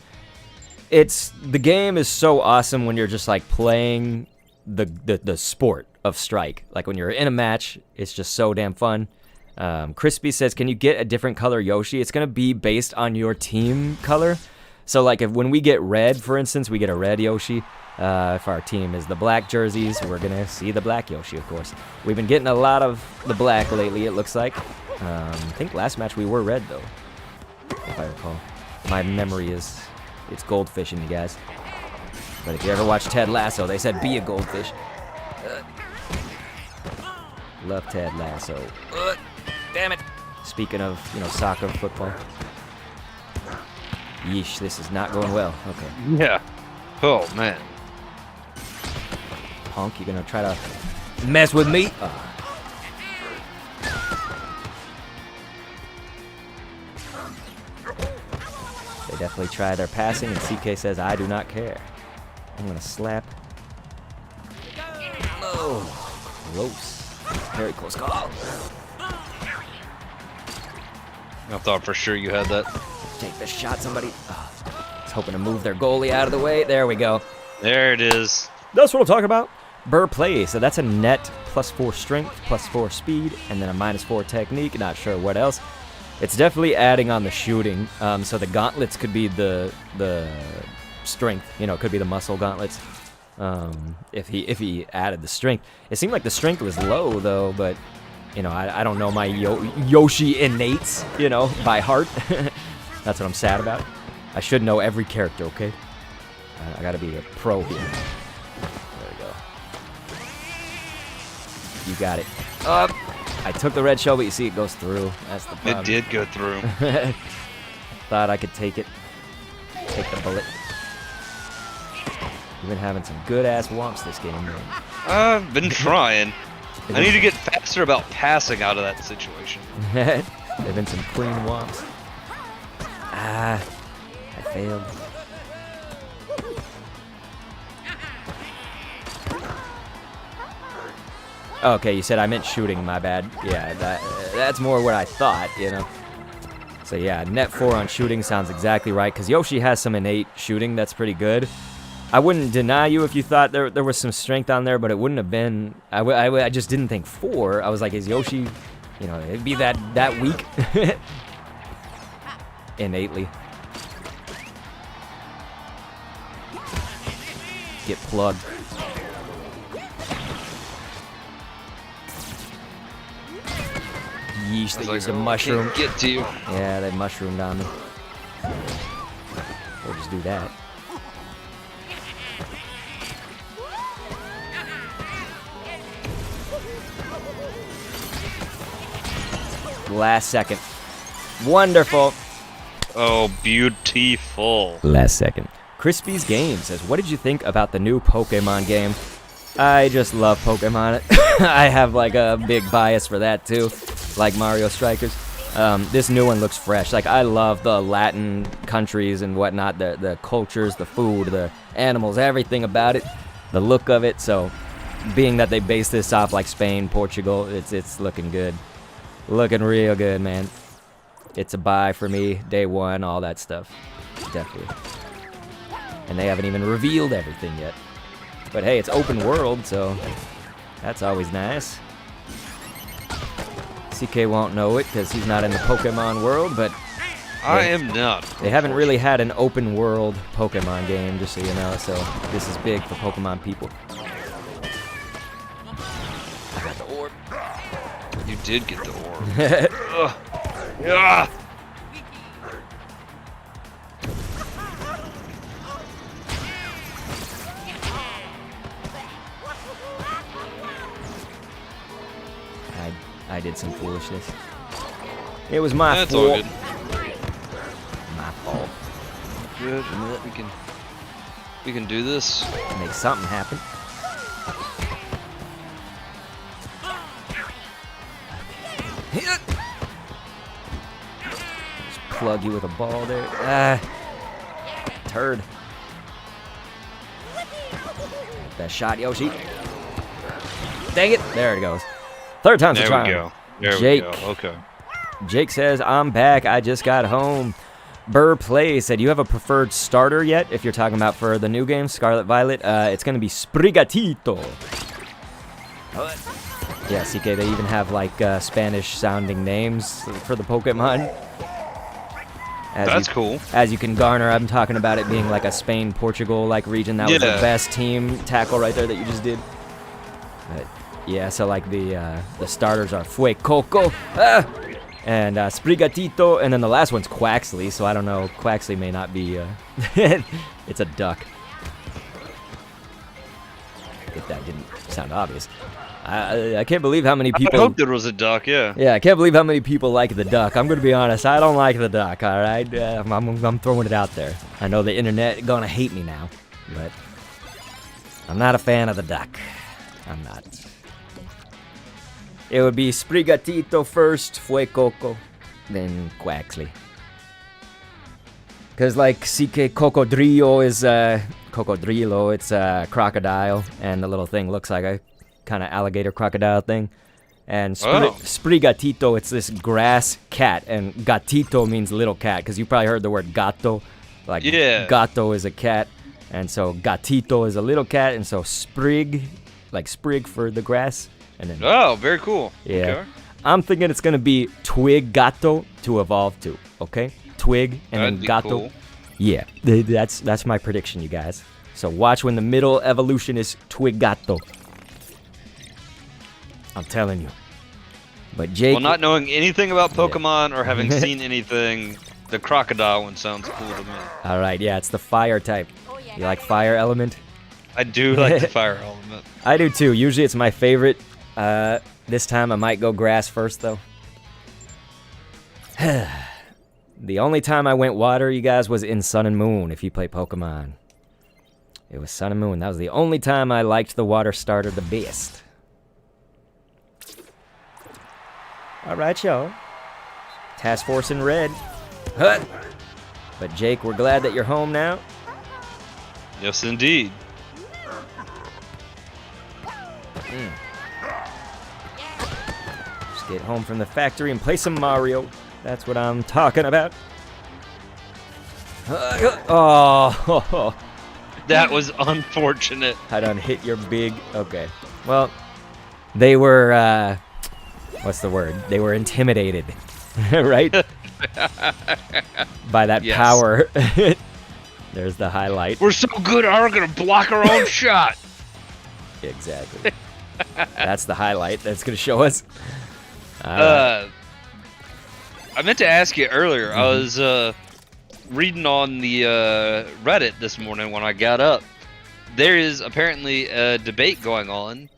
The game is so awesome when you're just like playing the sport of Strike. Like when you're in a match, it's just so damn fun. Crispy says, can you get a different color Yoshi? It's going to be based on your team color. So like when we get red, for instance, we get a red Yoshi. If our team is the black jerseys, we're going to see the black Yoshi, of course. We've been getting a lot of the black lately, it looks like. I think last match we were red, though, if I recall. My memory is, it's goldfishing, you guys. But if you ever watch Ted Lasso, they said be a goldfish. Love Ted Lasso. Damn it. Speaking of, soccer, football. Yeesh, this is not going well. Okay. Yeah. Oh, man. Punk, you gonna try to mess with me? They definitely try their passing, and CK says, I do not care. I'm gonna slap. Oh, close. Very close call. I thought for sure you had that. Take the shot, somebody. Oh, I was hoping to move their goalie out of the way. There we go. There it is. That's what I'm talking about. Burr play. So that's a net +4 strength, +4 speed, and then a -4 technique. Not sure what else. It's definitely adding on the shooting. So the gauntlets could be the strength. Could be the muscle gauntlets. If he added the strength. It seemed like the strength was low though, but I don't know my Yoshi innates, by heart. That's what I'm sad about. I should know every character, okay? I gotta be a pro here. There we go. You got it. Up. I took the red shell, but you see it goes through. That's the problem. It did go through. Thought I could take it. Take the bullet. You've been having some good-ass wumps this game, man. I've been trying. I need to get faster about passing out of that situation. There've been some clean womps. Ah, I failed. Okay, you said I meant shooting, my bad. Yeah, that's more what I thought, you know. So yeah, net 4 on shooting sounds exactly right, because Yoshi has some innate shooting that's pretty good. I wouldn't deny you if you thought there was some strength on there, but it wouldn't have been... I just didn't think 4. I was like, is Yoshi, you know, it'd be that weak? Innately. Get plugged. Yeesh, they used a mushroom. Can't get to you. Yeah, they mushroomed on me. Or just do that. Last second. Wonderful. Oh, beautiful. Last second. Crispy's Game says, what did you think about the new Pokemon game? I just love Pokemon. I have like a big bias for that too, like Mario Strikers. This new one looks fresh. Like, I love the Latin countries and whatnot, the cultures, the food, the animals, everything about it, the look of it. So, being that they base this off like Spain, Portugal, it's looking good. Looking real good, man. It's a buy for me, day one, all that stuff. Definitely. And they haven't even revealed everything yet. But hey, it's open world, so that's always nice. CK won't know it because he's not in the Pokemon world, but I am not. they haven't really had an open world Pokemon game, just so you know, so this is big for Pokemon people. I got the orb. You did get the orb. Ugh. Yeah. I did some foolishness. It was my That's fault. all good. My fault. Good. We can do this. Make something happen. Just plug you with a ball there. Ah, turd. That shot, Yoshi. Dang it! There it goes. Third time's the charm. There we go. There Jake. we go. Okay. Jake says, I'm back. I just got home. Burr Play said, you have a preferred starter yet? If you're talking about for the new game, Scarlet Violet, it's going to be Sprigatito. Yeah, CK, they even have like Spanish-sounding names for the Pokemon. That's cool. As you can garner, I'm talking about it being like a Spain-Portugal-like region. That was the best team tackle right there that you just did. But, yeah, so like the starters are Fuecoco, and Sprigatito, and then the last one's Quaxley, so I don't know, Quaxley may not be, it's a duck. If that didn't sound obvious. I can't believe how many people... I hoped it was a duck, yeah. Yeah, I can't believe how many people like the duck. I'm going to be honest, I don't like the duck, alright? I'm throwing it out there. I know the internet gonna hate me now, but I'm not a fan of the duck. I'm not. It would be Sprigatito first, Fuecoco, then Quaxley. Because, like, CK Cocodrillo is, Cocodrillo, it's a crocodile, and the little thing looks like a kind of alligator crocodile thing. And Sprigatito, it's this grass cat, and gatito means little cat, because you probably heard the word gato. Like, gato is a cat, and so gatito is a little cat, and so sprig, like sprig for the grass. And then, oh, very cool. Yeah. Okay. I'm thinking it's going to be Twig Gato to evolve to, okay? Twig and That'd then be Gato. cool. Yeah, that's my prediction, you guys. So watch when the middle evolution is Twig Gato. I'm telling you. But Jake... Well, not knowing anything about Pokemon or having seen anything, the crocodile one sounds cool to me. All right, yeah, it's the fire type. You like fire element? I do like the fire element. I do too. Usually it's my favorite. This time I might go grass first, though. The only time I went water, you guys, was in Sun and Moon, if you play Pokemon. It was Sun and Moon. That was the only time I liked the water starter the best. All right, y'all. Task Force in red. Hut. But Jake, we're glad that you're home now. Yes, indeed. Just get home from the factory and play some Mario. That's what I'm talking about. Oh, That was unfortunate. I done hit your big. Okay. Well, they were, what's the word? They were intimidated, right? By that Yes. power. There's the highlight. We're so good, we're gonna block our own shot. Exactly. That's the highlight that's going to show us. I meant to ask you earlier. I was reading on the Reddit this morning when I got up. There is apparently a debate going on.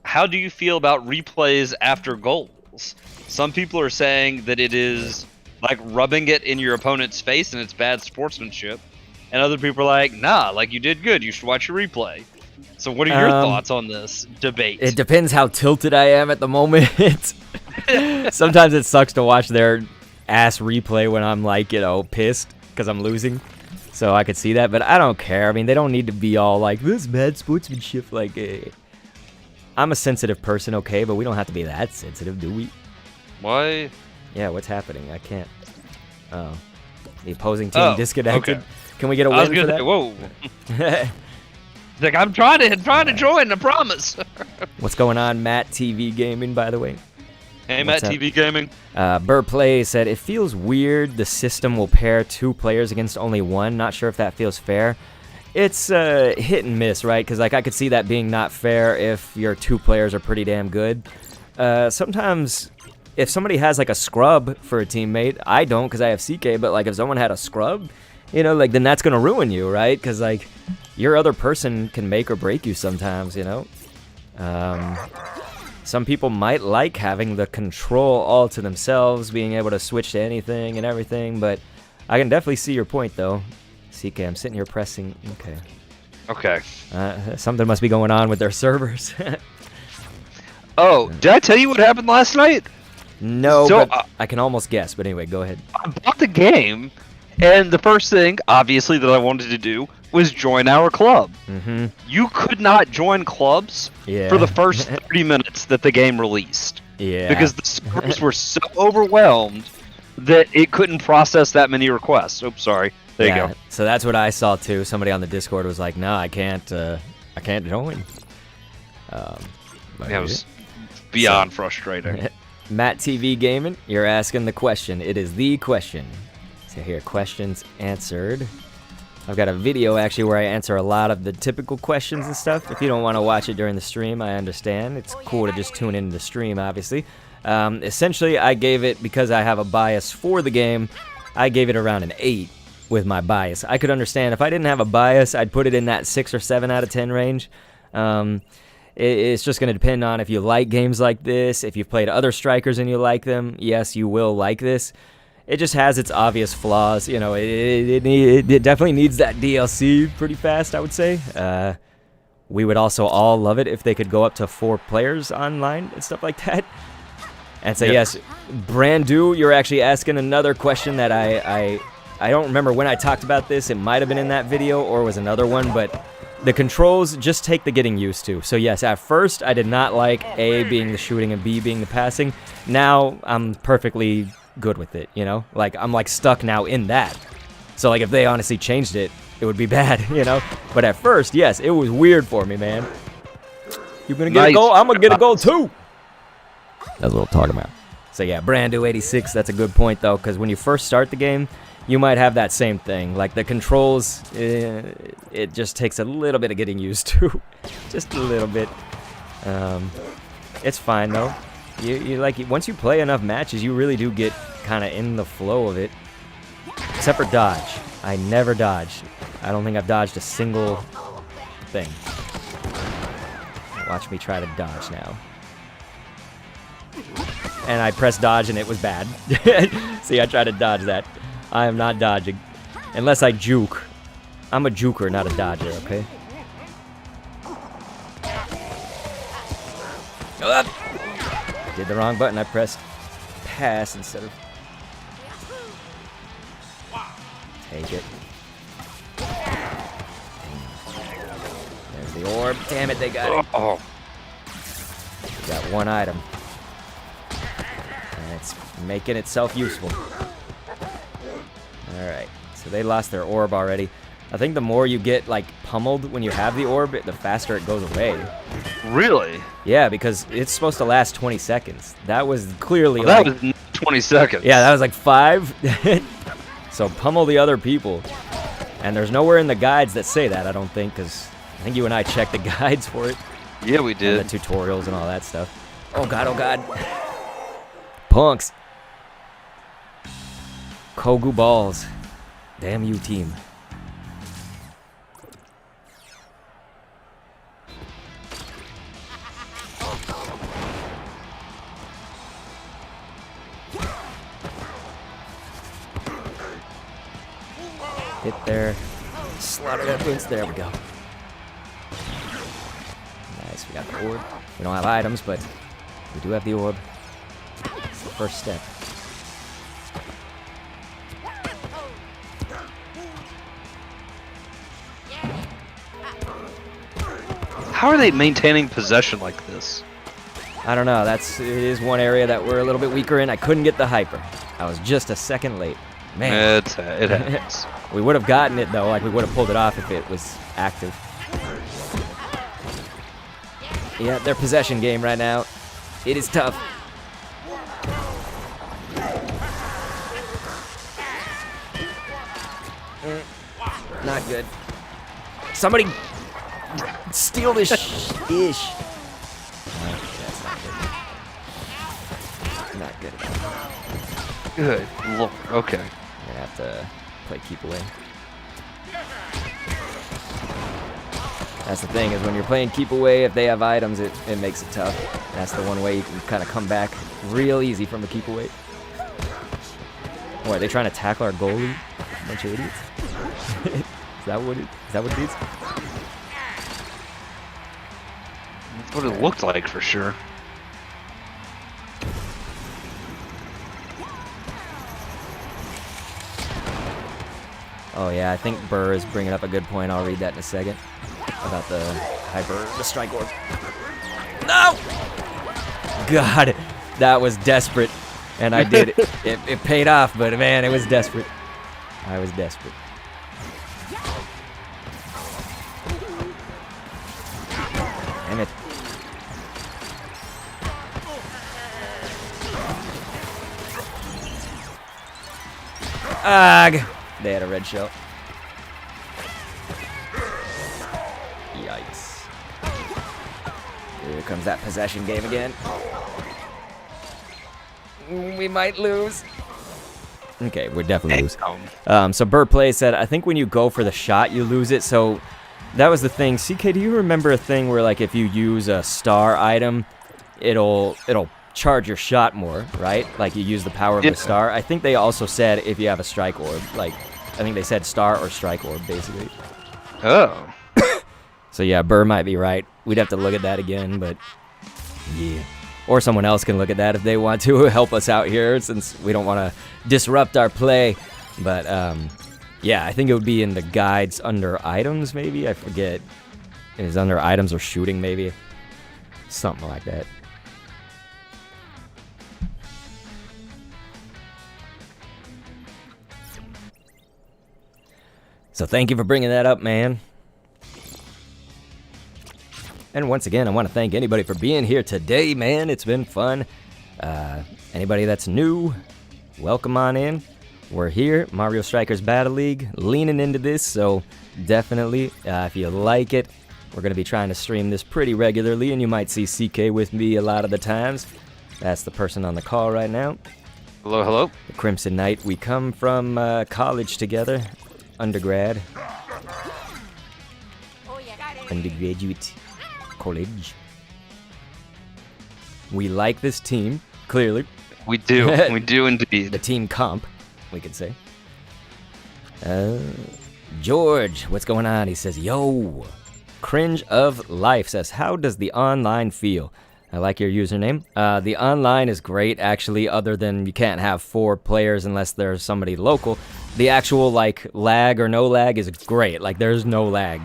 How do you feel about replays after goals? Some people are saying that it is like rubbing it in your opponent's face and it's bad sportsmanship. And other people are like, nah, like you did good. You should watch your replay. So what are your thoughts on this debate? It depends how tilted I am at the moment. Sometimes it sucks to watch their ass replay when I'm like, pissed because I'm losing. So I could see that, but I don't care. I mean, they don't need to be all like, this bad sportsmanship. Like, I'm a sensitive person, okay, but we don't have to be that sensitive, do we? Why? Yeah, what's happening? I can't. Oh. The opposing team disconnected. Okay. Can we get a I was win for gonna that? say, whoa. Like I'm trying to join, I promise. What's going on, Matt TV Gaming, by the way? Hey, What's Matt up? TV Gaming. Burr Play said, it feels weird the system will pair 2 players against only 1. Not sure if that feels fair. It's hit and miss, right? Because like I could see that being not fair if your 2 players are pretty damn good. Sometimes if somebody has like a scrub for a teammate, I don't because I have CK, but like if someone had a scrub, like then that's going to ruin you, right? Because like your other person can make or break you sometimes, Some people might like having the control all to themselves, being able to switch to anything and everything, but I can definitely see your point, though. CK, I'm sitting here pressing. Okay. Okay. Something must be going on with their servers. Oh, did I tell you what happened last night? No, So, but I can almost guess. But anyway, go ahead. I bought the game, and the first thing, obviously, that I wanted to do was join our club. Mm-hmm. You could not join clubs Yeah. for the first 30 minutes that the game released. Yeah. Because the servers were so overwhelmed that it couldn't process that many requests. Oops, sorry. There you go. So that's what I saw too. Somebody on the Discord was like, "No, I can't join." That was beyond frustrating. Matt TV Gaming, you're asking the question. It is the question. So here, questions answered. I've got a video actually where I answer a lot of the typical questions and stuff. If you don't want to watch it during the stream, I understand. It's cool to just tune into the stream, obviously. Essentially, I gave it, because I have a bias for the game, I gave it around an 8 with my bias. I could understand if I didn't have a bias, I'd put it in that 6 or 7 out of 10 range. It's just going to depend on if you like games like this, if you've played other strikers and you like them. Yes, you will like this. It just has its obvious flaws. It definitely needs that DLC pretty fast, I would say. We would also all love it if they could go up to 4 players online and stuff like that. And so, yes, Brandu, you're actually asking another question that I don't remember when I talked about this. It might have been in that video or was another one, but the controls just take the getting used to. So yes, at first I did not like A being the shooting and B being the passing. Now I'm perfectly good with it, Like I'm like stuck now in that. So like if they honestly changed it, it would be bad, But at first, yes, it was weird for me, man. You gonna get a goal? I'm gonna get a goal too. That's what I'm talking about. So yeah, Brandu 86, that's a good point though, because when you first start the game, you might have that same thing. Like the controls, it just takes a little bit of getting used to. Just a little bit. It's fine though. You like, once you play enough matches, you really do get kind of in the flow of it. Except for dodge. I never dodge. I don't think I've dodged a single thing. Watch me try to dodge now. And I pressed dodge and it was bad. See, I tried to dodge that. I am not dodging. Unless I juke. I'm a juker, not a dodger, okay? Did the wrong button I pressed. pass instead of... Take it. There's the orb. Damn it, they got it. Oh. We got one item. And it's making itself useful. Alright, so they lost their orb already. I think the more you get, like, pummeled when you have the orb, the faster it goes away. Really? Yeah, because it's supposed to last 20 seconds. That was clearly Well, like... that was 20 seconds. Yeah, that was like 5. So pummel the other people. And there's nowhere in the guides that say that, I don't think, because I think you and I checked the guides for it. Yeah, we did. And the tutorials and all that stuff. Oh god, oh god. Punks. Kogu balls. Damn you, team. Hit there. Slaughter that boots. There we go. Nice, we got the orb. We don't have items, but we do have the orb. It's the first step. How are they maintaining possession like this? I don't know. It is one area that we're a little bit weaker in. I couldn't get the hyper. I was just a second late. Man. It happens. We would have gotten it, though. Like, we would have pulled it off if it was active. Yeah, their possession game right now. It is tough. Not good. Somebody steal this ish. That's not good. Not good at all. Good lord. Okay. I'm gonna have to play keep away. That's the thing, is when you're playing keep away, if they have items, it makes it tough. That's the one way you can kind of come back real easy from a keep away. What, are they trying to tackle our goalie? Bunch of idiots. Is that what it is? That's what it looked like for sure. Oh yeah, I think Burr is bringing up a good point. I'll read that in a second. About the strike orb. No! God, that was desperate. And I did it. It paid off, but man, it was desperate. I was desperate. Damn it. Ugh. They had a red shell. Yikes. Here comes that possession game again. We might lose. Okay, we're definitely lose. So Bird Play said, I think when you go for the shot, you lose it. So that was the thing. CK, do you remember a thing where, like, if you use a star item, it'll charge your shot more, right? Like, you use the power of the star. I think they also said if you have a strike orb, like, I think they said star or strike orb, basically. Oh. So yeah, Burr might be right. We'd have to look at that again, but yeah. Or someone else can look at that if they want to help us out here, since we don't want to disrupt our play. But yeah, I think it would be in the guides under items, maybe. I forget. It is under items or shooting, maybe. Something like that. So thank you for bringing that up, man. And once again, I want to thank anybody for being here today, man. It's been fun. Anybody that's new, welcome on in. We're here, Mario Strikers Battle League, leaning into this, so definitely, if you like it, we're going to be trying to stream this pretty regularly, and you might see CK with me a lot of the times. That's the person on the call right now. Hello, hello. The Crimson Knight. We come from college together, undergrad. Undergraduate college. We like this team, clearly. We do. We do indeed. The team comp, we could say. George, what's going on? He says, yo. Cringe of Life says, how does the online feel? I like your username. The online is great, actually, other than you can't have 4 players unless there's somebody local. The actual, like, lag or no lag is great. Like, there's no lag.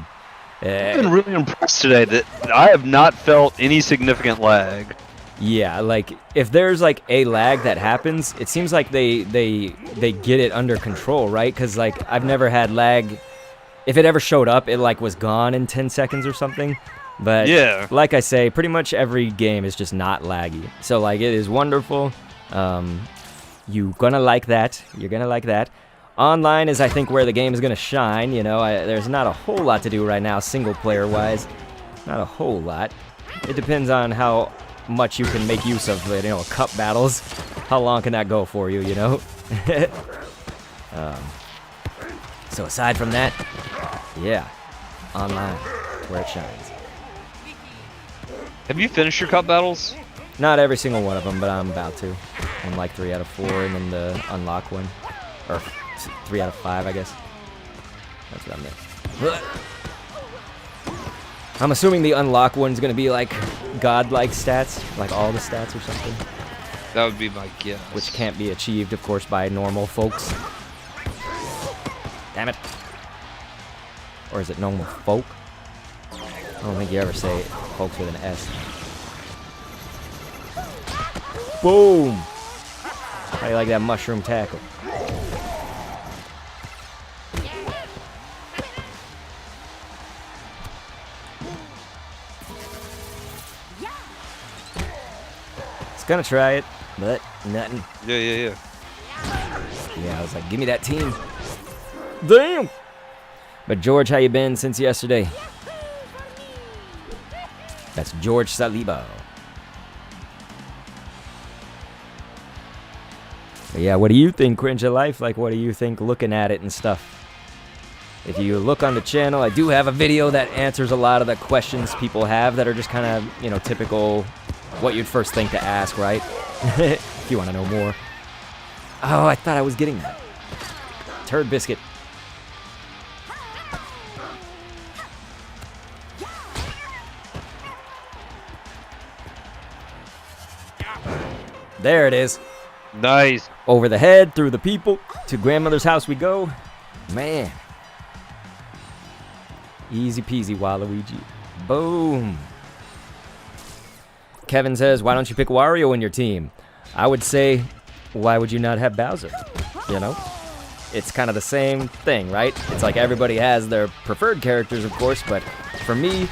I've been really impressed today that I have not felt any significant lag. Yeah, like, if there's, like, a lag that happens, it seems like they get it under control, right? Because, like, I've never had lag. If it ever showed up, it, like, was gone in 10 seconds or something. But, Yeah. like I say, pretty much every game is just not laggy. So, like, it is wonderful. You gonna like that. You're gonna like that. Online is, I think, where the game is gonna shine, you know. There's not a whole lot to do right now, single-player-wise. Not a whole lot. It depends on how much you can make use of, you know, cup battles. How long can that go for you, you know? So aside from that, yeah, online, where it shines. Have you finished your cup battles? Not every single one of them, but I'm about to. I'm like 3 out of 4, and then the unlock one. Or 3 out of 5, I guess. That's what I meant. I'm assuming the unlock one's gonna be like godlike stats, like all the stats or something. That would be my guess. Which can't be achieved, of course, by normal folks. Damn it. Or is it normal folk? I don't think you ever say folks with an S. Boom! How do you like that mushroom tackle? It's gonna try it, but nothing. Yeah. Yeah, I was like, give me that team. Damn! But George, how you been since yesterday? That's George Saliba. But yeah, what do you think, Cringe of Life? Like, what do you think looking at it and stuff? If you look on the channel, I do have a video that answers a lot of the questions people have that are just kind of, you know, typical what you'd first think to ask, right? If you want to know more. Oh, I thought I was getting that. Turd biscuit. There it is. Nice. Over the head, through the people, to grandmother's house we go. Man. Easy peasy, Waluigi. Boom. Kevin says, why don't you pick Wario in your team? I would say, why would you not have Bowser? You know? It's kind of the same thing, right? It's like everybody has their preferred characters, of course, but for me,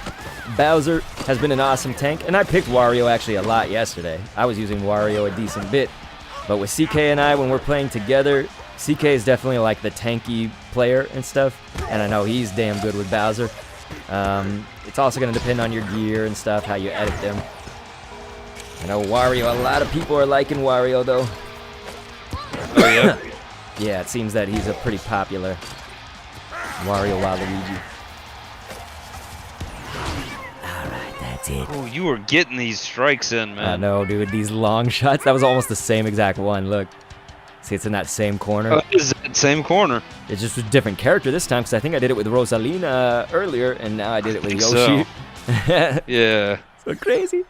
Bowser has been an awesome tank, and I picked Wario actually a lot yesterday. I was using Wario a decent bit, but with CK and I, when we're playing together, CK is definitely like the tanky player and stuff, and I know he's damn good with Bowser. It's also going to depend on your gear and stuff, how you edit them. I know Wario, a lot of people are liking Wario, though. Oh, yeah? Yeah, it seems that he's a pretty popular Wario Waluigi. Alright, that's it. Oh, you were getting these strikes in, man. I know, dude, these long shots. That was almost the same exact one. Look. See, it's in that same corner. Oh, it's that same corner. It's just a different character this time, because I think I did it with Rosalina earlier, and now I did it with think Yoshi. so. Yeah. So crazy.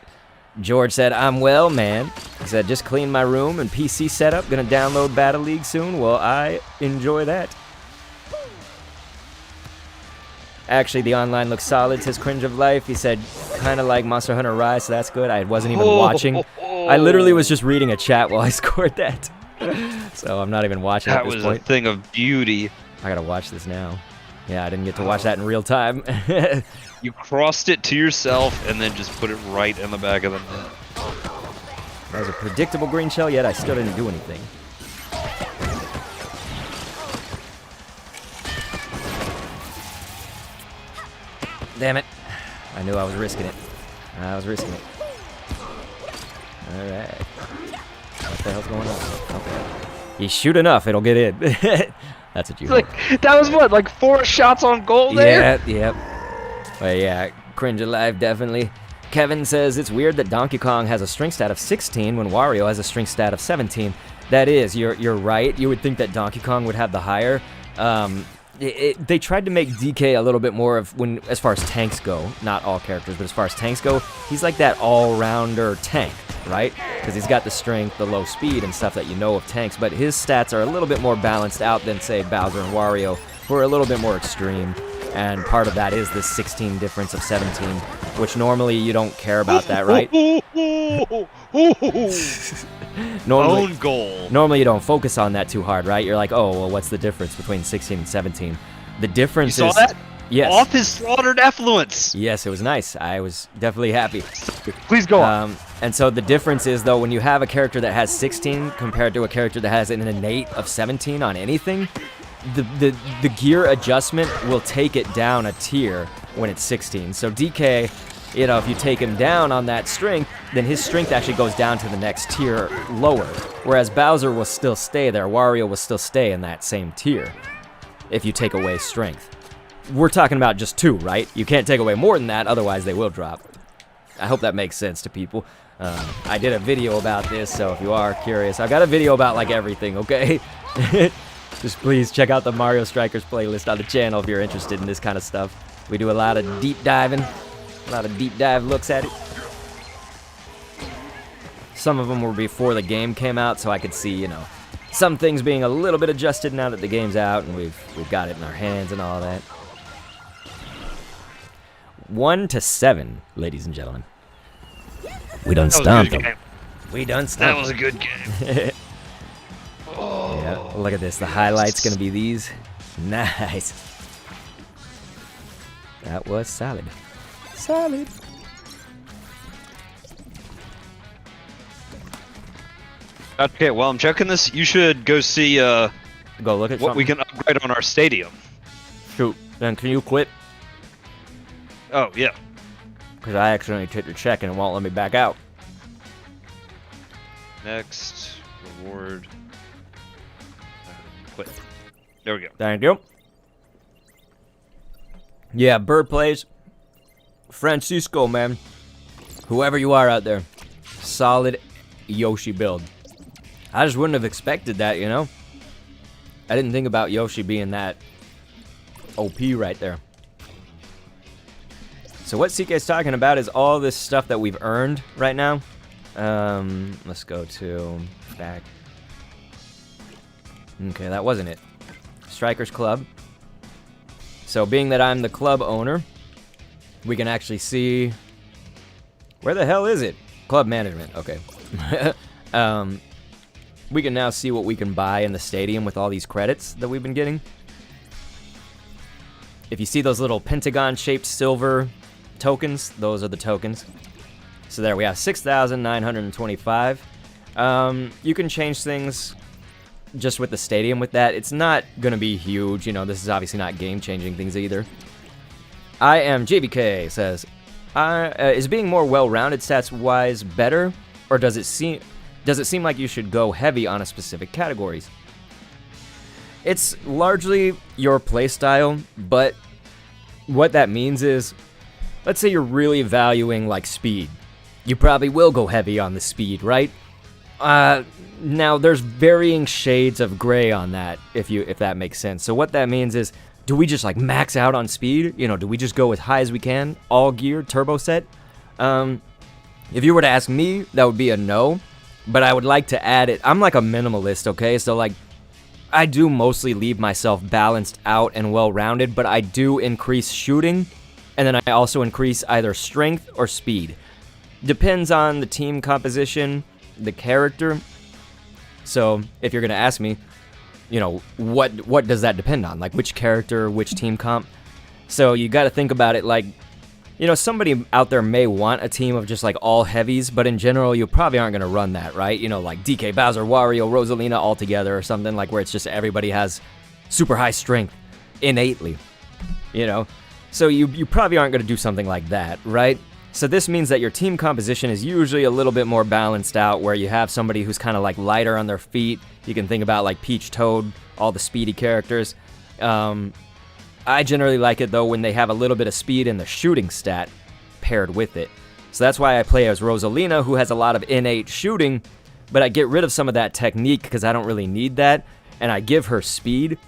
George said, I'm well, man. He said, just clean my room and PC setup. Gonna download Battle League soon. Well, I enjoy that. Actually, the online looks solid, says Cringe of Life. He said, kind of like Monster Hunter Rise, so that's good. I wasn't even watching. I literally was just reading a chat while I scored that. So I'm not even watching That at this was point. a thing of beauty. I gotta watch this now. Yeah, I didn't get to watch that in real time. You crossed it to yourself and then just put it right in the back of the net. That was a predictable green shell, yet I still didn't do anything. Damn it. I knew I was risking it. I was risking it. Alright. What the hell's going on? Okay. You shoot enough, it'll get in. That's what you Like, that was what, like 4 shots on goal there? Yeah, yep. But yeah, Cringe Alive, definitely. Kevin says, it's weird that Donkey Kong has a strength stat of 16 when Wario has a strength stat of 17. That is, you're right. You would think that Donkey Kong would have the higher. they tried to make DK a little bit more of as far as tanks go, not all characters, but as far as tanks go, he's like that all-rounder tank, right? Because he's got the strength, the low speed, and stuff that you know of tanks, but his stats are a little bit more balanced out than, say, Bowser and Wario, who are a little bit more extreme, and part of that is this 16 difference of 17, which normally you don't care about that, right? Own goal. Normally you don't focus on that too hard, right? You're like, oh, well, what's the difference between 16 and 17? The difference You is... saw that? Yes. Off his slaughtered effluence. Yes, it was nice. I was definitely happy. Please go on. And so the difference is, though, when you have a character that has 16 compared to a character that has an innate of 17 on anything, the gear adjustment will take it down a tier when it's 16. So DK, you know, if you take him down on that strength, then his strength actually goes down to the next tier lower. Whereas Bowser will still stay there. Wario will still stay in that same tier if you take away strength. We're talking about just 2, right? You can't take away more than that, otherwise they will drop. I hope that makes sense to people. I did a video about this, so if you are curious, I've got a video about like everything, okay? Just please check out the Mario Strikers playlist on the channel if you're interested in this kind of stuff. We do a lot of deep diving, a lot of deep dive looks at it. Some of them were before the game came out, so I could see, you know, some things being a little bit adjusted now that the game's out and we've got it in our hands and all that. 1 to 7, ladies and gentlemen. We done stomped them. We done stomped That was a good game. Yeah, look at this. The highlight's gonna be these. Nice. That was solid. Solid. Okay, while I'm checking this, you should go see Go look at what we something. can upgrade on our stadium. Shoot. Then can you quit? Oh, yeah. Because I accidentally took the check and it won't let me back out. Next, reward. Quit. There we go. Thank you. Yeah, Bird plays. Francisco, man. Whoever you are out there. Solid Yoshi build. I just wouldn't have expected that, you know? I didn't think about Yoshi being that OP right there. So what CK's talking about is all this stuff that we've earned right now. Let's go to back. Okay, that wasn't it. Strikers Club. So being that I'm the club owner, we can actually see... Where the hell is it? Club management, okay. We can now see what we can buy in the stadium with all these credits that we've been getting. If you see those little pentagon-shaped silver tokens, those are the tokens. So there we have 6,925. You can change things just with the stadium with that. It's not going to be huge. You know, this is obviously not game-changing things either. I am JBK says, is being more well-rounded stats-wise better, or does it seem like you should go heavy on a specific categories? It's largely your playstyle, but what that means is, let's say you're really valuing like speed. You probably will go heavy on the speed, right? Now there's varying shades of gray on that, if that makes sense. So what that means is, do we just like max out on speed? You know, do we just go as high as we can, all gear, turbo set? If you were to ask me, that would be a no. But I would like to add it. I'm like a minimalist, okay? So like, I do mostly leave myself balanced out and well-rounded, but I do increase shooting, and then I also increase either strength or speed. Depends on the team composition, the character. So if you're gonna ask me, you know, what does that depend on? Like which character, which team comp? So you got to think about it like, you know, somebody out there may want a team of just like all heavies, but in general, you probably aren't gonna run that, right? You know, like DK, Bowser, Wario, Rosalina all together or something like where it's just everybody has super high strength innately, you know? So you probably aren't gonna do something like that, right? So this means that your team composition is usually a little bit more balanced out, where you have somebody who's kind of like lighter on their feet. You can think about like Peach, Toad, all the speedy characters. I generally like it though when they have a little bit of speed in the shooting stat paired with it. So that's why I play as Rosalina, who has a lot of innate shooting, but I get rid of some of that technique because I don't really need that, and I give her speed.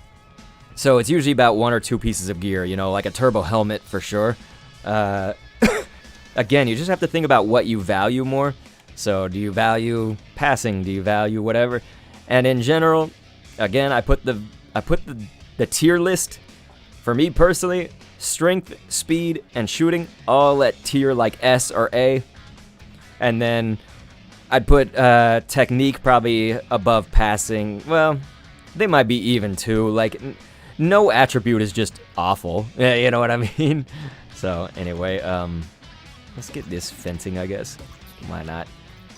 So it's usually about 1 or 2 pieces of gear, you know, like a turbo helmet for sure. Again, you just have to think about what you value more. So do you value passing? Do you value whatever? And in general, again, I put the tier list for me personally: strength, speed, and shooting all at tier like S or A. And then I'd put technique probably above passing. Well, they might be even too. Like, no attribute is just awful. Yeah, you know what I mean? So anyway, let's get this fencing, I guess. Why not?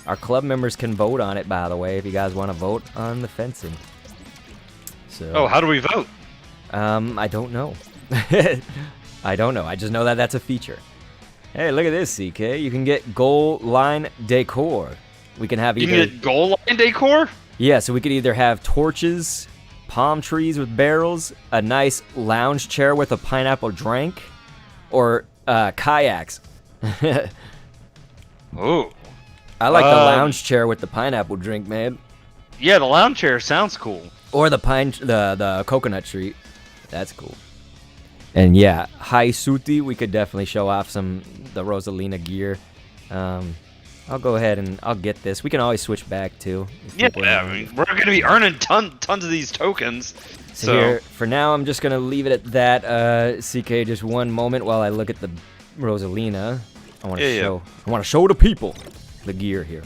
Our club members can vote on it, by the way, if you guys want to vote on the fencing. So. Oh, how do we vote? I don't know. I don't know. I just know that that's a feature. Hey, look at this, CK. You can get goal line decor. We can have You either... can get goal line decor? Yeah, so we could either have torches, palm trees with barrels, a nice lounge chair with a pineapple drink, or kayaks. Ooh. I like the lounge chair with the pineapple drink, man. Yeah, the lounge chair sounds cool. Or the the coconut tree. That's cool. And yeah, Hai Suti, we could definitely show off the Rosalina gear. I'll go ahead and I'll get this. We can always switch back too. Yeah, I mean, we're going to be earning tons of these tokens. So here, for now, I'm just gonna leave it at that. CK, just one moment while I look at the Rosalina. I want to show the people the gear here.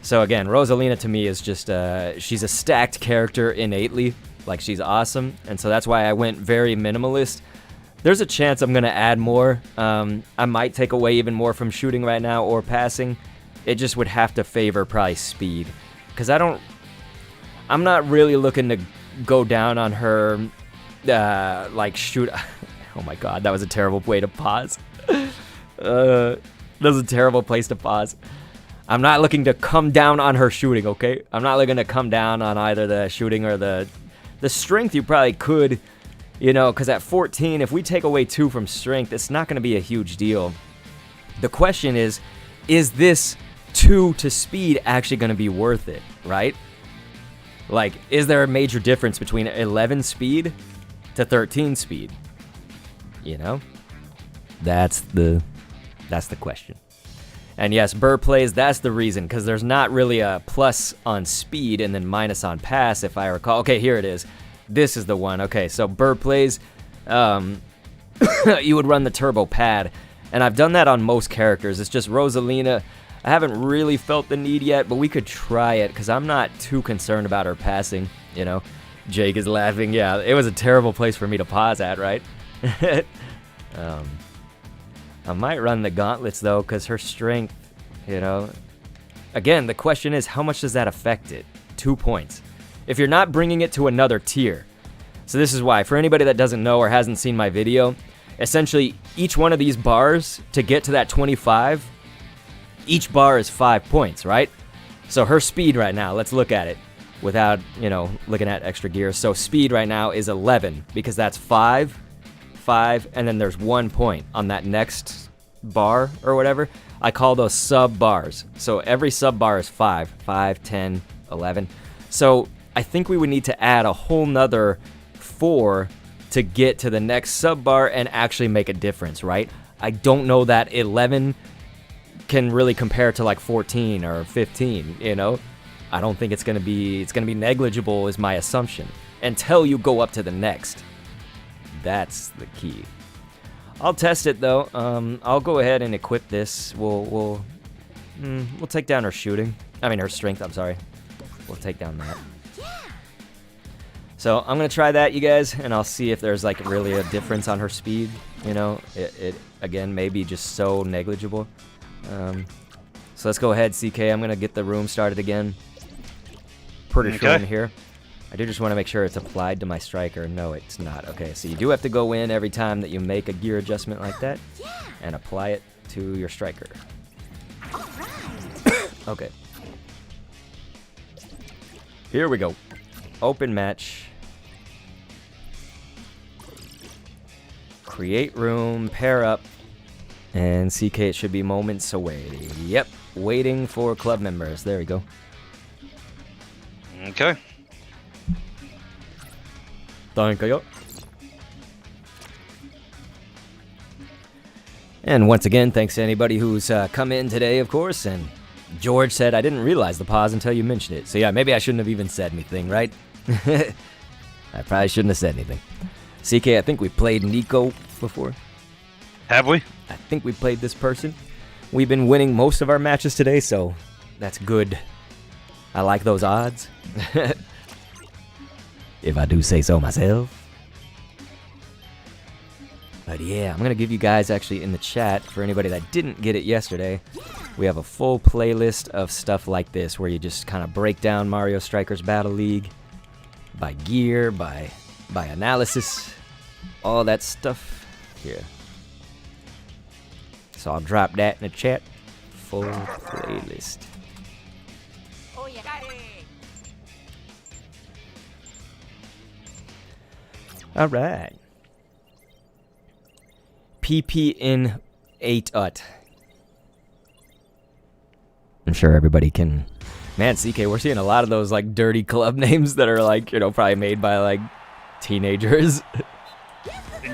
So again, Rosalina to me is just she's a stacked character innately. Like, she's awesome, and so that's why I went very minimalist. There's a chance I'm gonna add more. I might take away even more from shooting right now or passing. It just would have to favor probably speed, because I'm not really looking to go down on her like shoot. Oh my god, that was a terrible way to pause. That was a terrible place to pause. I'm not looking to come down on her shooting, okay? I'm not looking to come down on either the shooting or the strength. You probably could, you know, because at 14, if we take away 2 from strength, it's not going to be a huge deal. The question is this 2 to speed actually going to be worth it, right? Like, is there a major difference between 11 speed to 13 speed? You know? That's the question. And yes, Burr plays, that's the reason, because there's not really a plus on speed and then minus on pass, if I recall. Okay, here it is. This is the one. Okay, so Burr plays, you would run the turbo pad, and I've done that on most characters. It's just Rosalina. I haven't really felt the need yet, but we could try it, because I'm not too concerned about her passing, you know. Jake is laughing. Yeah, it was a terrible place for me to pause at, right? I might run the gauntlets, though, because her strength, you know. Again, the question is, how much does that affect it? 2 points. If you're not bringing it to another tier. So this is why, for anybody that doesn't know or hasn't seen my video, essentially, each one of these bars, to get to that 25, each bar is 5 points, right? So her speed right now, let's look at it without, you know, looking at extra gear. So speed right now is 11, because that's 5, and then there's 1 point on that next bar or whatever. I call those sub bars. So every sub bar is 5, 10, 11. So I think we would need to add a whole nother 4 to get to the next sub bar and actually make a difference, right? I don't know that 11 can really compare to like 14 or 15, you know? I don't think it's gonna be negligible is my assumption, until you go up to the next. That's the key. I'll test it though. I'll go ahead and equip this. We'll take down her shooting. I mean her strength. I'm sorry. We'll take down that. So I'm gonna try that, you guys, and I'll see if there's like really a difference on her speed. You know, it again may be just so negligible. So let's go ahead, CK. I'm gonna get the room started again. Pretty sure in here. I do just want to make sure it's applied to my striker. No, it's not. Okay, so you do have to go in every time that you make a gear adjustment like that and apply it to your striker. Okay. Here we go. Open match. Create room, pair up, and CK, it should be moments away. Yep, waiting for club members. There we go. Okay. Thank you. And once again, thanks to anybody who's come in today, of course. And George said, I didn't realize the pause until you mentioned it. So yeah, maybe I shouldn't have even said anything, right? I probably shouldn't have said anything. CK, I think we played Nico before. Have we? I think we played this person. We've been winning most of our matches today, so that's good. I like those odds. If I do say so myself. But yeah, I'm going to give you guys actually in the chat, for anybody that didn't get it yesterday, we have a full playlist of stuff like this where you just kind of break down Mario Strikers Battle League by gear, by analysis, all that stuff here. So I'll drop that in the chat. Full playlist. Oh yeah. All right. PP in 8 ut. I'm sure everybody can. Man, CK, we're seeing a lot of those like dirty club names that are like, you know, probably made by like teenagers.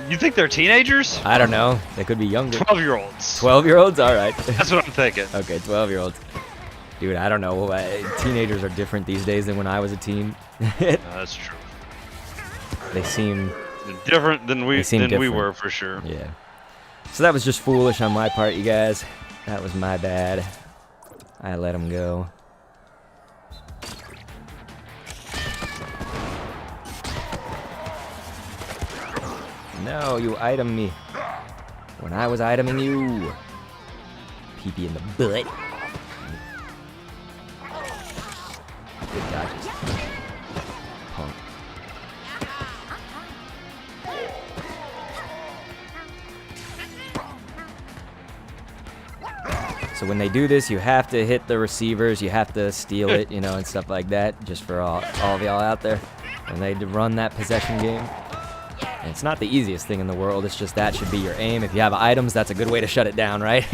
You think they're teenagers? I don't know. They could be younger. 12-year-olds. 12-year-olds? All right. That's what I'm thinking. Okay, 12-year-olds. Dude, I don't know. Teenagers are different these days than when I was a teen. That's true. They seem Different than we different. were for sure. Yeah. So that was just foolish on my part, you guys. That was my bad. I let him go. No, you item me. When I was iteming you. Pee-pee in the butt. Good dodges. Punk. So when they do this, you have to hit the receivers, you have to steal it, you know, and stuff like that, just for all of y'all out there. When they run that possession game. And it's not the easiest thing in the world, it's just that should be your aim. If you have items, that's a good way to shut it down, right?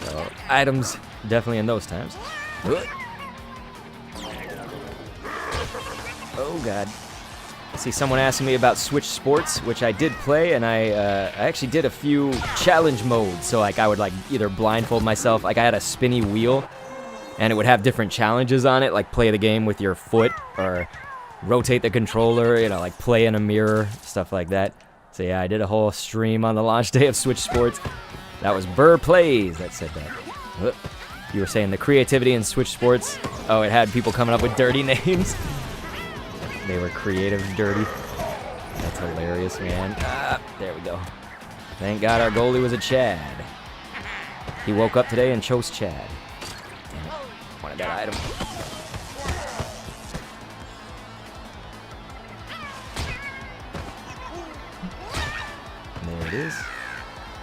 So, items, definitely in those times. Oh, God. See, someone asked me about Switch Sports, which I did play, and I actually did a few challenge modes. So, like, I would, like, either blindfold myself. Like, I had a spinny wheel, and it would have different challenges on it, like play the game with your foot, or rotate the controller, you know, like play in a mirror, stuff like that. So, yeah, I did a whole stream on the launch day of Switch Sports. That was Burr Plays that said that. You were saying the creativity in Switch Sports. Oh, it had people coming up with dirty names. They were creative, dirty. That's hilarious, man. Ah, there we go. Thank God our goalie was a Chad. He woke up today and chose Chad. Damn it. Wanted that item. And there it is.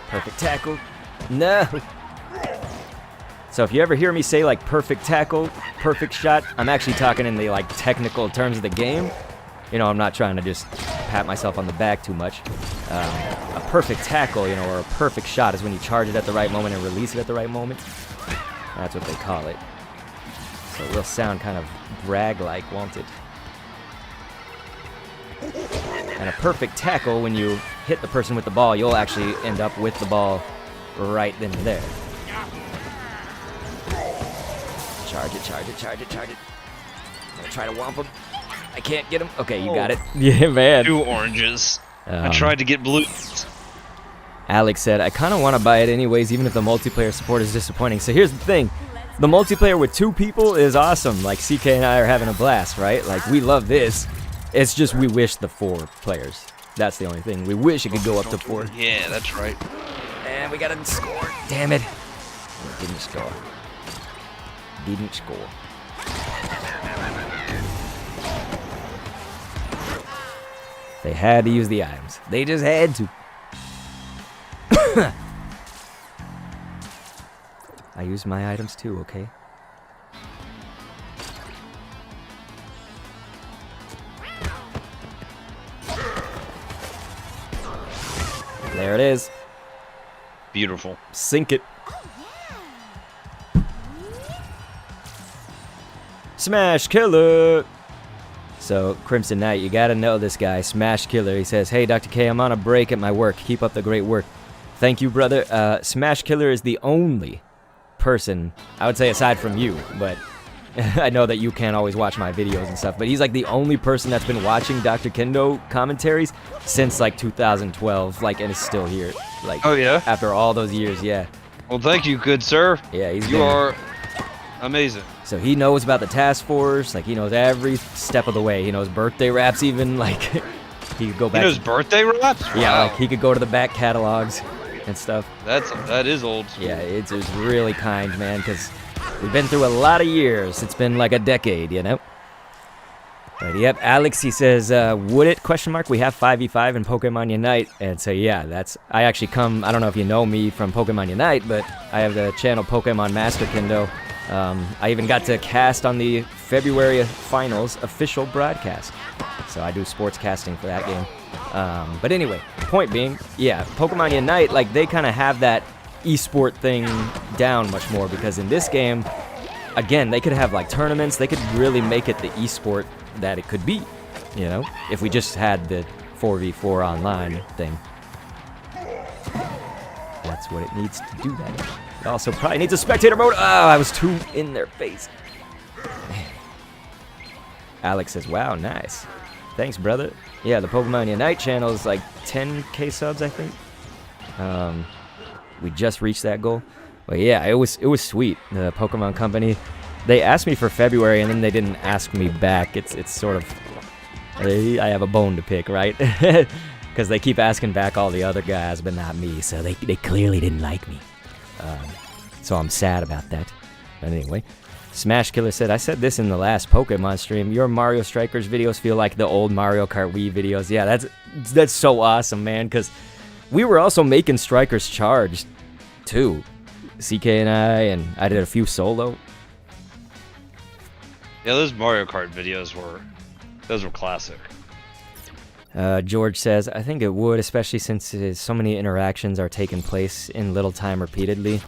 Perfect tackle. No! So if you ever hear me say like perfect tackle, perfect shot, I'm actually talking in the like technical terms of the game. You know, I'm not trying to just pat myself on the back too much. A perfect tackle, you know, or a perfect shot is when you charge it at the right moment and release it at the right moment. That's what they call it. So it will sound kind of brag-like, won't it? And a perfect tackle, when you hit the person with the ball, you'll actually end up with the ball right then and there. Charge it, charge it, charge it, charge it. I'm gonna try to whomp him. I can't get him. Okay, you got it. Yeah, man. 2 oranges. I tried to get blue. Alex said, I kind of want to buy it anyways, even if the multiplayer support is disappointing. So here's the thing. The multiplayer with 2 people is awesome. Like, CK and I are having a blast, right? Like, we love this. It's just we wish the 4 players. That's the only thing. We wish it could go up to 4. Yeah, that's right. And we got to score. Damn it. Didn't score. Didn't score. They had to use the items. They just had to. I use my items too, okay? There it is. Beautiful. Sink it. Smash killer. So, Crimson Knight, you gotta know this guy, Smash Killer. He says, hey, Dr. K, I'm on a break at my work. Keep up the great work. Thank you, brother. Smash Killer is the only person, I would say aside from you, but I know that you can't always watch my videos and stuff, but he's like the only person that's been watching Dr. Kendo commentaries since like 2012, like, and is still here. Like, Oh, yeah? after all those years, yeah. Well, thank you, good sir. Yeah, You are amazing. So he knows about the task force, like he knows every step of the way. He knows birthday raps even, like he could go back. He knows birthday raps? Yeah, Wow. like he could go to the back catalogs and stuff. That is old school. Yeah, it's really kind, man, because we've been through a lot of years. It's been like a decade, you know? But yep, Alex, he says, would it, question mark, we have 5v5 in Pokemon Unite. And so yeah, I actually come, I don't know if you know me from Pokemon Unite, but I have the channel Pokemon Master Kendo. I even got to cast on the February finals official broadcast. So I do sports casting for that game. But anyway, point being, yeah, Pokemon Unite, like they kind of have that esport thing down much more, because in this game, again, they could have like tournaments. They could really make it the esport that it could be, you know, if we just had the 4v4 online thing. That's what it needs to do that. It also probably needs a spectator mode. Oh, I was too in their face. Alex says, wow, nice. Thanks, brother. Yeah, the Pokemon Unite channel is like 10k subs, I think. We just reached that goal. But yeah, it was sweet. The Pokemon Company, they asked me for February and then they didn't ask me back. It's sort of, I have a bone to pick, right? Because they keep asking back all the other guys, but not me. So they clearly didn't like me. So I'm sad about that. But anyway, Smash Killer said, I said this in the last Pokemon stream. Your Mario Strikers videos feel like the old Mario Kart Wii videos. Yeah, that's so awesome, man. Because we were also making Strikers Charged too. CK and I did a few solo. Yeah, those Mario Kart videos were classic. George says, I think it would, especially since so many interactions are taking place in little time repeatedly.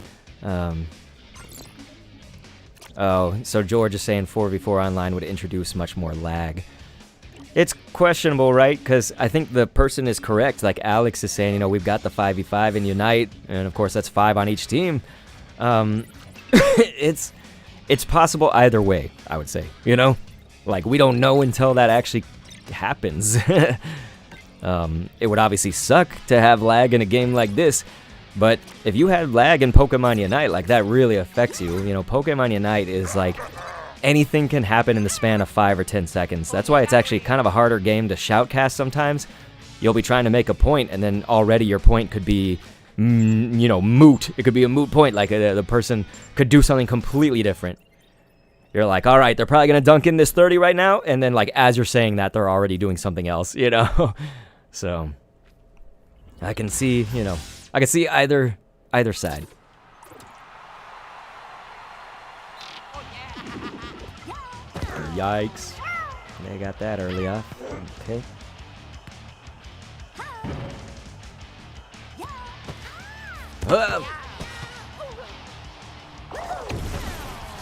Oh, so George is saying 4v4 online would introduce much more lag. It's questionable, right? Because I think the person is correct. Like Alex is saying, you know, we've got the 5v5 in Unite, and of course that's 5 on each team. It's possible either way, I would say. You know? Like, we don't know until that actually happens. It would obviously suck to have lag in a game like this, but if you had lag in Pokemon Unite, like, that really affects you. You know, Pokemon Unite is like, anything can happen in the span of 5 or 10 seconds. That's why it's actually kind of a harder game to shoutcast sometimes. You'll be trying to make a point, and then already your point could be, you know, moot. It could be a moot point, like the person could do something completely different. You're like, all right, they're probably going to dunk in this 30 right now, and then, like, as you're saying that, they're already doing something else, you know? So, I can see, you know, I can see either side. Yikes. They got that early off. Okay.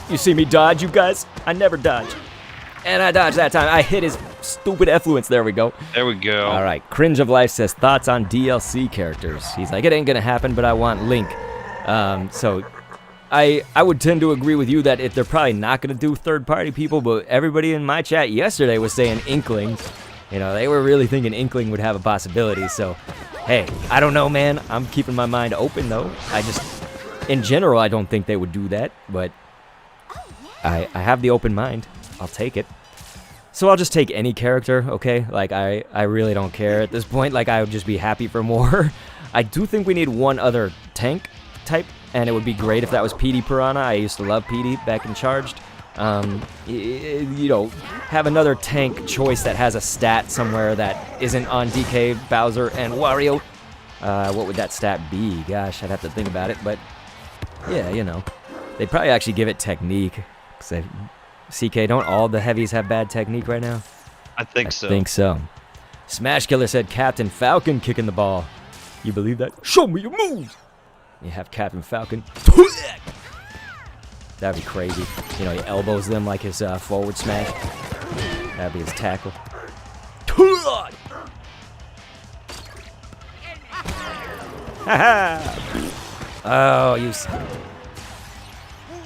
You see me dodge, you guys? I never dodge. And I dodged that time. I hit his stupid effluence. There we go. There we go. All right. Cringe of Life says, thoughts on DLC characters. He's like, it ain't going to happen, but I want Link. So I would tend to agree with you that if they're probably not going to do third-party people, but everybody in my chat yesterday was saying Inkling. You know, they were really thinking Inkling would have a possibility. So, hey, I don't know, man. I'm keeping my mind open, though. In general, I don't think they would do that, but I have the open mind. I'll take it. So I'll just take any character, okay? Like, I really don't care at this point. Like, I would just be happy for more. I do think we need one other tank type, and it would be great if that was PD Piranha. I used to love PD back in Charged. You know, have another tank choice that has a stat somewhere that isn't on DK, Bowser, and Wario. What would that stat be? Gosh, I'd have to think about it, but yeah, you know. They'd probably actually give it technique. CK, don't all the heavies have bad technique right now? I think so. I think so. Smash Killer said Captain Falcon kicking the ball. You believe that? Show me your moves! You have Captain Falcon. That'd be crazy. You know, he elbows them like his forward smash. That'd be his tackle. Oh, you.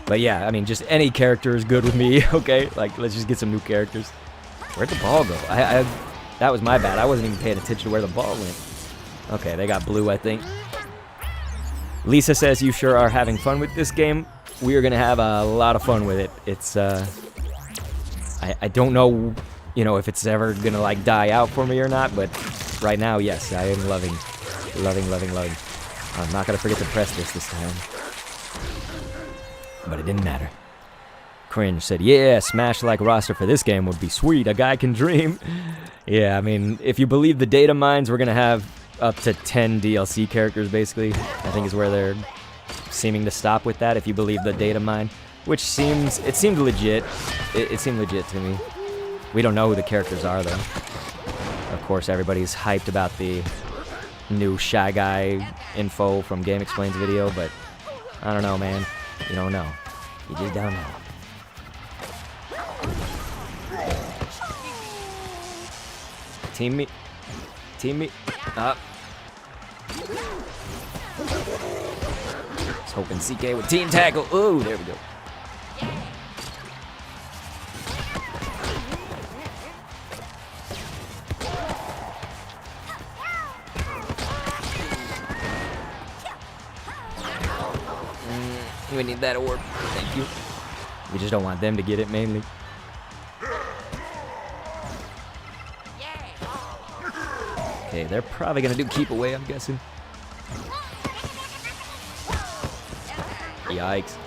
But yeah, I mean, just any character is good with me. Okay, like let's just get some new characters. Where'd the ball go? That was my bad. I wasn't even paying attention to where the ball went. Okay, they got blue, I think. Lisa says you sure are having fun with this game. We are gonna have a lot of fun with it. It's I don't know, you know, if it's ever gonna like die out for me or not, but right now, yes, I am loving. I'm not gonna forget to press this time. But it didn't matter. Cringe said, yeah, Smash-like roster for this game would be sweet. A guy can dream. Yeah, I mean, if you believe the data mines, we're gonna have up to 10 DLC characters, basically. I think is where they're seeming to stop with that, if you believe the data mine. Which seemed legit. It seemed legit to me. We don't know who the characters are, though. Of course, everybody's hyped about the new Shy Guy info from Game Explain's video, but I don't know, man. You don't know. You just don't know. Team me. Up. I was hoping CK would team tackle. Ooh, there we go. We need that orb. Thank you. We just don't want them to get it, mainly. Okay, they're probably gonna do keep away, I'm guessing. Yikes.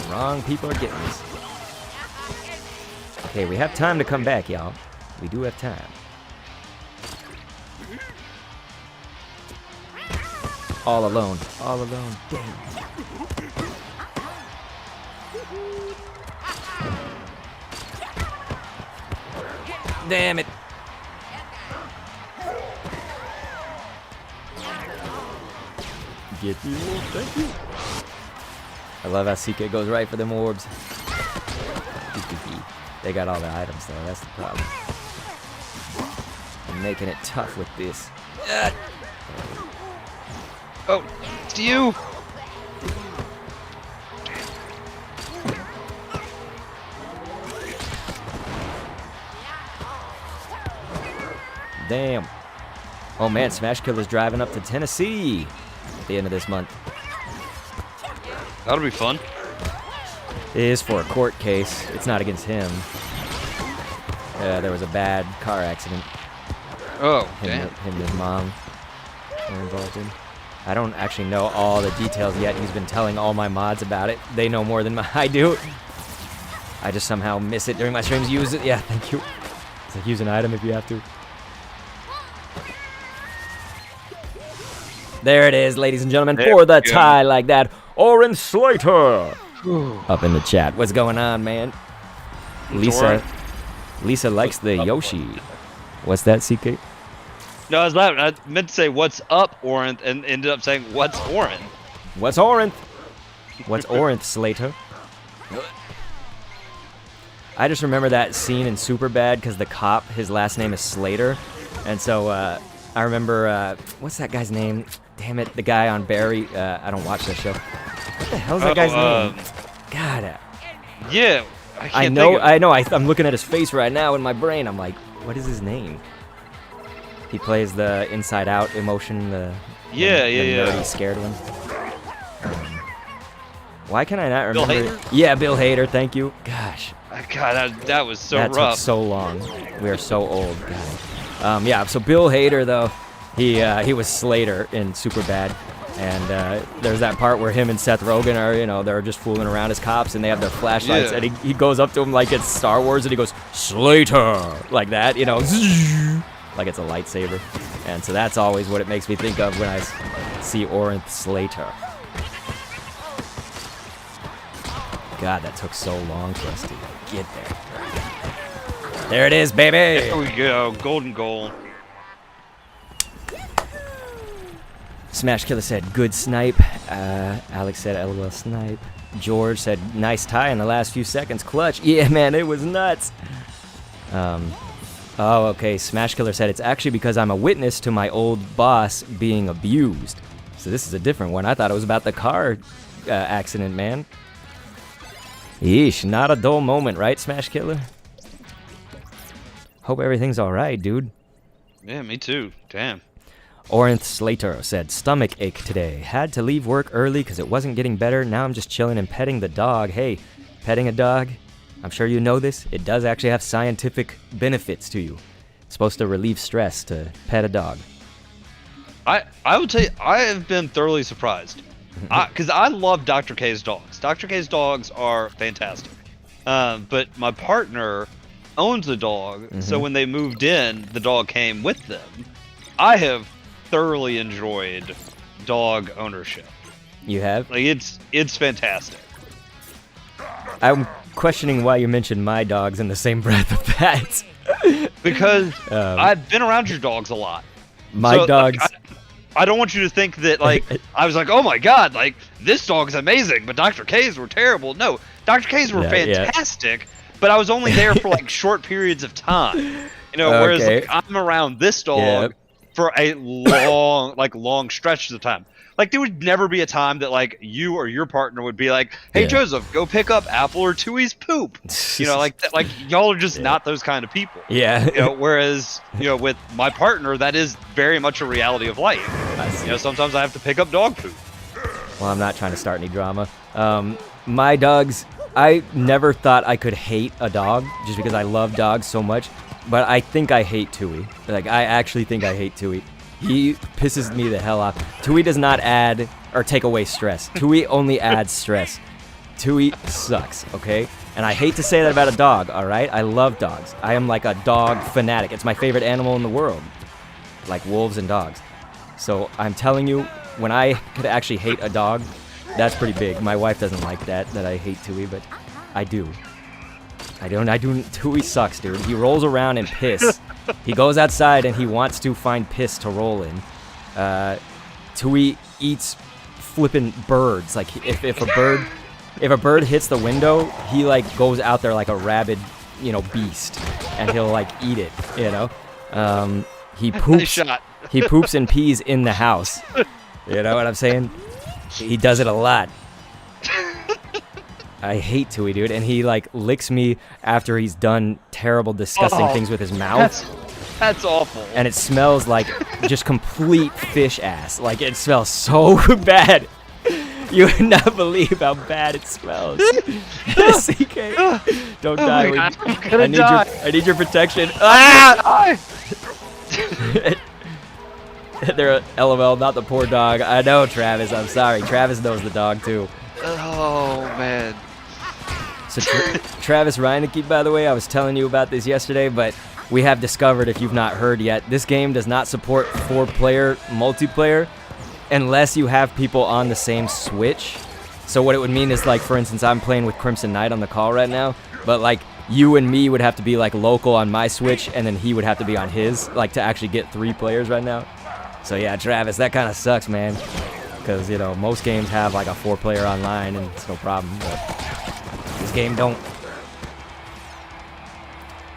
Wrong people are getting this. Okay, we have time to come back, y'all. We do have time. All alone. Damn. Damn it. Get the orb, thank you. I love how CK goes right for them orbs. They got all the items though, that's the problem. I'm making it tough with this. Oh, it's you! Damn. Oh man, Smash Killer's driving up to Tennessee at the end of this month. That'll be fun. It is for a court case. It's not against him. There was a bad car accident. Oh, Him damn. and his mom were involved in. I don't actually know all the details yet. He's been telling all my mods about it. They know more than I do. I just somehow miss it during my streams. Use it. Yeah, thank you. It's like use an item if you have to. There it is, ladies and gentlemen, There for the we go. tie like that. Oren Slater up in the chat. What's going on, man? Lisa likes the Yoshi. What's that, CK? No, I was laughing. I meant to say, what's up, Orinth, and ended up saying, what's Orinth? What's Orinth? What's Orinth, Slater? I just remember that scene in Superbad because the cop, his last name is Slater. And so I remember, what's that guy's name? Damn it, the guy on Barry. I don't watch that show. What the hell's that guy's name? God. Yeah, I know. I'm looking at his face right now in my brain. I'm like, what is his name? He plays the Inside Out emotion, the nerdy, scared one. Why can I not remember? Bill Hader? Yeah, Bill Hader. Thank you. Gosh, God, that was so that rough. took so long. We are so old. God. Yeah. So Bill Hader, though, he was Slater in Superbad, and there's that part where him and Seth Rogen are, they're just fooling around as cops, and they have their flashlights, Yeah. and he goes up to him like it's Star Wars, and he goes Slater like that, like it's a lightsaber. And so that's always what it makes me think of when I see Orinth Slater. God, that took so long for us to get there. There it is, baby! There we go, golden goal. Smash Killer said, good snipe. Alex said, LOL snipe. George said, nice tie in the last few seconds. Clutch. Yeah, man, it was nuts. Oh, okay. Smash Killer said, it's actually because I'm a witness to my old boss being abused. So this is a different one. I thought it was about the car accident, man. Yeesh, not a dull moment, right, Smash Killer? Hope everything's alright, dude. Yeah, me too. Damn. Orinth Slater said, stomach ache today. Had to leave work early because it wasn't getting better. Now I'm just chilling and petting the dog. Hey, petting a dog, I'm sure you know this. It does actually have scientific benefits to you. It's supposed to relieve stress to pet a dog. I would say I have been thoroughly surprised. Because I love Dr. K's dogs. Dr. K's dogs are fantastic. But my partner owns a dog, so when they moved in, the dog came with them. I have thoroughly enjoyed dog ownership. You have? Like it's fantastic. I'm questioning why you mentioned my dogs in the same breath of that. Because I've been around your dogs a lot. My So, dogs... like, I don't want you to think that, like, I was like, oh my god, like, this dog's amazing, but Dr. K's were terrible. No, Dr. K's were fantastic, but I was only there for, like, short periods of time. You know, whereas like, I'm around this dog for a long stretches of time. Like, there would never be a time that, like, you or your partner would be like, hey, Joseph, go pick up Apple or Tui's poop. You know, like y'all are just not those kind of people. Yeah. You know, whereas, you know, with my partner, that is very much a reality of life. You know, sometimes I have to pick up dog poop. Well, I'm not trying to start any drama. My dogs, I never thought I could hate a dog just because I love dogs so much, but I think I hate Tui. Like, I actually think I hate Tui. He pisses me the hell off. Tui does not add or take away stress. Tui only adds stress. Tui sucks, okay? And I hate to say that about a dog, all right? I love dogs. I am like a dog fanatic. It's my favorite animal in the world, like wolves and dogs. So I'm telling you, when I could actually hate a dog, that's pretty big. My wife doesn't like that I hate Tui, but I do. I do. Tui sucks, dude. He rolls around in piss. He goes outside and he wants to find piss to roll in. Tui eats flipping birds. Like if a bird hits the window, he like goes out there like a rabid, you know, beast, and he'll like eat it. You know, he poops. He poops and pees in the house. You know what I'm saying? He does it a lot. I hate Tui, dude, and he like licks me after he's done terrible, disgusting things with his mouth. That's awful. And it smells like just complete fish ass. Like, it smells so bad. You would not believe how bad it smells. CK, don't die. God, I'm gonna die. I need your protection. Ah! They're LOL, not the poor dog. I know, Travis. I'm sorry. Travis knows the dog too. Oh man. So Travis Reinecke, by the way, I was telling you about this yesterday, but we have discovered, if you've not heard yet, this game does not support 4-player multiplayer unless you have people on the same Switch. So what it would mean is, like, for instance, I'm playing with Crimson Knight on the call right now, but like you and me would have to be like local on my Switch, and then he would have to be on his, like, to actually get 3 players right now. So yeah, Travis, that kind of sucks, man, because, you know, most games have like a 4-player online and it's no problem, but this game don't.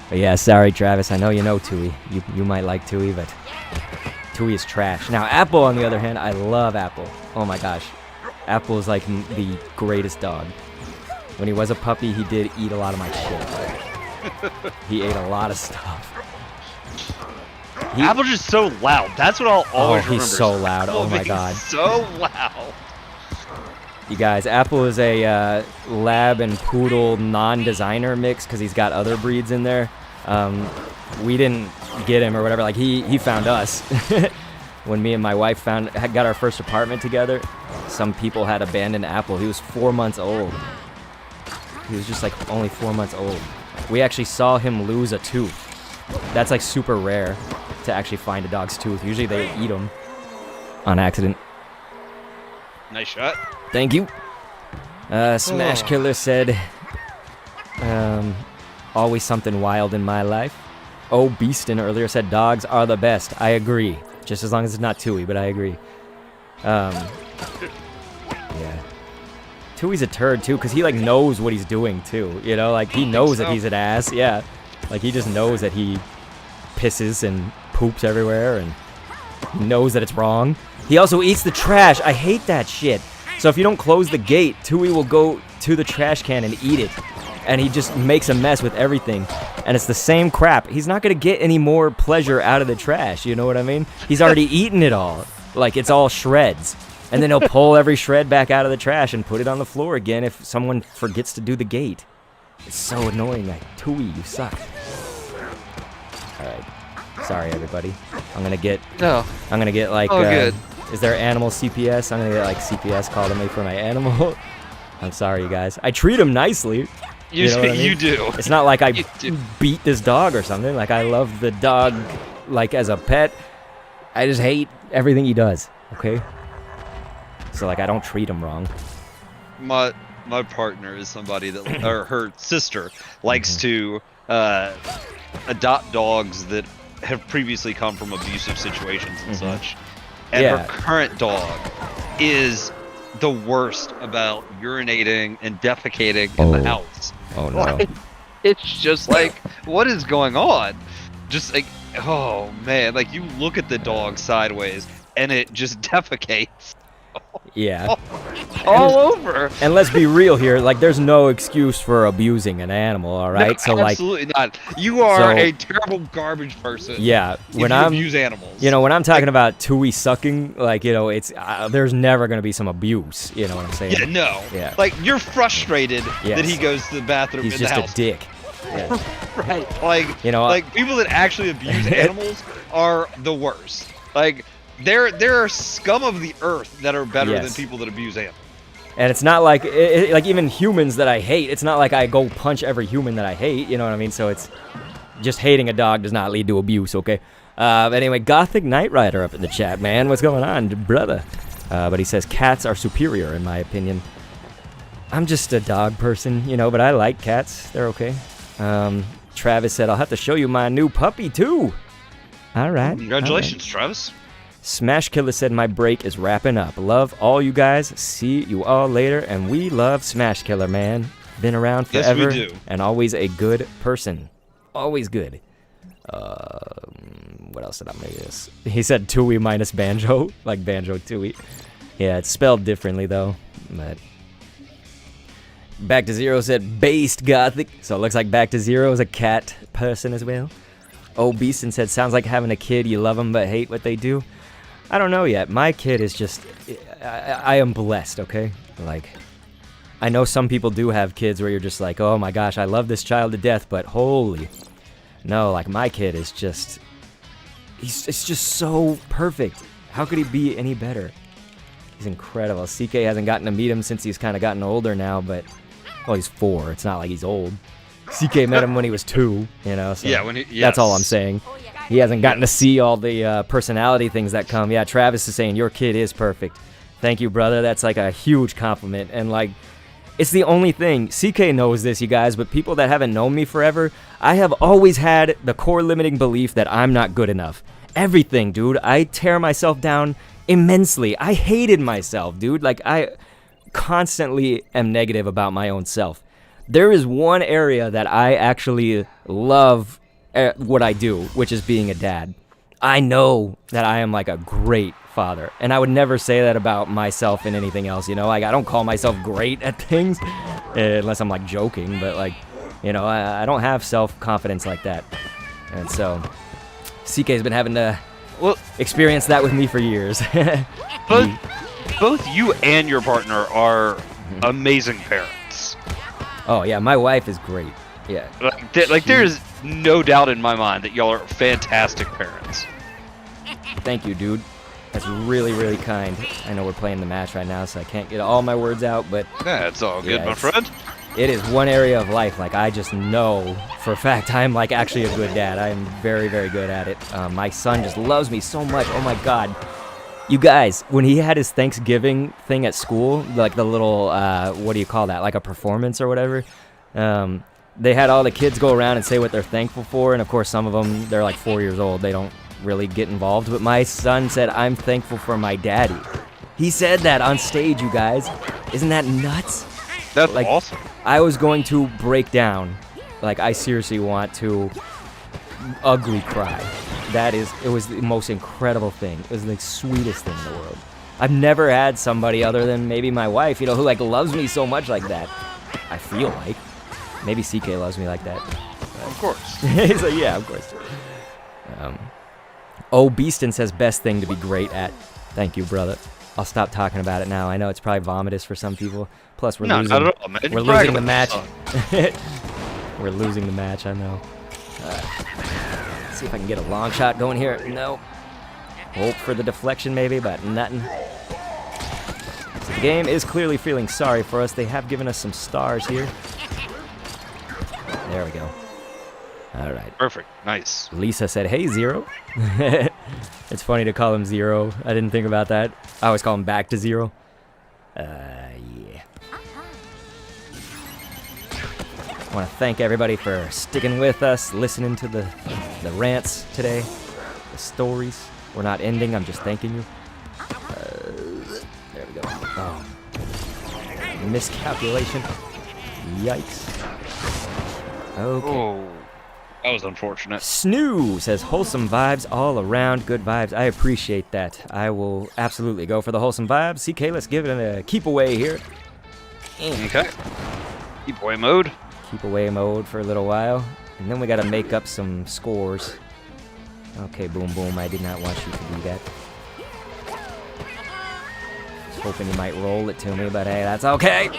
But yeah, sorry, Travis. I know you know Tui. You might like Tui, but Tui is trash. Now, Apple, on the other hand, I love Apple. Oh my gosh. Apple is like the greatest dog. When he was a puppy, he did eat a lot of my shit. He ate a lot of stuff. Apple's just so loud. That's what I'll always remember. He's so loud. Oh my god. So loud. You guys, Apple is a lab and poodle non-designer mix because he's got other breeds in there. We didn't get him or whatever. Like, he found us. When me and my wife got our first apartment together, some people had abandoned Apple. He was 4 months old. He was just like only 4 months old. We actually saw him lose a tooth. That's like super rare to actually find a dog's tooth. Usually they eat them on accident. Nice shot. Thank you. Smash Killer said, always something wild in my life. Oh, Beaston earlier said dogs are the best. I agree. Just as long as it's not Tui, but I agree. Yeah. Tui's a turd too, because he like knows what he's doing too. You know, like he knows that he's an ass. Yeah, like he just knows that he pisses and poops everywhere, and he knows that it's wrong. He also eats the trash. I hate that shit. So if you don't close the gate, Tui will go to the trash can and eat it. And he just makes a mess with everything. And it's the same crap. He's not going to get any more pleasure out of the trash, you know what I mean? He's already eaten it all. Like, it's all shreds. And then he'll pull every shred back out of the trash and put it on the floor again if someone forgets to do the gate. It's so annoying. Like, Tui, you suck. Alright. Sorry, everybody. I'm going to get... No. I'm going to get, like... Oh, good. Is there animal CPS? I'm going to get, like, CPS called to me for my animal. I'm sorry, you guys. I treat him nicely. You, know what I mean? you do. It's not like I You do. beat this dog or something. Like, I love the dog, like, as a pet. I just hate everything he does, okay? So, like, I don't treat him wrong. My partner is somebody that, or her sister, likes to adopt dogs that have previously come from abusive situations and such. And Yeah. her current dog is the worst about urinating and defecating in the house. Oh, no. Like, it's just like, what is going on? Just like, oh man, like you look at the dog sideways and it just defecates Yeah. all over. And let's be real here. Like, there's no excuse for abusing an animal, all right? No, So, like, absolutely not. You are so- a terrible garbage person. yeah, if when you I'm... abuse animals. You know, when I'm talking about Tui sucking, like, you know, it's... there's never going to be some abuse, you know what I'm saying? Yeah, no. Yeah. Like you're frustrated Yes. that he goes to the bathroom He's in just the a house. dick. Yeah. Right. Like, You know, like people that actually abuse animals are the worst. Like there are scum of the earth that are better than Yes. people that abuse animals. And it's not like, like even humans that I hate, it's not like I go punch every human that I hate, you know what I mean? So it's, just hating a dog does not lead to abuse, okay? But anyway, Gothic Knight Rider up in the chat, man. What's going on, brother? But he says cats are superior, in my opinion. I'm just a dog person, you know, but I like cats. They're okay. Travis said, I'll have to show you my new puppy, too. All right. Congratulations, Travis. Smash Killer said, my break is wrapping up. Love all you guys. See you all later. And we love Smash Killer, man. Been around Yes, forever. we do. And always a good person. Always good. What else did I make this? He said Tui minus Banjo. Like Banjo Tui. Yeah, it's spelled differently, though. But Back to Zero said based Gothic. So it looks like Back to Zero is a cat person as well. Oh, Beeston said, sounds like having a kid. You love them but hate what they do. I don't know yet. My kid is just... I am blessed, okay? Like, I know some people do have kids where you're just like, oh my gosh, I love this child to death, but holy... No, like, my kid is just... It's just so perfect. How could he be any better? He's incredible. CK hasn't gotten to meet him since he's kind of gotten older now, but... Well, he's 4. It's not like he's old. CK met him when he was 2, you know, so... Yeah, That's all I'm saying. He hasn't gotten to see all the personality things that come. Yeah, Travis is saying, your kid is perfect. Thank you, brother. That's like a huge compliment. And like, it's the only thing. CK knows this, you guys, but people that haven't known me forever, I have always had the core limiting belief that I'm not good enough. Everything, dude. I tear myself down immensely. I hated myself, dude. Like, I constantly am negative about my own self. There is one area that I actually love what I do, which is being a dad. I know that I am like a great father, and I would never say that about myself and anything else, you know? Like, I don't call myself great at things, unless I'm like joking, but like, you know, I don't have self-confidence like that. And so, CK's been having to experience that with me for years. Both you and your partner are amazing parents. Oh yeah, my wife is great. Yeah. Like there's no doubt in my mind that y'all are fantastic parents. Thank you, dude. That's really, really kind. I know we're playing the match right now, so I can't get all my words out, but Yeah, it's all good, Yeah, my friend. it is one area of life, like, I just know for a fact I'm, like, actually a good dad. I am very, very good at it. My son just loves me so much. Oh, my God. You guys, when he had his Thanksgiving thing at school, like the little, what do you call that, like a performance or whatever, they had all the kids go around and say what they're thankful for, and of course some of them, they're like 4 years old, they don't really get involved, but my son said, I'm thankful for my daddy. He said that on stage, you guys. Isn't that nuts? That's Like, awesome. I was going to break down. Like, I seriously want to ugly cry. It was the most incredible thing. It was the sweetest thing in the world. I've never had somebody other than maybe my wife, who like loves me so much like that. I feel like. Maybe CK loves me like that. Of course. He's like, yeah, of course. Oh, Beaston says best thing to be great at. Thank you, brother. I'll stop talking about it now. I know it's probably vomitous for some people. Plus, we're losing. Not at all, man. We're You're losing the bragging match. about We're losing the match. I know. See if I can get a long shot going here. No. Hope for the deflection maybe, but nothing. So the game is clearly feeling sorry for us. They have given us some stars here. There we go. All right. Perfect. Nice. Lisa said, hey, Zero. It's funny to call him Zero. I didn't think about that. I always call him back to Zero. Yeah. I want to thank everybody for sticking with us, listening to the rants today, the stories. We're not ending, I'm just thanking you. There we go. Oh. Miscalculation. Yikes. Okay. Oh, that was unfortunate. Snoo says wholesome vibes all around, good vibes. I appreciate that. I will absolutely go for the wholesome vibes. CK, let's give it a keep away here. Okay. Keep away mode. Keep away mode for a little while, and then we gotta make up some scores. Okay, boom boom, I did not want you to do that. Was hoping you might roll it to me, but hey, that's okay.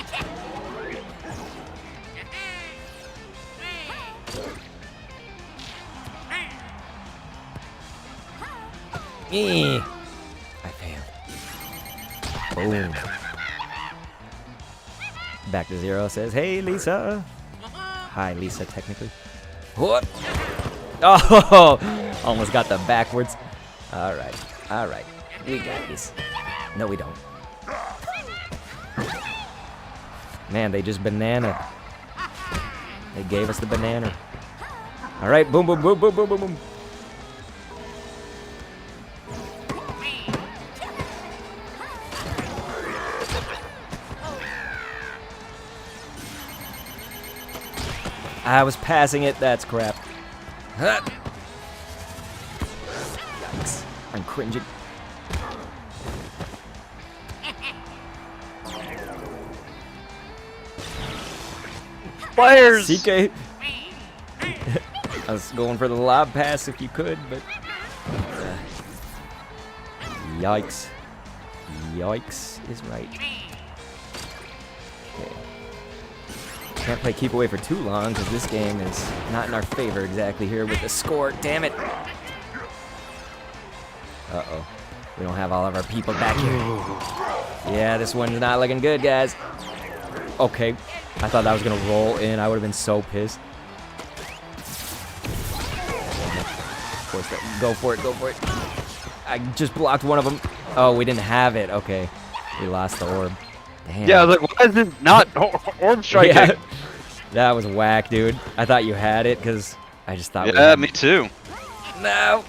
I failed. Boom. Back to Zero says, hey, Lisa. Hi, Lisa, technically. What? Oh, almost got the backwards. All right. We got this. No, we don't. Man, they just banana. They gave us the banana. All right, boom, boom, boom, boom, boom, boom, boom. I was passing it, that's crap. Huh. Yikes. I'm cringing. Players! CK. I was going for the lob pass if you could, but... yikes. Yikes is right. Okay. Can't play keep away for too long because this game is not in our favor exactly here with the score. Damn it. Uh-oh. We don't have all of our people back here. Yeah, this one's not looking good, guys. Okay. I thought that was going to roll in. I would have been so pissed. Of course, go for it, go for it. I just blocked one of them. Oh, we didn't have it. Okay. We lost the orb. Damn. Yeah, I was like, why is it not orb striking? Yeah. That was whack, dude. I thought you had it because I just thought. Yeah, me too. No.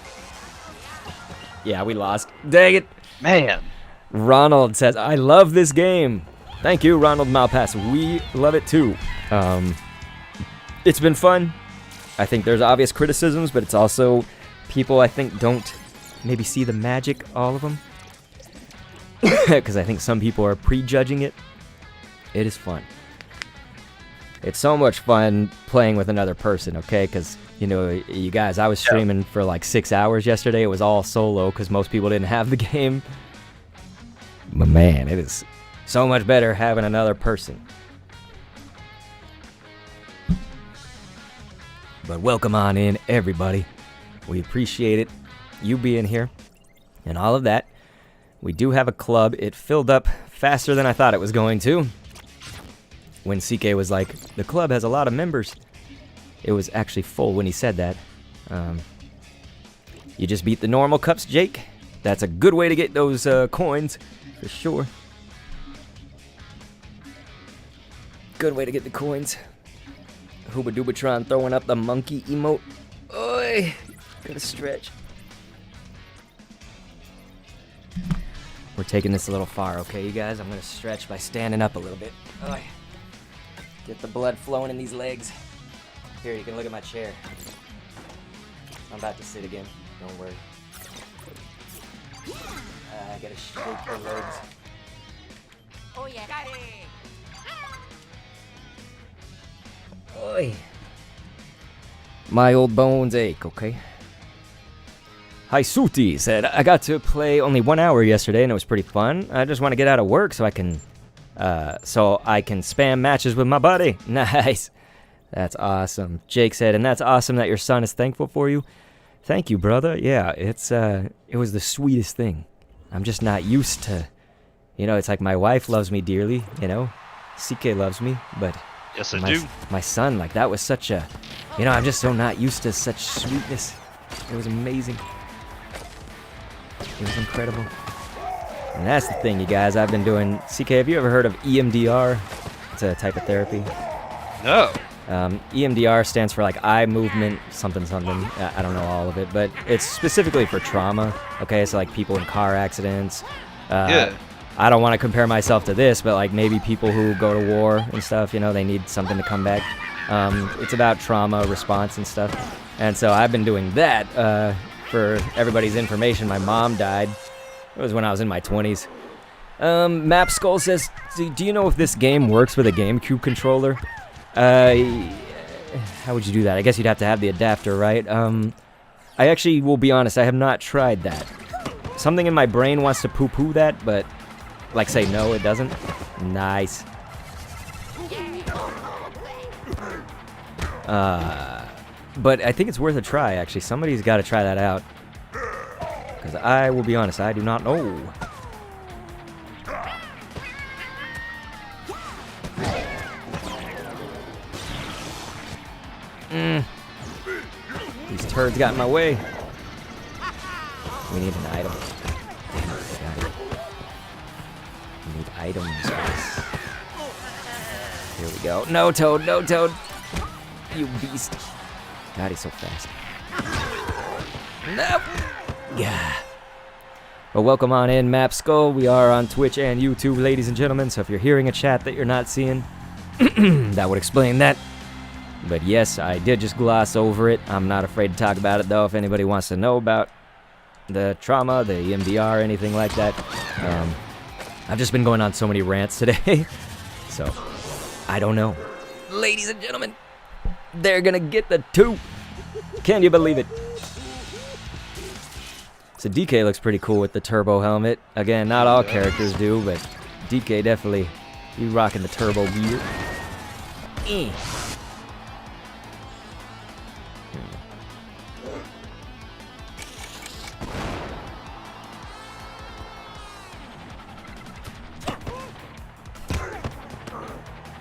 Yeah, we lost. Dang it. Man. Ronald says, I love this game. Thank you, Ronald Malpass. We love it too. It's been fun. I think there's obvious criticisms, but it's also people I think don't maybe see the magic, all of them. Because I think some people are prejudging it. It is fun. It's so much fun playing with another person, okay? Because, you know, you guys, I was streaming for like 6 hours yesterday. It was all solo because most people didn't have the game. But man, it is so much better having another person. But welcome on in, everybody. We appreciate it, you being here, and all of that. We do have a club. It filled up faster than I thought it was going to. When CK was like, the club has a lot of members. It was actually full when he said that. You just beat the normal cups, Jake. That's a good way to get those coins, for sure. Good way to get the coins. Hooba Doobatron throwing up the monkey emote. Oi! Gotta stretch. We're taking this a little far, okay, you guys? I'm gonna stretch by standing up a little bit. Ugh. Get the blood flowing in these legs. Here, you can look at my chair. I'm about to sit again. Don't worry. I gotta shake her legs. Oh yeah. Got it. Oi. My old bones ache, okay? Haisuti said, I got to play only 1 hour yesterday and it was pretty fun. I just want to get out of work so I can spam matches with my buddy. Nice. That's awesome. Jake said, and that's awesome that your son is thankful for you. Thank you, brother. Yeah, it was the sweetest thing. I'm just not used to, it's like my wife loves me dearly, CK loves me, but Yes, I do. my son, like that was such a, I'm just so not used to such sweetness. It was amazing. It was incredible. And that's the thing, you guys. I've been doing... CK, have you ever heard of EMDR? It's a type of therapy. No. EMDR stands for like eye movement, something. I don't know all of it, but it's specifically for trauma. Okay, so like people in car accidents. Yeah. I don't want to compare myself to this, but like maybe people who go to war and stuff, they need something to come back. It's about trauma response and stuff. And so I've been doing that. For everybody's information, my mom died. It was when I was in my 20s. Map Skull says, do you know if this game works with a GameCube controller? How would you do that? I guess you'd have to have the adapter, right? I actually will be honest, I have not tried that. Something in my brain wants to poo-poo that, but like say no, it doesn't. Nice. But I think it's worth a try, actually. Somebody's got to try that out. Because I will be honest, I do not know. These turds got in my way. We need an item. Got it. We need items, guys. Here we go. No, Toad, no, Toad. You beast. God, he's so fast. No. Yeah. Well, welcome on in, Map Skull. We are on Twitch and YouTube, ladies and gentlemen. So if you're hearing a chat that you're not seeing, that would explain that. But yes, I did just gloss over it. I'm not afraid to talk about it, though, if anybody wants to know about the trauma, the EMDR, anything like that. I've just been going on so many rants today. So, I don't know. Ladies and gentlemen, they're gonna get the 2. Can you believe it? So DK looks pretty cool with the turbo helmet. Again, not all characters do, but DK definitely, he's rocking the turbo gear.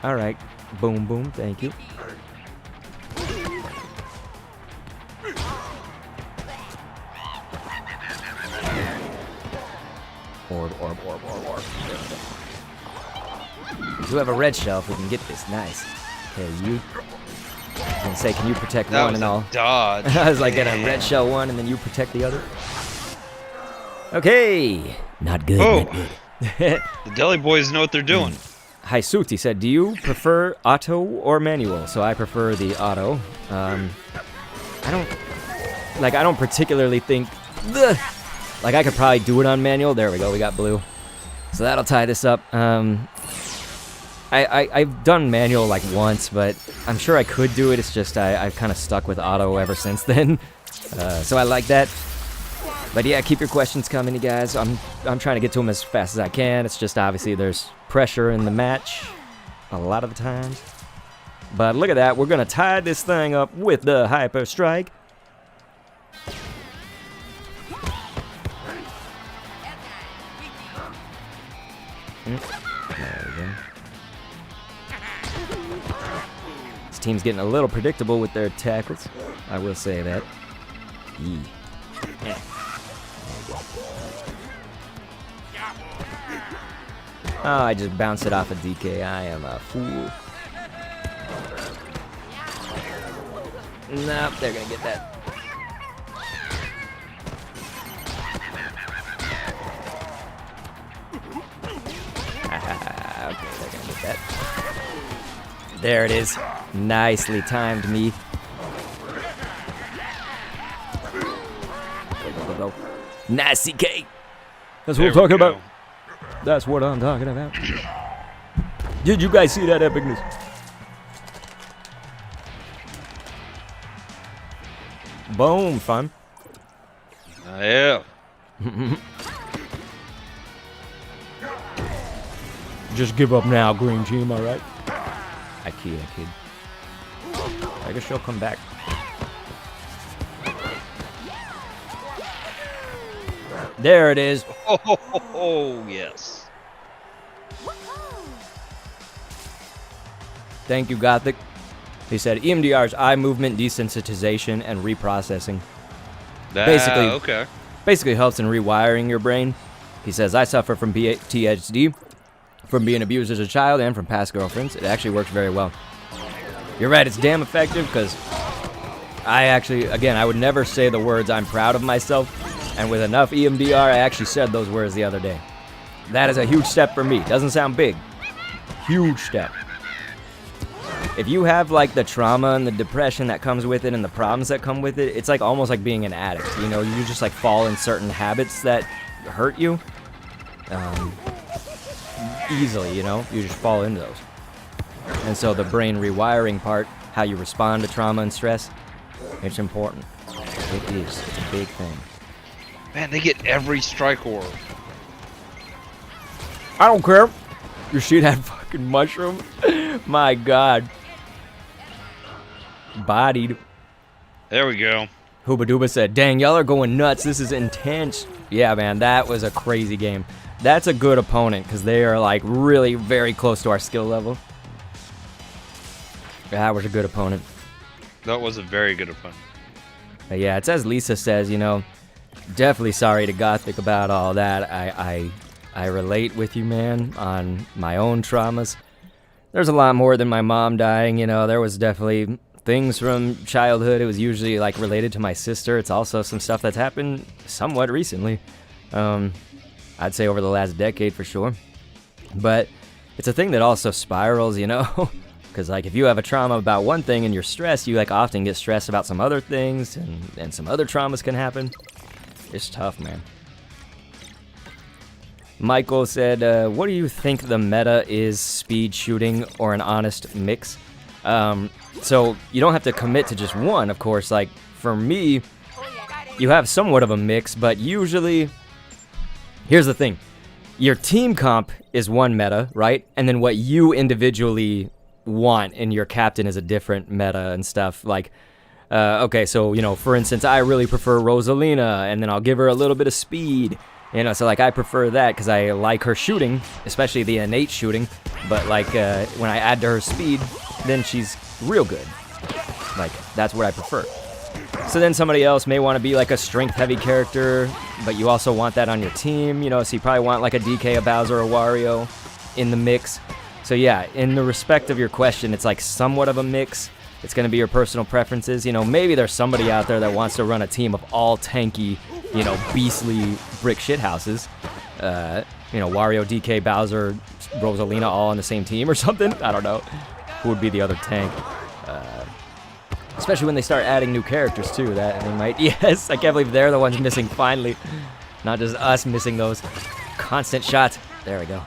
All right, boom, boom, thank you. Orb. We do have a red shelf. We can get this. Nice. Okay, you. I was gonna say, can you protect That one was and all? a dodge. I was like, get a red shell one and then you protect the other. Okay. Not good, Oh. not good. The Deli Boys know what they're doing. Haisuti said, do you prefer auto or manual? So I prefer the auto. I don't particularly think, like I could probably do it on manual. There we go, we got blue. So that'll tie this up. I've done manual like once, but I'm sure I could do it. It's just I've kind of stuck with auto ever since then. So I like that. But yeah, keep your questions coming, you guys. I'm trying to get to them as fast as I can. It's just obviously there's pressure in the match a lot of the times. But look at that. We're going to tie this thing up with the Hyper Strike. There we go. This team's getting a little predictable with their tackles. I will say that. Yee. Oh, I just bounced it off of DK. I am a fool. Nope, they're gonna get that. that. There it is. Nicely timed me. Go. Nice CK. That's what I'm talking about. That's what I'm talking about. Did you guys see that epicness? Boom, fun. Yeah. Just give up now, green team, alright? I kid. I guess she'll come back. There it is. Oh, yes. Thank you, Gothic. He said EMDR's eye movement desensitization and reprocessing. Basically helps in rewiring your brain. He says, I suffer from PTSD from being abused as a child and from past girlfriends. It actually works very well. You're right, it's damn effective because I would never say the words I'm proud of myself. And with enough EMDR, I actually said those words the other day. That is a huge step for me. Doesn't sound big. Huge step. If you have like the trauma and the depression that comes with it and the problems that come with it, it's like almost like being an addict. You know, you just like fall in certain habits that hurt you easily, you know? You just fall into those. And so the brain rewiring part, how you respond to trauma and stress, it's important. It is. It's a big thing. Man, they get every strike orb. I don't care. You see that fucking mushroom? My God. Bodied. There we go. Hooba Dooba said, dang, y'all are going nuts. This is intense. Yeah, man, that was a crazy game. That's a good opponent because they are like really very close to our skill level. That was a good opponent. That was a very good opponent. But yeah, it's as Lisa says, you know, definitely sorry to Gothic about all that. I relate with you, man, on my own traumas. There's a lot more than my mom dying, you know. There was definitely things from childhood. It was usually like related to my sister. It's also some stuff that's happened somewhat recently. I'd say over the last decade for sure. But it's a thing that also spirals, you know. Because like if you have a trauma about one thing and you're stressed, you like often get stressed about some other things, and some other traumas can happen. It's tough, man. Michael said, what do you think the meta is, speed shooting or an honest mix? So you don't have to commit to just one, of course. Like for me, you have somewhat of a mix, but usually, here's the thing. Your team comp is one meta, right? And then what you individually want in your captain is a different meta and stuff. Like, okay, so, you know, for instance, I really prefer Rosalina, and then I'll give her a little bit of speed. You know, so like I prefer that because I like her shooting, especially the innate shooting. But like when I add to her speed, then she's real good. Like that's what I prefer. So then somebody else may want to be like a strength-heavy character, but you also want that on your team. You know, so you probably want like a DK, a Bowser, a Wario in the mix. So yeah, in the respect of your question, it's like somewhat of a mix. It's going to be your personal preferences. You know, maybe there's somebody out there that wants to run a team of all tanky, you know, beastly brick shithouses. You know, Wario, DK, Bowser, Rosalina all on the same team or something. I don't know. Who would be the other tank? Especially when they start adding new characters too. That they might. Yes, I can't believe they're the ones missing finally. Not just us missing those constant shots. There we go.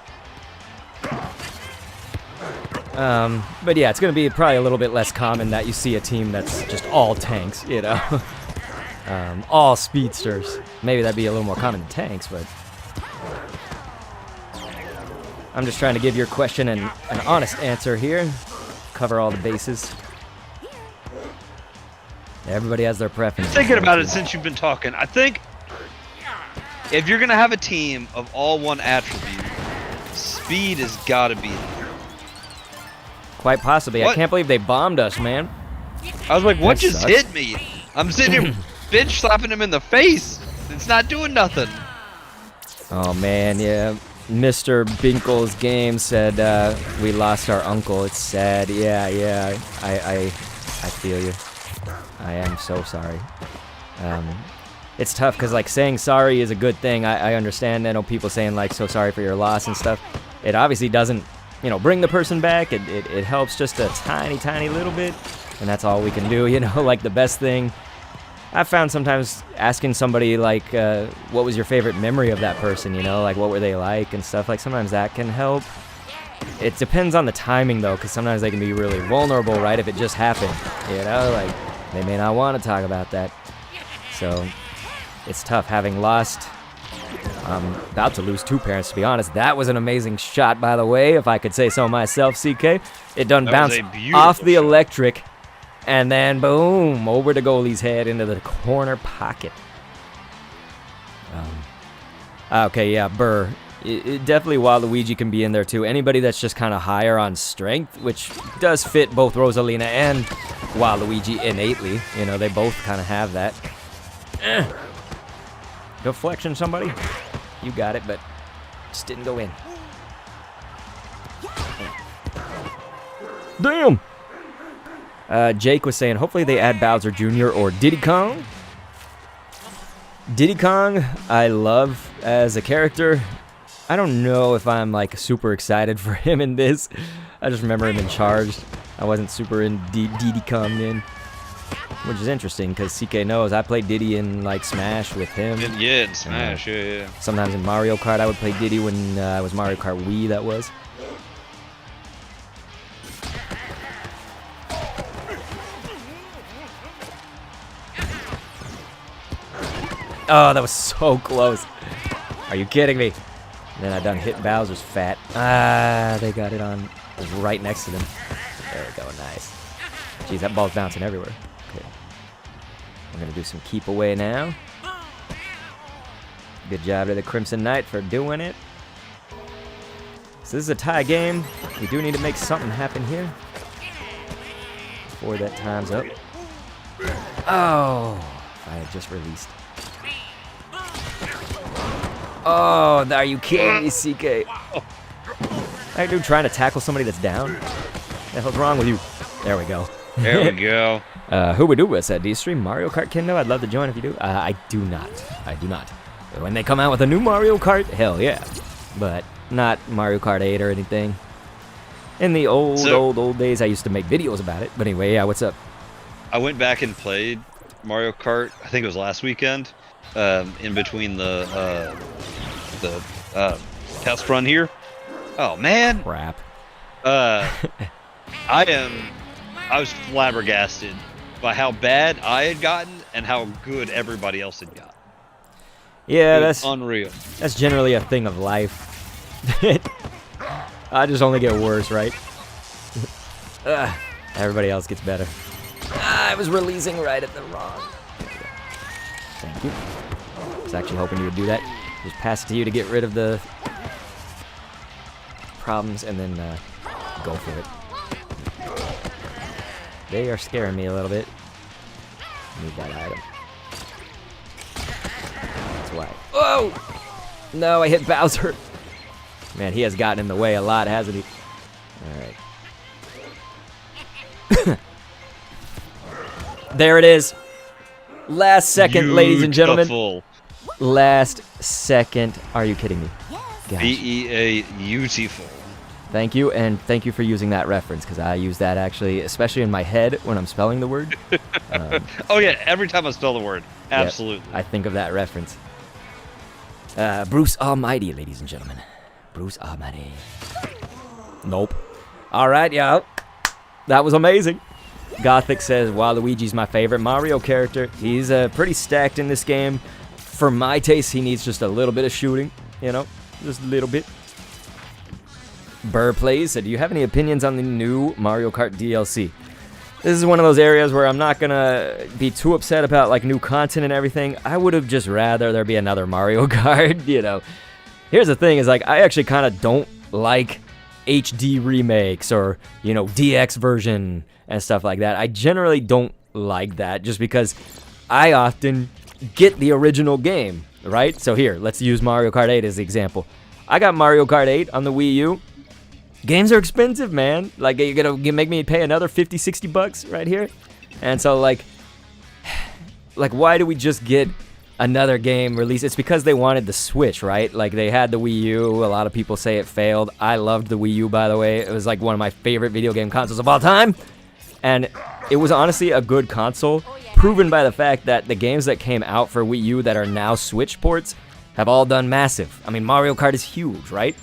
But yeah, it's going to be probably a little bit less common that you see a team that's just all tanks, you know. All speedsters. Maybe that'd be a little more common than tanks, but I'm just trying to give your question an honest answer here. Cover all the bases. Everybody has their preference. Thinking about it since you've been talking, I think if you're gonna have a team of all one attribute, speed has got to be there. Quite possibly. What? I can't believe they bombed us, man. I was like, what That just sucks. hit me? I'm sitting here bitch slapping him in the face. It's not doing nothing. Oh man, yeah. Mr. Binkle's game said we lost our uncle. It's sad. Yeah. I feel you. I am so sorry. It's tough because like saying sorry is a good thing. I understand. I know people saying like so sorry for your loss and stuff. It obviously doesn't bring the person back. It helps just a tiny little bit, and that's all we can do. Like the best thing I've found sometimes asking somebody like, what was your favorite memory of that person? Like what were they like and stuff. Like sometimes that can help. It depends on the timing though, because sometimes they can be really vulnerable, right? If it just happened, like they may not want to talk about that. So it's tough having lost. I'm about to lose 2 parents, to be honest. That was an amazing shot, by the way, if I could say so myself, CK. It done bounced off the electric, and then boom, over the goalie's head into the corner pocket. Okay, yeah, Burr. Definitely Waluigi can be in there too. Anybody that's just kind of higher on strength, which does fit both Rosalina and Waluigi innately. They both kind of have that. Deflection, somebody? You got it, but just didn't go in. Damn! Jake was saying, hopefully they add Bowser Jr. or Diddy Kong. Diddy Kong, I love as a character. I don't know if I'm like super excited for him in this. I just remember him in Charged. I wasn't super in Diddy Kong then. Which is interesting because CK knows I played Diddy in like Smash with him. Yeah, in Smash, yeah. Sometimes in Mario Kart I would play Diddy when it was Mario Kart Wii, that was. Oh, that was so close. Are you kidding me? And then I done hit Bowser's fat. They got it on right next to them. There we go, nice. Jeez, that ball's bouncing everywhere. Okay. We're going to do some keep away now. Good job to the Crimson Knight for doing it. So this is a tie game. We do need to make something happen here before that time's up. Oh, I had just released. Oh, are you kidding me, CK? That dude trying to tackle somebody that's down? What the hell's wrong with you? There we go. There we go. Who would do with that? Do you stream Mario Kart Kendo? I'd love to join if you do. I do not. I do not. But when they come out with a new Mario Kart, hell yeah. But not Mario Kart 8 or anything. In the old days, I used to make videos about it. But anyway, yeah, what's up? I went back and played Mario Kart. I think it was last weekend. In between the test run here. Oh man. Crap. I was flabbergasted by how bad I had gotten and how good everybody else had got. Yeah, that's unreal. That's generally a thing of life. I just only get worse, right? Everybody else gets better. I was releasing right at the wrong. Thank you. I was actually hoping you would do that. Just pass it to you to get rid of the problems and then go for it. They are scaring me a little bit. Need that item. That's why. Whoa! No, I hit Bowser. Man, he has gotten in the way a lot, hasn't he? Alright. There it is. Last second, ladies and gentlemen. Beautiful. Last second. Are you kidding me? Gosh. beautiful. Thank you, and thank you for using that reference, because I use that actually, especially in my head when I'm spelling the word. Oh yeah, every time I spell the word. Absolutely. Yeah, I think of that reference. Bruce Almighty, ladies and gentlemen. Bruce Almighty. Nope. Alright, yeah. That was amazing. Gothic says, Waluigi's my favorite Mario character. He's pretty stacked in this game. For my taste, he needs just a little bit of shooting. You know, just a little bit. Burr Plays said, do you have any opinions on the new Mario Kart DLC? This is one of those areas where I'm not going to be too upset about like new content and everything. I would have just rather there be another Mario Kart, you know. Here's the thing is like I actually kind of don't like HD remakes or, you know, DX version and stuff like that. I generally don't like that just because I often get the original game, right? So here, let's use Mario Kart 8 as the example. I got Mario Kart 8 on the Wii U. Games are expensive, man. Like, you're gonna make me pay another 50, 60 bucks right here? And so, like, why do we just get another game released. It's because they wanted the Switch, right? Like, they had the Wii U. A lot of people say it failed. I loved the Wii U, by the way. It was like one of my favorite video game consoles of all time. And it was honestly a good console, proven by the fact that the games that came out for Wii U that are now Switch ports have all done massive. I mean, Mario Kart is huge, right?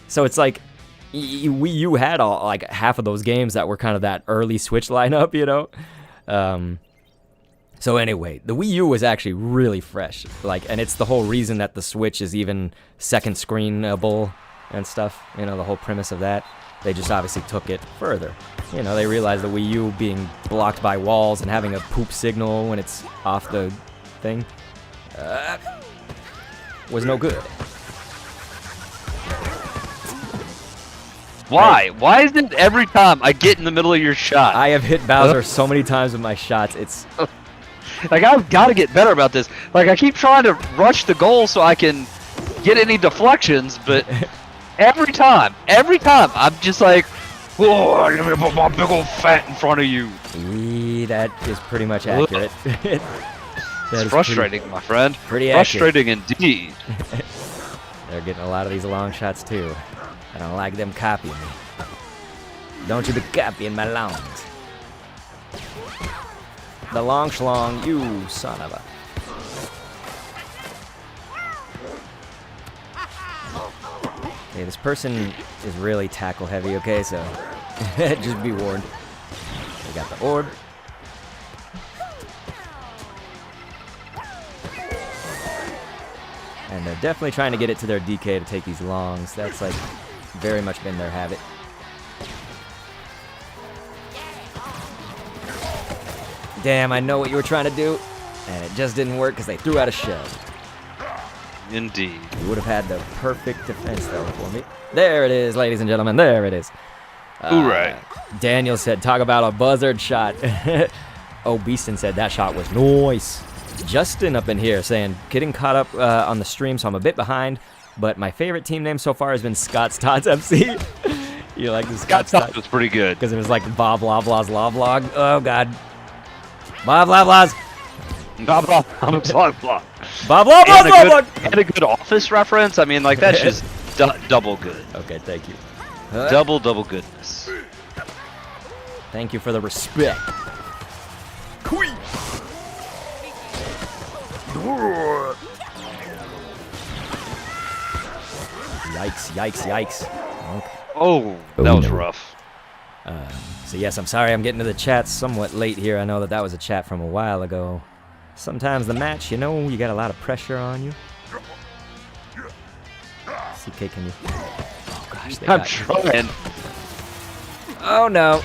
So it's like Wii U had all like half of those games that were kind of that early Switch lineup, you know? So anyway, the Wii U was actually really fresh, like, and it's the whole reason that the Switch is even second screenable and stuff. You know, the whole premise of that. They just obviously took it further. You know, they realized the Wii U being blocked by walls and having a poop signal when it's off the thing was no good. Why? Why is it every time I get in the middle of your shot? I have hit Bowser so many times with my shots. It's like, I've got to get better about this. Like, I keep trying to rush the goal so I can get any deflections, but every time, I'm just like, whoa, let me put my big old fat in front of you. that is pretty much accurate. It's frustrating, my friend. Pretty frustrating indeed. They're getting a lot of these long shots too. I don't like them copying me. Don't you be copying my longs. The long schlong, you son of a. Okay, this person is really tackle heavy, okay, so just be warned. We got the orb. And they're definitely trying to get it to their DK to take these longs. That's like very much been their habit. Damn, I know what you were trying to do, and it just didn't work because they threw out a shell. Indeed. You would have had the perfect defense, though, for me. There it is, ladies and gentlemen. There it is. Hooray. Daniel said, talk about a buzzard shot. Oh, Beeston said that shot was nice. Justin up in here saying, getting caught up on the stream, so I'm a bit behind, but my favorite team name so far has been Scott's Tots FC. You like the Scott's Tots? was pretty good. Because it was like Bob Loblaw's Loblog. Oh, God. Bob Loblaw's. Bob Loblaw's Loblog. Bob Loblaw's Loblog. And a good Office reference. I mean, like, that's just double good. Okay, thank you. Double goodness. Thank you for the respect. Queen. Yikes. Okay. Oh, that was rough. So yes, I'm sorry I'm getting to the chat somewhat late here. I know that was a chat from a while ago. Sometimes the match, you know, you got a lot of pressure on you. CK, can you? Oh gosh, they I'm got trying. Oh no.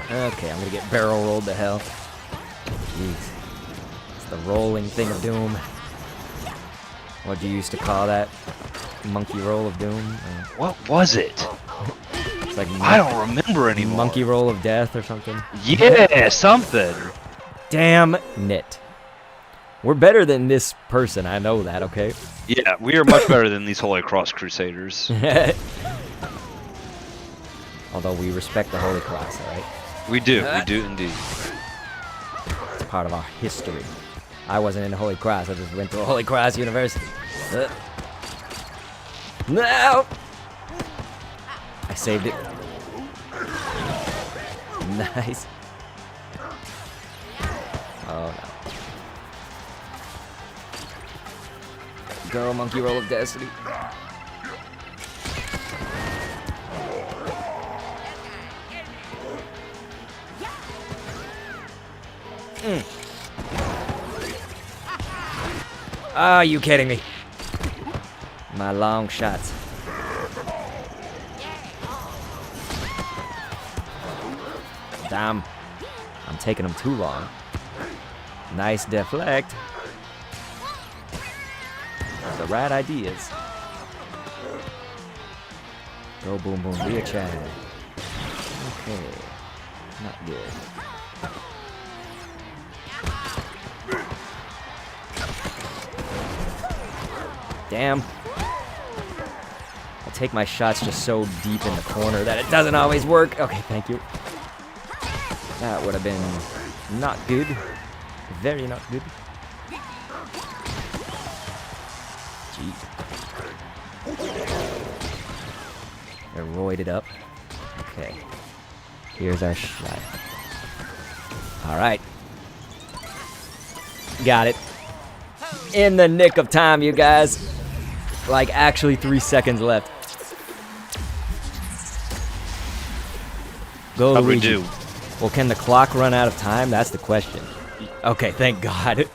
Okay, I'm gonna get barrel rolled to hell. Jeez. It's the rolling thing of doom. What'd you used to call that? Monkey roll of doom? What was it? It's like I don't remember anymore. monkey roll of death or something. Yeah, something. Damn it. We're better than this person, I know that, okay? Yeah, we are much better than these Holy Cross Crusaders. Although we respect the Holy Cross, alright? We do indeed. It's part of our history. I wasn't in the Holy Cross, I just went to a Holy Cross University. No! I saved it. Nice. Oh no. Go, monkey roll of destiny. Are you kidding me? My long shots. Damn. I'm taking them too long. Nice deflect. The right ideas. Go boom boom, be a Chad. Okay. Not good. Damn. I take my shots just so deep in the corner that it doesn't always work. Okay, thank you. That would have been not good. Very not good. They're roided up. Okay. Here's our shot. Alright. Got it. In the nick of time, you guys. Like, actually 3 seconds left. Go, How'd we Luigi. do? Well, can the clock run out of time? That's the question. Okay, thank God.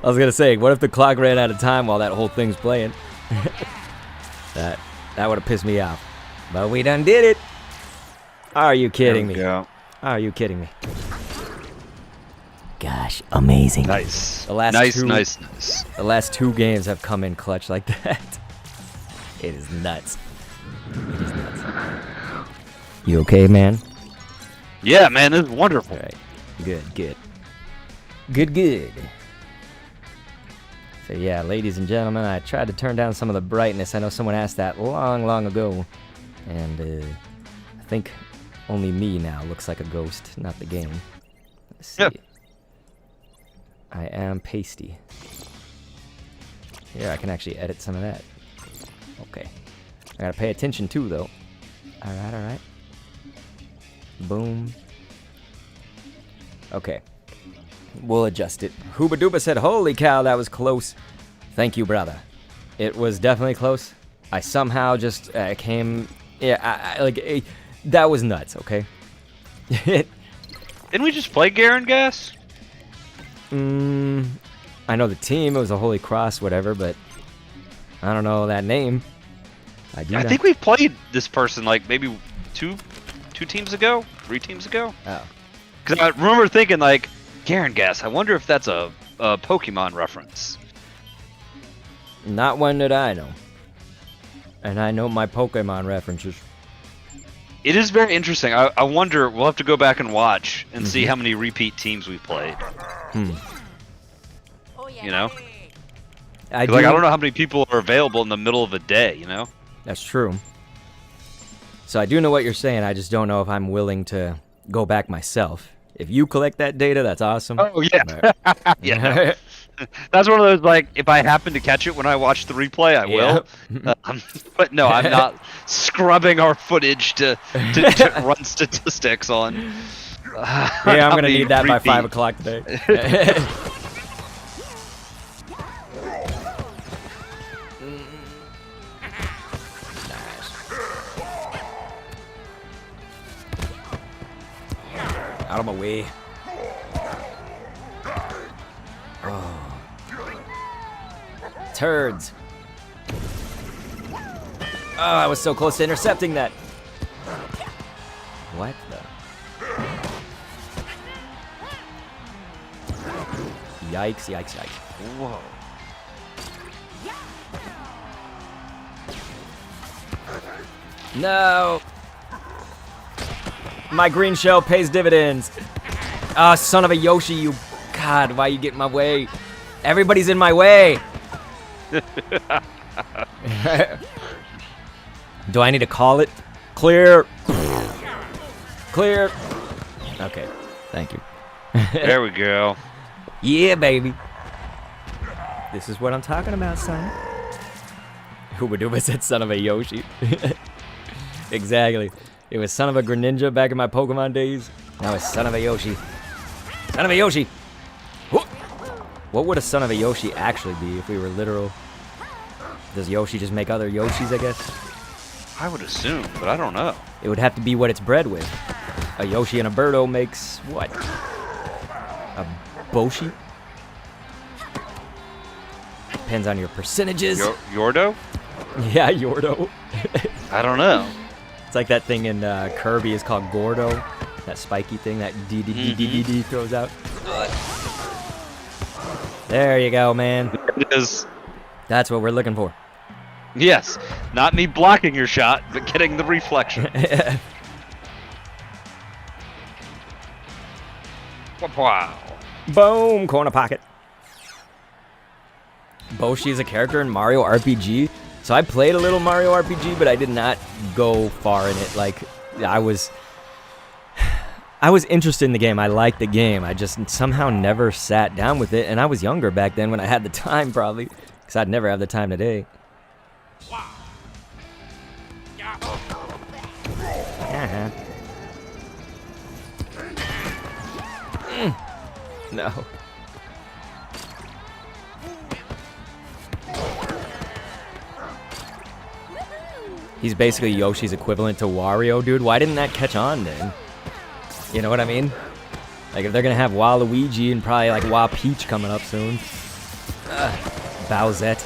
I was gonna say, what if the clock ran out of time while that whole thing's playing? that would have pissed me off. But we done did it. Are you kidding me? Yeah. Are you kidding me? Gosh, amazing. Nice. The last nice, two- nice, nice. The last 2 games have come in clutch like that. It is nuts. It is nuts. You okay, man? Yeah, man, this is wonderful. All right. Good, good. Good, good. So yeah, ladies and gentlemen, I tried to turn down some of the brightness. I know someone asked that long, long ago. And I think only me now looks like a ghost, not the game. Let's see. Yep. I am pasty. Here, I can actually edit some of that. Okay. I gotta pay attention too, though. Alright, alright. Boom. Okay. We'll adjust it. Hooba Dooba said, holy cow, that was close. Thank you, brother. It was definitely close. I somehow just came... Yeah, that was nuts, okay? Didn't we just play Garen Gas? I know the team. It was a Holy Cross, whatever, but I don't know that name. I think we played this person like maybe two teams ago, 3 teams ago. Oh. Because I remember thinking like, Garen Gas. I wonder if that's a Pokemon reference. Not one that I know. And I know my Pokemon references. It is very interesting. I wonder. We'll have to go back and watch and see how many repeat teams we've played. Oh yeah. You know? got it. I 'Cause, like I don't know how many people are available in the middle of a day. You know? That's true. So I do know what you're saying. I just don't know if I'm willing to go back myself. If you collect that data, that's awesome. Oh yeah. Yeah. That's one of those like if I happen to catch it when I watch the replay, I will. But no, I'm not scrubbing our footage to run statistics on. Yeah, I'm gonna need that by 5 o'clock today. Out of my way. Oh. Turds. Oh, I was so close to intercepting that. What the? Yikes, yikes, yikes. Whoa. No. My green shell pays dividends. Ah, son of a Yoshi, you... God, why you get in my way? Everybody's in my way. Do I need to call it? Clear. Clear. Okay, thank you. There we go. Yeah, baby. This is what I'm talking about, son. Hooba Dooba said son of a Yoshi. Exactly. It was son of a Greninja back in my Pokemon days. Now it's son of a Yoshi. Son of a Yoshi! What would a son of a Yoshi actually be if we were literal? Does Yoshi just make other Yoshis, I guess? I would assume, but I don't know. It would have to be what it's bred with. A Yoshi and a Birdo makes what? A Boshi? Depends on your percentages. Yordo? Yeah, Yordo. I don't know. It's like that thing in Kirby is called Gordo. That spiky thing that D throws out. There you go, man. It is. That's what we're looking for. Yes, not me blocking your shot, but getting the reflection. Wow. Boom! Corner pocket. Boshi is a character in Mario RPG. So I played a little Mario RPG, but I did not go far in it. Like, I was interested in the game. I liked the game. I just somehow never sat down with it. And I was younger back then when I had the time, probably. Because I'd never have the time today. Uh-huh. No. He's basically Yoshi's equivalent to Wario, dude. Why didn't that catch on then? You know what I mean? Like, if they're gonna have Waluigi and probably like Wa Peach coming up soon. Bowsette.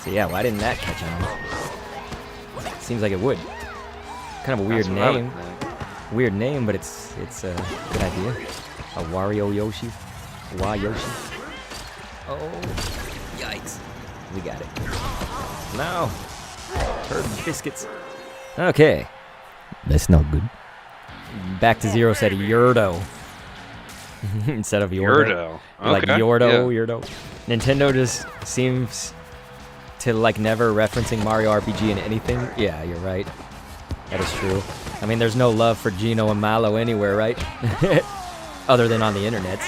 So yeah, why didn't that catch on? Seems like it would. Kind of a weird name. Weird name, but it's a good idea. A Wario Yoshi. Wa Yoshi. Oh, yikes. We got it. No. Herb biscuits. Okay. That's not good. Back to Zero said Yurdo. Instead of Yordo. Yurdo. Okay. Like Yordo, yeah. Yurdo. Nintendo just seems to like never referencing Mario RPG in anything. Yeah, you're right. That is true. I mean, there's no love for Gino and Mallow anywhere, right? Other than on the internet.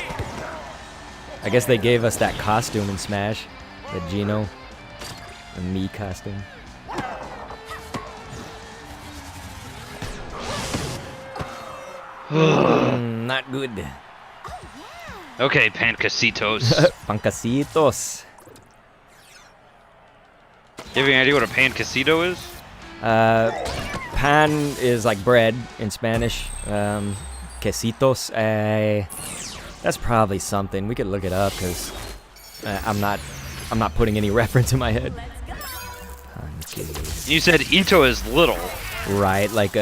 I guess they gave us that costume in Smash. The Gino and me costume. Not good. Okay, Pancasitos. Pancasitos. You have any idea what a pancasito is? Pan is like bread in Spanish. Quesitos. That's probably something. We could look it up because I'm not putting any reference in my head. Pancakes. You said ito is little. Right, like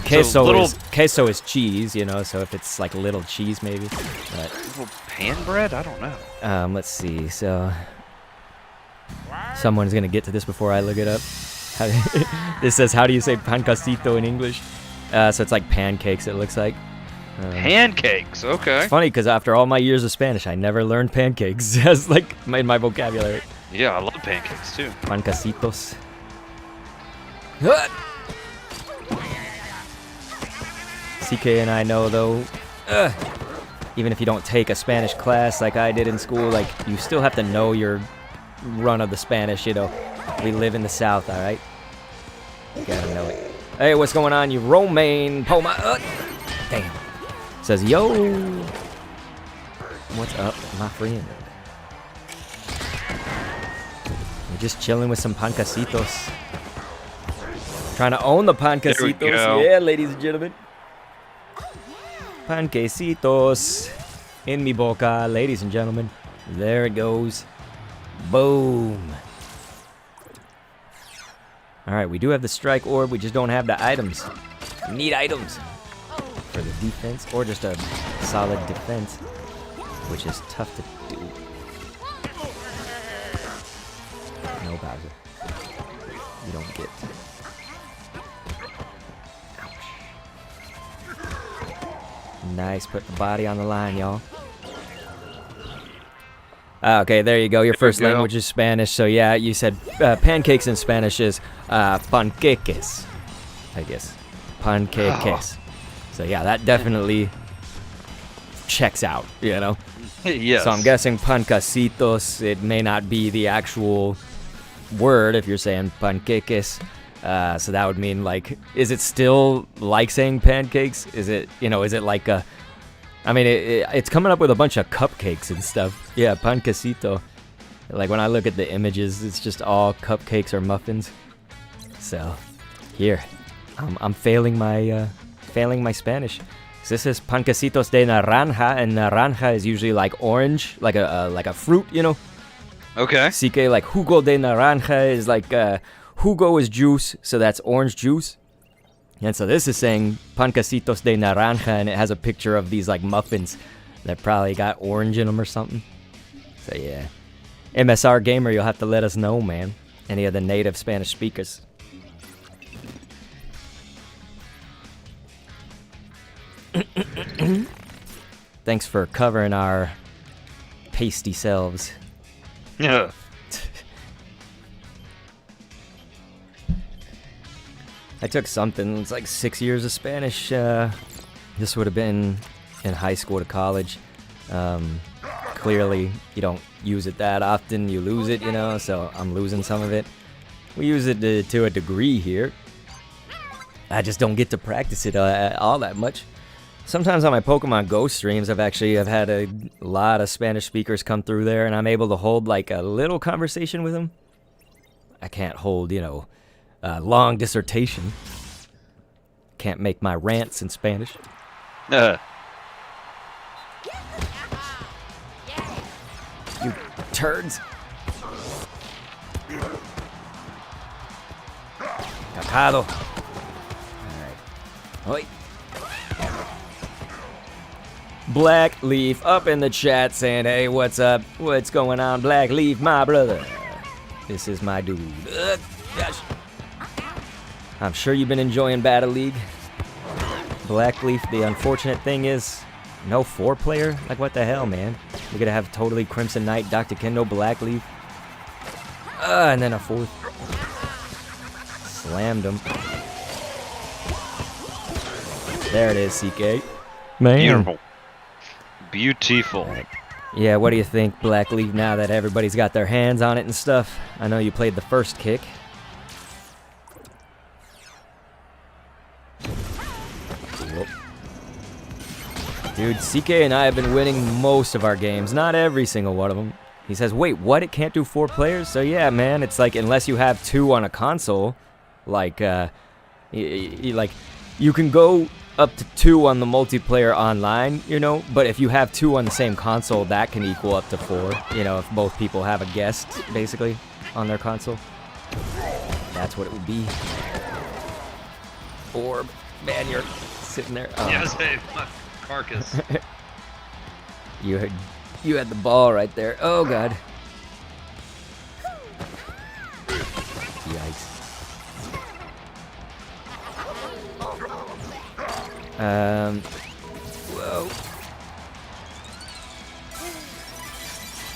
queso little- queso is cheese, you know. So if it's like little cheese, maybe. But Little pan bread? I don't know. let's see. So someone's gonna get to this before I look it up. This says, how do you say pancasito in English? So it's like pancakes. It looks like. Pancakes. Okay. It's funny because after all my years of Spanish, I never learned pancakes as like in my vocabulary. Yeah, I love pancakes too. Pancasitos. CK and I know though, even if you don't take a Spanish class like I did in school, like you still have to know your run of the Spanish, you know. We live in the South, all right? You gotta know it. Hey, what's going on, you Romaine Poma? Damn. Says, yo. What's up, my friend? We're just chilling with some pancasitos. Trying to own the pancasitos. go. Yeah, ladies and gentlemen. Pancasitos in mi boca, ladies and gentlemen. There it goes. Boom. Alright, we do have the strike orb, we just don't have the items. We need items for the defense, or just a solid defense, which is tough to do. No, Bowser. You don't get. Ouch. Nice, put the body on the line, y'all. Okay, there you go. Your first language is Spanish. So yeah, you said pancakes in Spanish is panqueques, I guess. Panqueques. So yeah, that definitely checks out, you know? Yes. So I'm guessing pancasitos, it may not be the actual word if you're saying panqueques. So that would mean like, is it still like saying pancakes? Is it, you know, is it like a... I mean, it's coming up with a bunch of cupcakes and stuff. Yeah, pancasito. Like, when I look at the images, it's just all cupcakes or muffins. So, here. I'm failing my Spanish. So this is pancasitos de naranja, and naranja is usually like orange, like a fruit, you know? Okay. CK, like, jugo de naranja is like, jugo is juice, so that's orange juice. And so this is saying pancasitos de naranja, and it has a picture of these like muffins that probably got orange in them or something. So yeah. MSR Gamer, you'll have to let us know, man. Any of the native Spanish speakers. Thanks for covering our pasty selves. Yeah. I took something, it's like 6 years of Spanish. This would have been in high school to college. Clearly, you don't use it that often, you lose it, you know, so I'm losing some of it. We use it to a degree here. I just don't get to practice it all that much. Sometimes on my Pokemon Go streams, I've had a lot of Spanish speakers come through there, and I'm able to hold like a little conversation with them. I can't hold, you know, a long dissertation. Can't make my rants in Spanish. You turds. Cacado. Alright. Oi. Black Leaf up in the chat saying, hey, what's up? What's going on, Black Leaf, my brother? This is my dude. Gosh. I'm sure you've been enjoying Battle League. Black Leaf, the unfortunate thing is, no 4-player? Like, what the hell, man? We're gonna have totally Crimson Knight, Dr. Kendo, Black Leaf. And then a 4th. Slammed him. There it is, CK. Man. Beautiful. Beautiful. Right. Yeah, what do you think, Black Leaf, now that everybody's got their hands on it and stuff? I know you played the first kick. Whoop. Dude, CK and I have been winning most of our games, not every single one of them. He says, wait, what? It can't do 4 players? So yeah, man, it's like, unless you have 2 on a console, like, you can go up to 2 on the multiplayer online, you know, but if you have 2 on the same console, that can equal up to 4, you know, if both people have a guest, basically, on their console. That's what it would be. Orb. Man, you're sitting there. Oh. Yes, hey, fuck, carcass. You had the ball right there. Oh, God. Yikes. Whoa.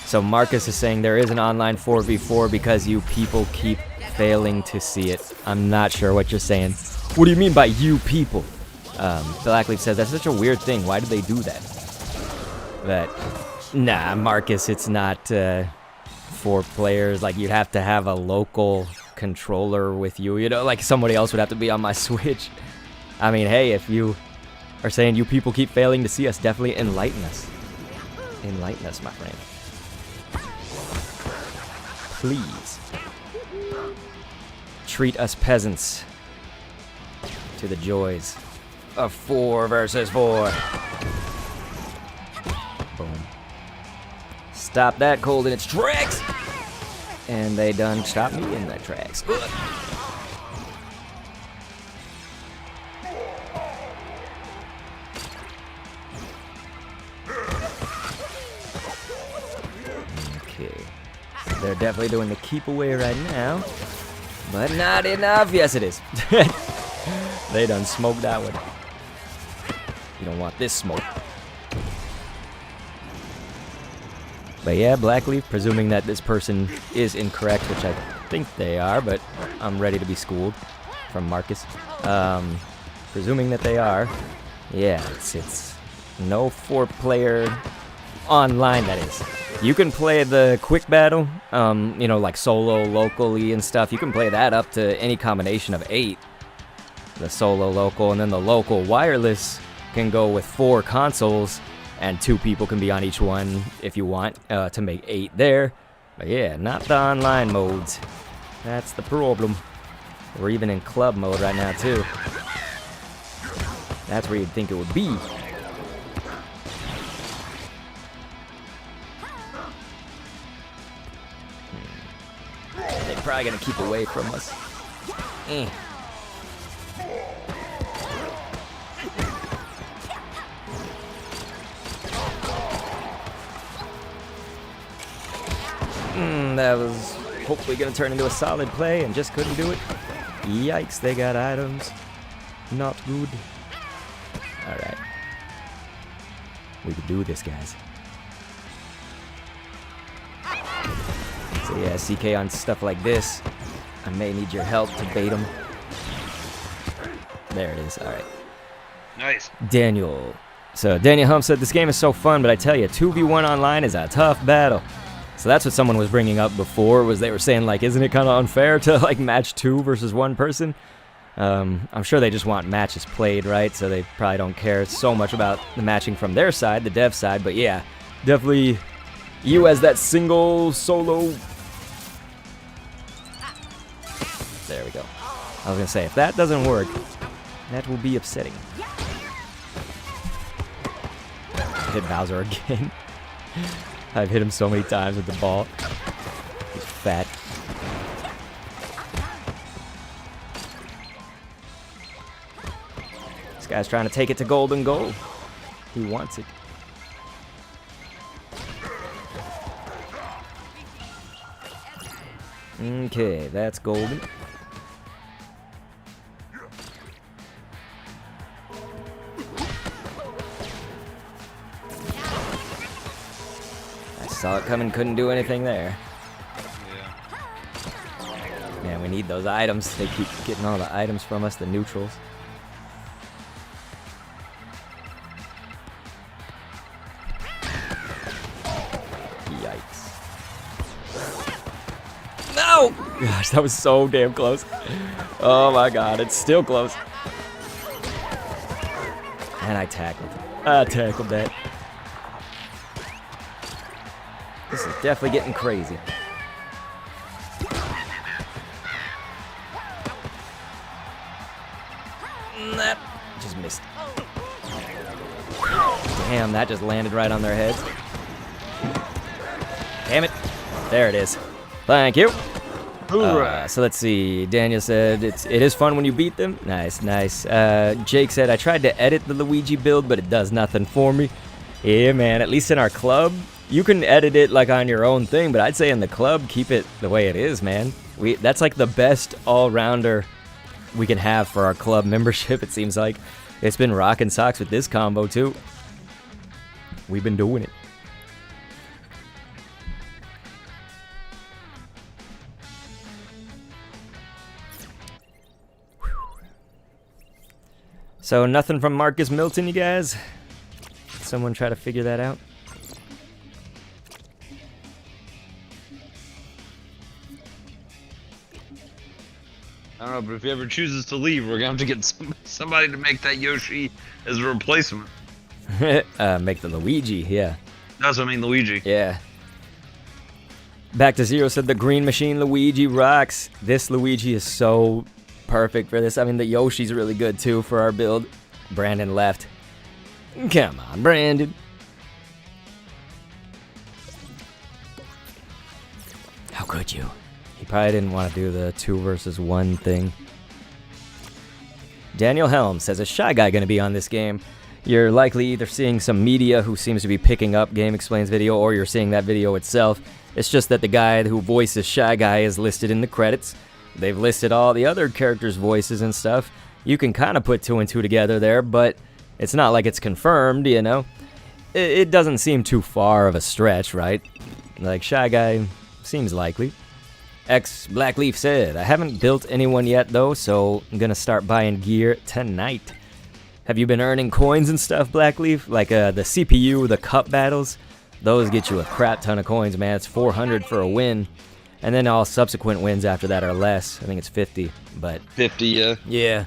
So Marcus is saying there is an online 4v4 because you people keep failing to see it. I'm not sure what you're saying. What do you mean by you people? Blackleaf says that's such a weird thing. Why did they do that? But nah, Marcus, it's not 4 players. Like, you'd have to have a local controller with you. You know, like somebody else would have to be on my Switch. I mean, hey, if you are saying you people keep failing to see us, definitely enlighten us. Enlighten us, my friend. Please. Treat us peasants to the joys of 4 versus 4. Boom. Stop that cold in its tracks! And they done stopped me in my tracks. Ugh. Okay. They're definitely doing the keep away right now. But not enough. Yes, it is. They done smoked that one. You don't want this smoke. But yeah, Blackleaf, presuming that this person is incorrect, which I think they are, but I'm ready to be schooled from Marcus. Presuming that they are, yeah, it's no 4-player online, that is. You can play the quick battle, you know, like solo, locally and stuff. You can play that up to any combination of 8. The solo local, and then the local wireless can go with 4 consoles, and 2 people can be on each one if you want, to make 8 there. But yeah, not the online modes. That's the problem. We're even in club mode right now, too. That's where you'd think it would be. They're probably gonna keep away from us. That was hopefully going to turn into a solid play and just couldn't do it. Yikes, they got items. Not good. Alright. We can do this, guys. So yeah, CK on stuff like this. I may need your help to bait them. There it is, alright. Nice. Daniel. So Daniel Hump said, this game is so fun, but I tell you, 2v1 online is a tough battle. So that's what someone was bringing up before, was they were saying, like, isn't it kind of unfair to, like, match 2 versus 1 person? I'm sure they just want matches played, right? So they probably don't care so much about the matching from their side, the dev side. But yeah, definitely you as that single solo. There we go. I was going to say, if that doesn't work, that will be upsetting. Hit Bowser again. I've hit him so many times with the ball. He's fat. This guy's trying to take it to golden goal. He wants it. Okay, that's golden. I saw it coming, couldn't do anything there. Yeah. Man, we need those items. They keep getting all the items from us, the neutrals. Yikes. No! Gosh, that was so damn close. Oh my god, it's still close. And I tackled. I tackled that. This is definitely getting crazy. That just missed. Damn, that just landed right on their heads. Damn it. There it is. Thank you. So let's see. Daniel said it is fun when you beat them. Nice, nice. Jake said I tried to edit the Luigi build, but it does nothing for me. Yeah, man. At least in our club, you can edit it like on your own thing, but I'd say in the club, keep it the way it is, man. That's like the best all-rounder we can have for our club membership. It seems like it's been rocking socks with this combo too. We've been doing it. So nothing from Marcus Milton, you guys? Someone try to figure that out? I don't know, but if he ever chooses to leave, we're gonna have to get somebody to make that Yoshi as a replacement. Make the Luigi, yeah. That's what I mean, Luigi. Yeah. Back to Zero said the green machine Luigi rocks. This Luigi is so perfect for this. I mean, the Yoshi's really good too for our build. Brandon left. Come on, Brandon. How could you? He probably didn't want to do the 2 versus 1 thing. Daniel Helm says, is Shy Guy going to be on this game? You're likely either seeing some media who seems to be picking up Game Explains video, or you're seeing that video itself. It's just that the guy who voices Shy Guy is listed in the credits. They've listed all the other characters' voices and stuff. You can kind of put 2 and 2 together there, but it's not like it's confirmed, you know? It doesn't seem too far of a stretch, right? Like, Shy Guy seems likely. Blackleaf said, I haven't built anyone yet, though, so I'm gonna start buying gear tonight. Have you been earning coins and stuff, Blackleaf? Like the CPU, the cup battles? Those get you a crap ton of coins, man. It's 400 for a win. And then all subsequent wins after that are less. I think it's 50, but 50, yeah. Yeah.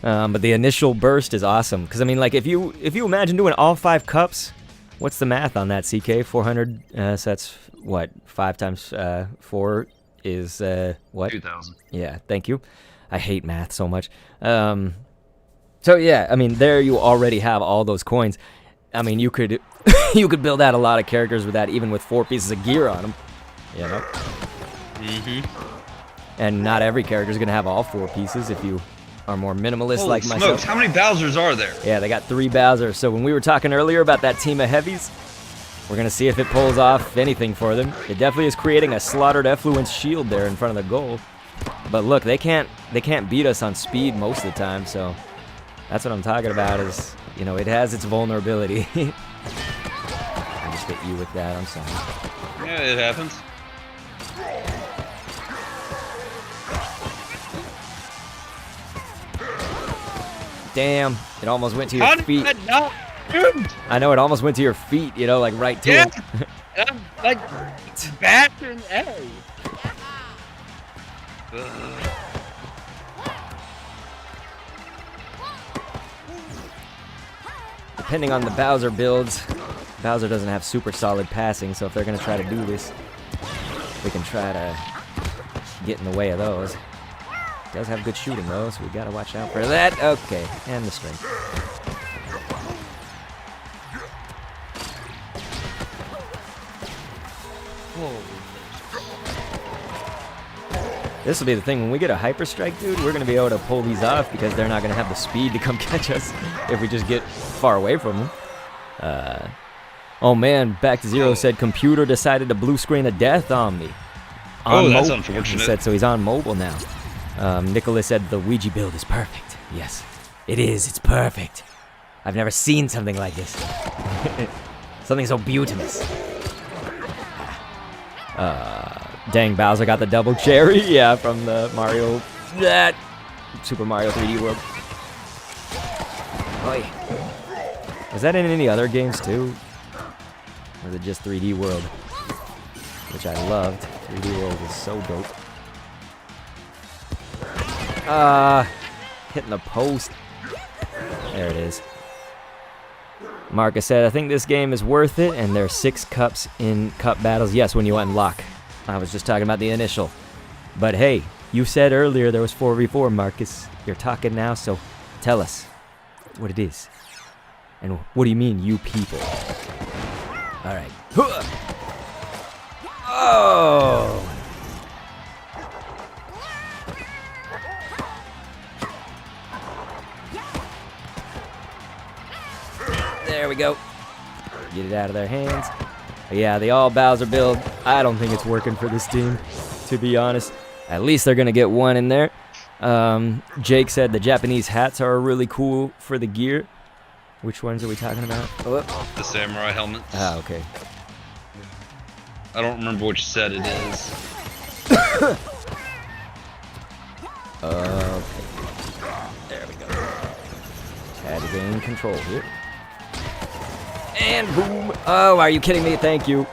But the initial burst is awesome. Because, I mean, like, if you imagine doing all 5 cups, what's the math on that, CK? 400, so that's, what, 5 times 4 is, what? 2,000. Yeah, thank you. I hate math so much. So, yeah, I mean, there you already have all those coins. I mean, you could you could build out a lot of characters with that, even with 4 pieces of gear on them. You know? Mm-hmm. And not every character is going to have all 4 pieces if you are more minimalist. Holy like smokes, myself. how many Bowsers are there? Yeah, they got 3 Bowsers. So when we were talking earlier about that team of heavies, we're going to see if it pulls off anything for them. It definitely is creating a slaughtered effluence shield there in front of the goal. But look, they can't beat us on speed most of the time, so that's what I'm talking about is, you know, it has its vulnerability. I just hit you with that, I'm sorry. Yeah, it happens. Damn, it almost went to your How did feet. that not? Dude! I know, it almost went to your feet, you know, like right to Yeah! him. Like, Bashing A. Depending on the Bowser builds, Bowser doesn't have super solid passing, so if they're going to try to do this, we can try to get in the way of those. Does have good shooting though, so we got to watch out for that. Okay, and the strength. This will be the thing, when we get a Hyper Strike, dude, we're going to be able to pull these off because they're not going to have the speed to come catch us if we just get far away from them. Oh man, Back to Zero said computer decided to blue screen of death on me. That's He unfortunate. said, so he's on mobile now. Nicholas said the Luigi build is perfect. Yes, it is. It's perfect. I've never seen something like this. Something so beautiful. Dang, Bowser got the double cherry. Yeah, from the Mario, that Super Mario 3D World. Oy. Was that in any other games too? Or was it just 3D World? Which I loved. 3D World was so dope. Hitting the post. There it is. Marcus said, I think this game is worth it, and there are 6 cups in cup battles. Yes, when you unlock. I was just talking about the initial. But hey, you said earlier there was 4v4, Marcus. You're talking now, so tell us what it is. And what do you mean, you people? Alright. Oh! There we go. Get it out of their hands. Yeah, the all Bowser build, I don't think it's working for this team, to be honest. At least they're going to get one in there. Jake said the Japanese hats are really cool for the gear. Which ones are we talking about? Oh. The samurai helmets. Ah, okay. I don't remember which set it is. Okay. There we go. Had to gain control here. And boom. Oh, are you kidding me? Thank you.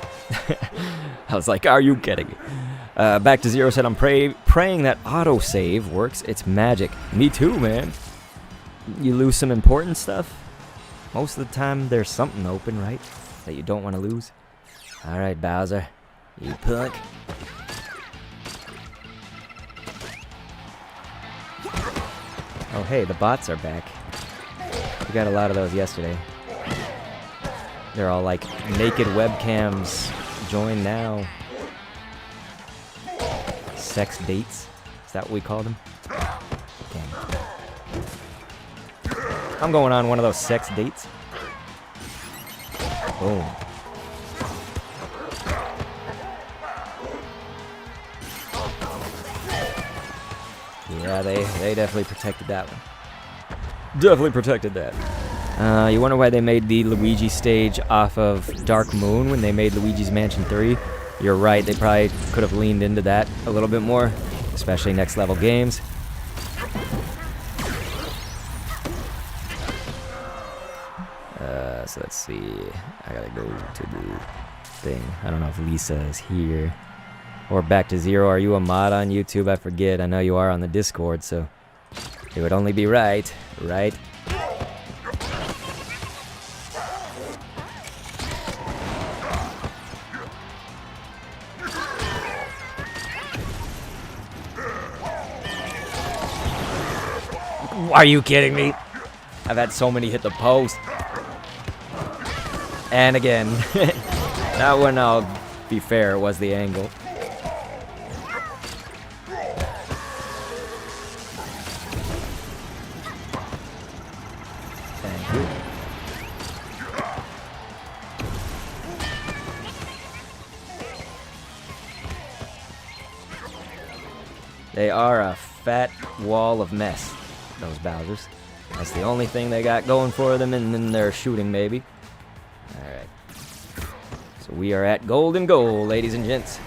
I was like, are you kidding me? Back to Zero said, I'm praying that autosave works. It's magic. Me too, man. You lose some important stuff. Most of the time, there's something open, right? That you don't want to lose. All right, Bowser. You punk. Oh, hey, the bots are back. We got a lot of those yesterday. They're all like naked webcams. Join now. Sex dates. Is that what we call them? Damn. I'm going on one of those sex dates. Boom. Yeah, they definitely protected that one. Definitely protected that. You wonder why they made the Luigi stage off of Dark Moon when they made Luigi's Mansion 3? You're right, they probably could have leaned into that a little bit more, especially next level games. So let's see. I gotta go to the thing. I don't know if Lisa is here. Or Back to Zero. Are you a mod on YouTube? I forget. I know you are on the Discord, so it would only be right, right? Are you kidding me? I've had so many hit the post. And again, that one, I'll be fair, was the angle. Thank you. They are a fat wall of mess, those Bowsers. That's the only thing they got going for them, and then their shooting, maybe. Alright. So we are at golden goal, ladies and gents.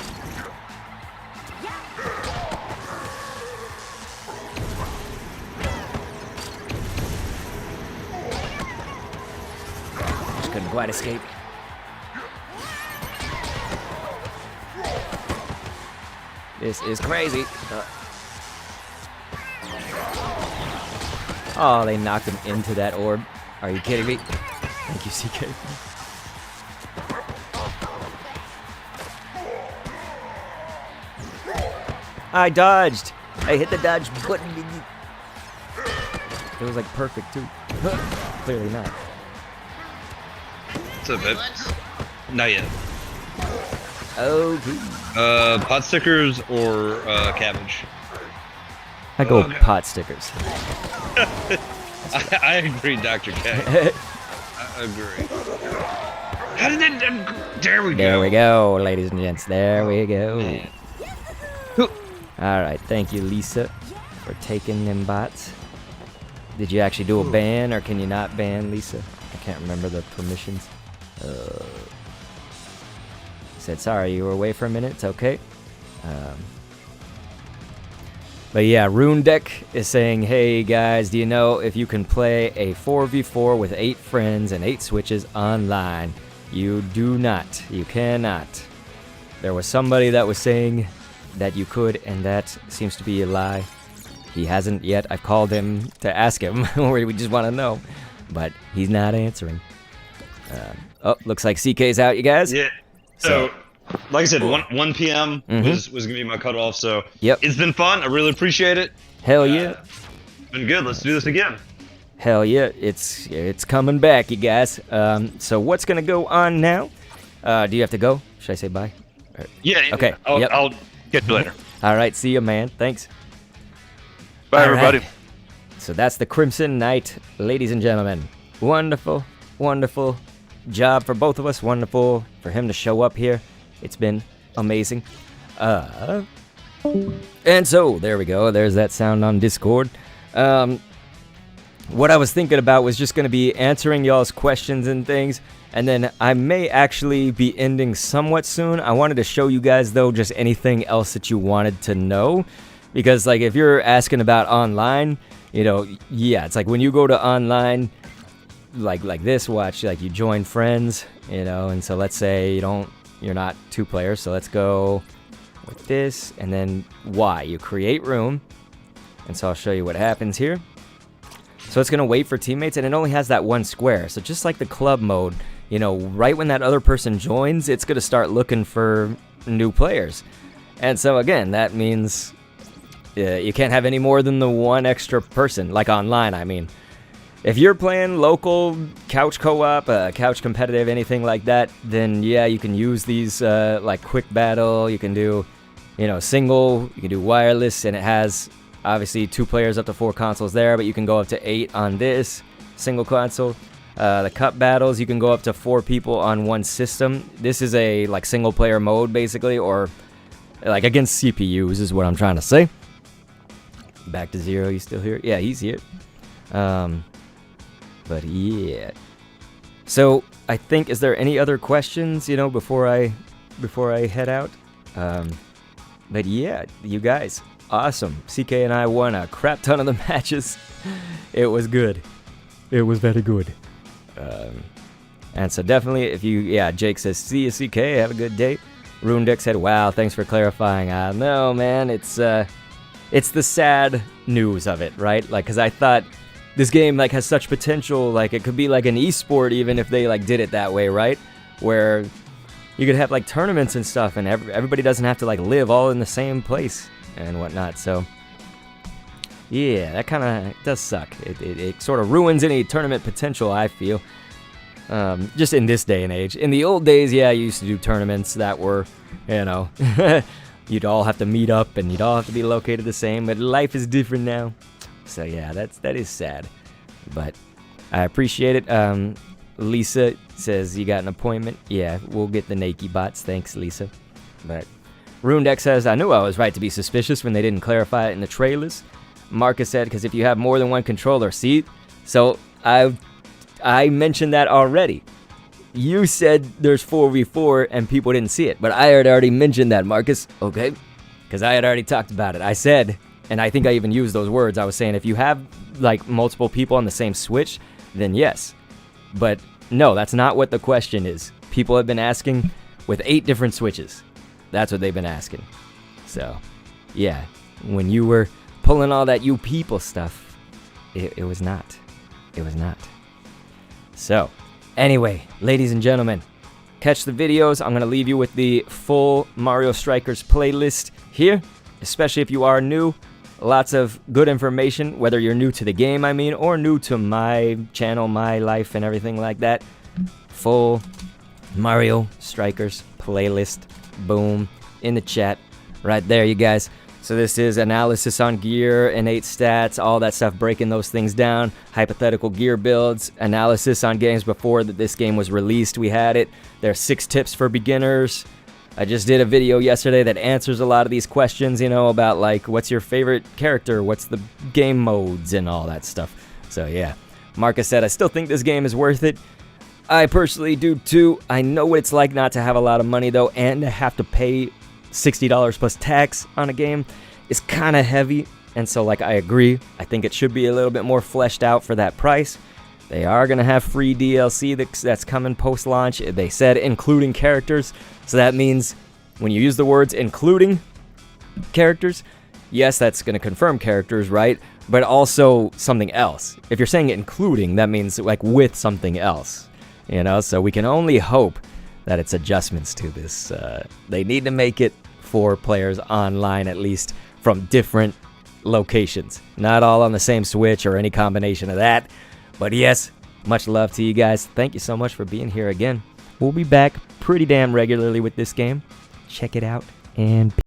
Just couldn't quite escape. This is crazy. Oh, they knocked him into that orb. Are you kidding me? Thank you, CK. I dodged. I hit the dodge button. It was like perfect too. Clearly not. What's up, babe? Not yet. Okay. Pot stickers or cabbage? I go pot stickers. I agree, Dr. K. I agree. How did that? There we go. There we go, ladies and gents. There we go. Man. All right, thank you, Lisa, for taking them bots. Did you actually do a ban, or can you not ban, Lisa? I can't remember the permissions. Said sorry, you were away for a minute. It's okay. But yeah, Rune Deck is saying, hey guys, do you know if you can play a 4v4 with 8 friends and 8 switches online? You do not. You cannot. There was somebody that was saying that you could, and that seems to be a lie. He hasn't yet. I've called him to ask him, or we just want to know, but he's not answering. Oh, looks like CK's out, you guys. Yeah. So, like I said, 1 p.m. was gonna be my cutoff. So Yep. It's been fun. I really appreciate it. Hell yeah. Been good. Let's do this again. Hell yeah, it's coming back, you guys. So what's gonna go on now? Do you have to go? Should I say bye? Yeah. Okay, yep. I'll get to you later. All right, see you, man. Thanks. Bye, All right. everybody. So that's the Crimson Knight, ladies and gentlemen. Wonderful, wonderful job for both of us. Wonderful for him to show up here. It's been amazing. And so there we go. There's that sound on Discord. What I was thinking about was just going to be answering y'all's questions and things, and then I may actually be ending somewhat soon. I wanted to show you guys, though, just anything else that you wanted to know, because, like, if you're asking about online, you know, yeah, it's like when you go to online, like this, watch, like, you join friends, you know, and so let's say you're not 2 players, so let's go with this, and then Y, you create room, and so I'll show you what happens here. So it's going to wait for teammates, and it only has that 1 square. So just like the club mode, you know, right when that other person joins, it's going to start looking for new players. And so, again, that means you can't have any more than the 1 extra person, like online, I mean. If you're playing local, couch co-op, couch competitive, anything like that, then, yeah, you can use these, like quick battle. You can do, you know, single. You can do wireless, and it has... obviously 2 players up to 4 consoles there, but you can go up to 8 on this single console. The cup battles, you can go up to 4 people on 1 system. This is a like single player mode basically, or like against CPUs is what I'm trying to say. Back to Zero, you still here? Yeah, he's here. But yeah. So I think, is there any other questions, you know, before I head out? But yeah, you guys. Awesome. CK and I won a crap ton of the matches. It was good. It was very good. And so definitely, if you... yeah, Jake says, see you, CK. Have a good day. Rune Dick said, wow, thanks for clarifying. I know, man. It's the sad news of it, right? Like, because I thought this game, like, has such potential. Like, it could be like an esport even if they, like, did it that way, right? Where you could have, like, tournaments and stuff, and everybody doesn't have to, like, live all in the same place and whatnot. So yeah, that kind of does suck. It sort of ruins any tournament potential, I feel, just in this day and age. In the old days, yeah, you used to do tournaments that were, you know, you'd all have to meet up and you'd all have to be located the same, but life is different now. So yeah, that is sad, but I appreciate it. Lisa says you got an appointment. Yeah, we'll get the Nakey bots. Thanks, Lisa. But Runedeck says, I knew I was right to be suspicious when they didn't clarify it in the trailers. Marcus said, because if you have more than 1 controller, see? So I mentioned that already. You said there's 4v4 and people didn't see it, but I had already mentioned that, Marcus. Okay? Because I had already talked about it. I said, and I think I even used those words, I was saying if you have like multiple people on the same Switch, then yes. But no, that's not what the question is. People have been asking with 8 different Switches. That's what they've been asking. So, Yeah, when you were pulling all that you people stuff, it was not. It was not. So, anyway, ladies and gentlemen, catch the videos. I'm going to leave you with the full Mario Strikers playlist here, especially if you are new. Lots of good information, whether you're new to the game, I mean, or new to my channel, my life, and everything like that. Full Mario Strikers playlist. Boom. In the chat. Right there, you guys. So this is analysis on gear, innate stats, all that stuff, breaking those things down, hypothetical gear builds, analysis on games before that this game was released. We had it. There are 6 tips for beginners. I just did a video yesterday that answers a lot of these questions, you know, about like what's your favorite character, what's the game modes, and all that stuff. So yeah, Marcus said, I still think this game is worth it. I personally do too. I know what it's like not to have a lot of money though, and to have to pay $60 plus tax on a game is kind of heavy. And so like I agree, I think it should be a little bit more fleshed out for that price. They are going to have free DLC that's coming post-launch. They said including characters. So that means when you use the words including characters, yes, that's going to confirm characters, right? But also something else. If you're saying including, that means like with something else. You know, so we can only hope that it's adjustments to this. They need to make it for players online, at least from different locations. Not all on the same Switch or any combination of that. But yes, much love to you guys. Thank you so much for being here again. We'll be back pretty damn regularly with this game. Check it out and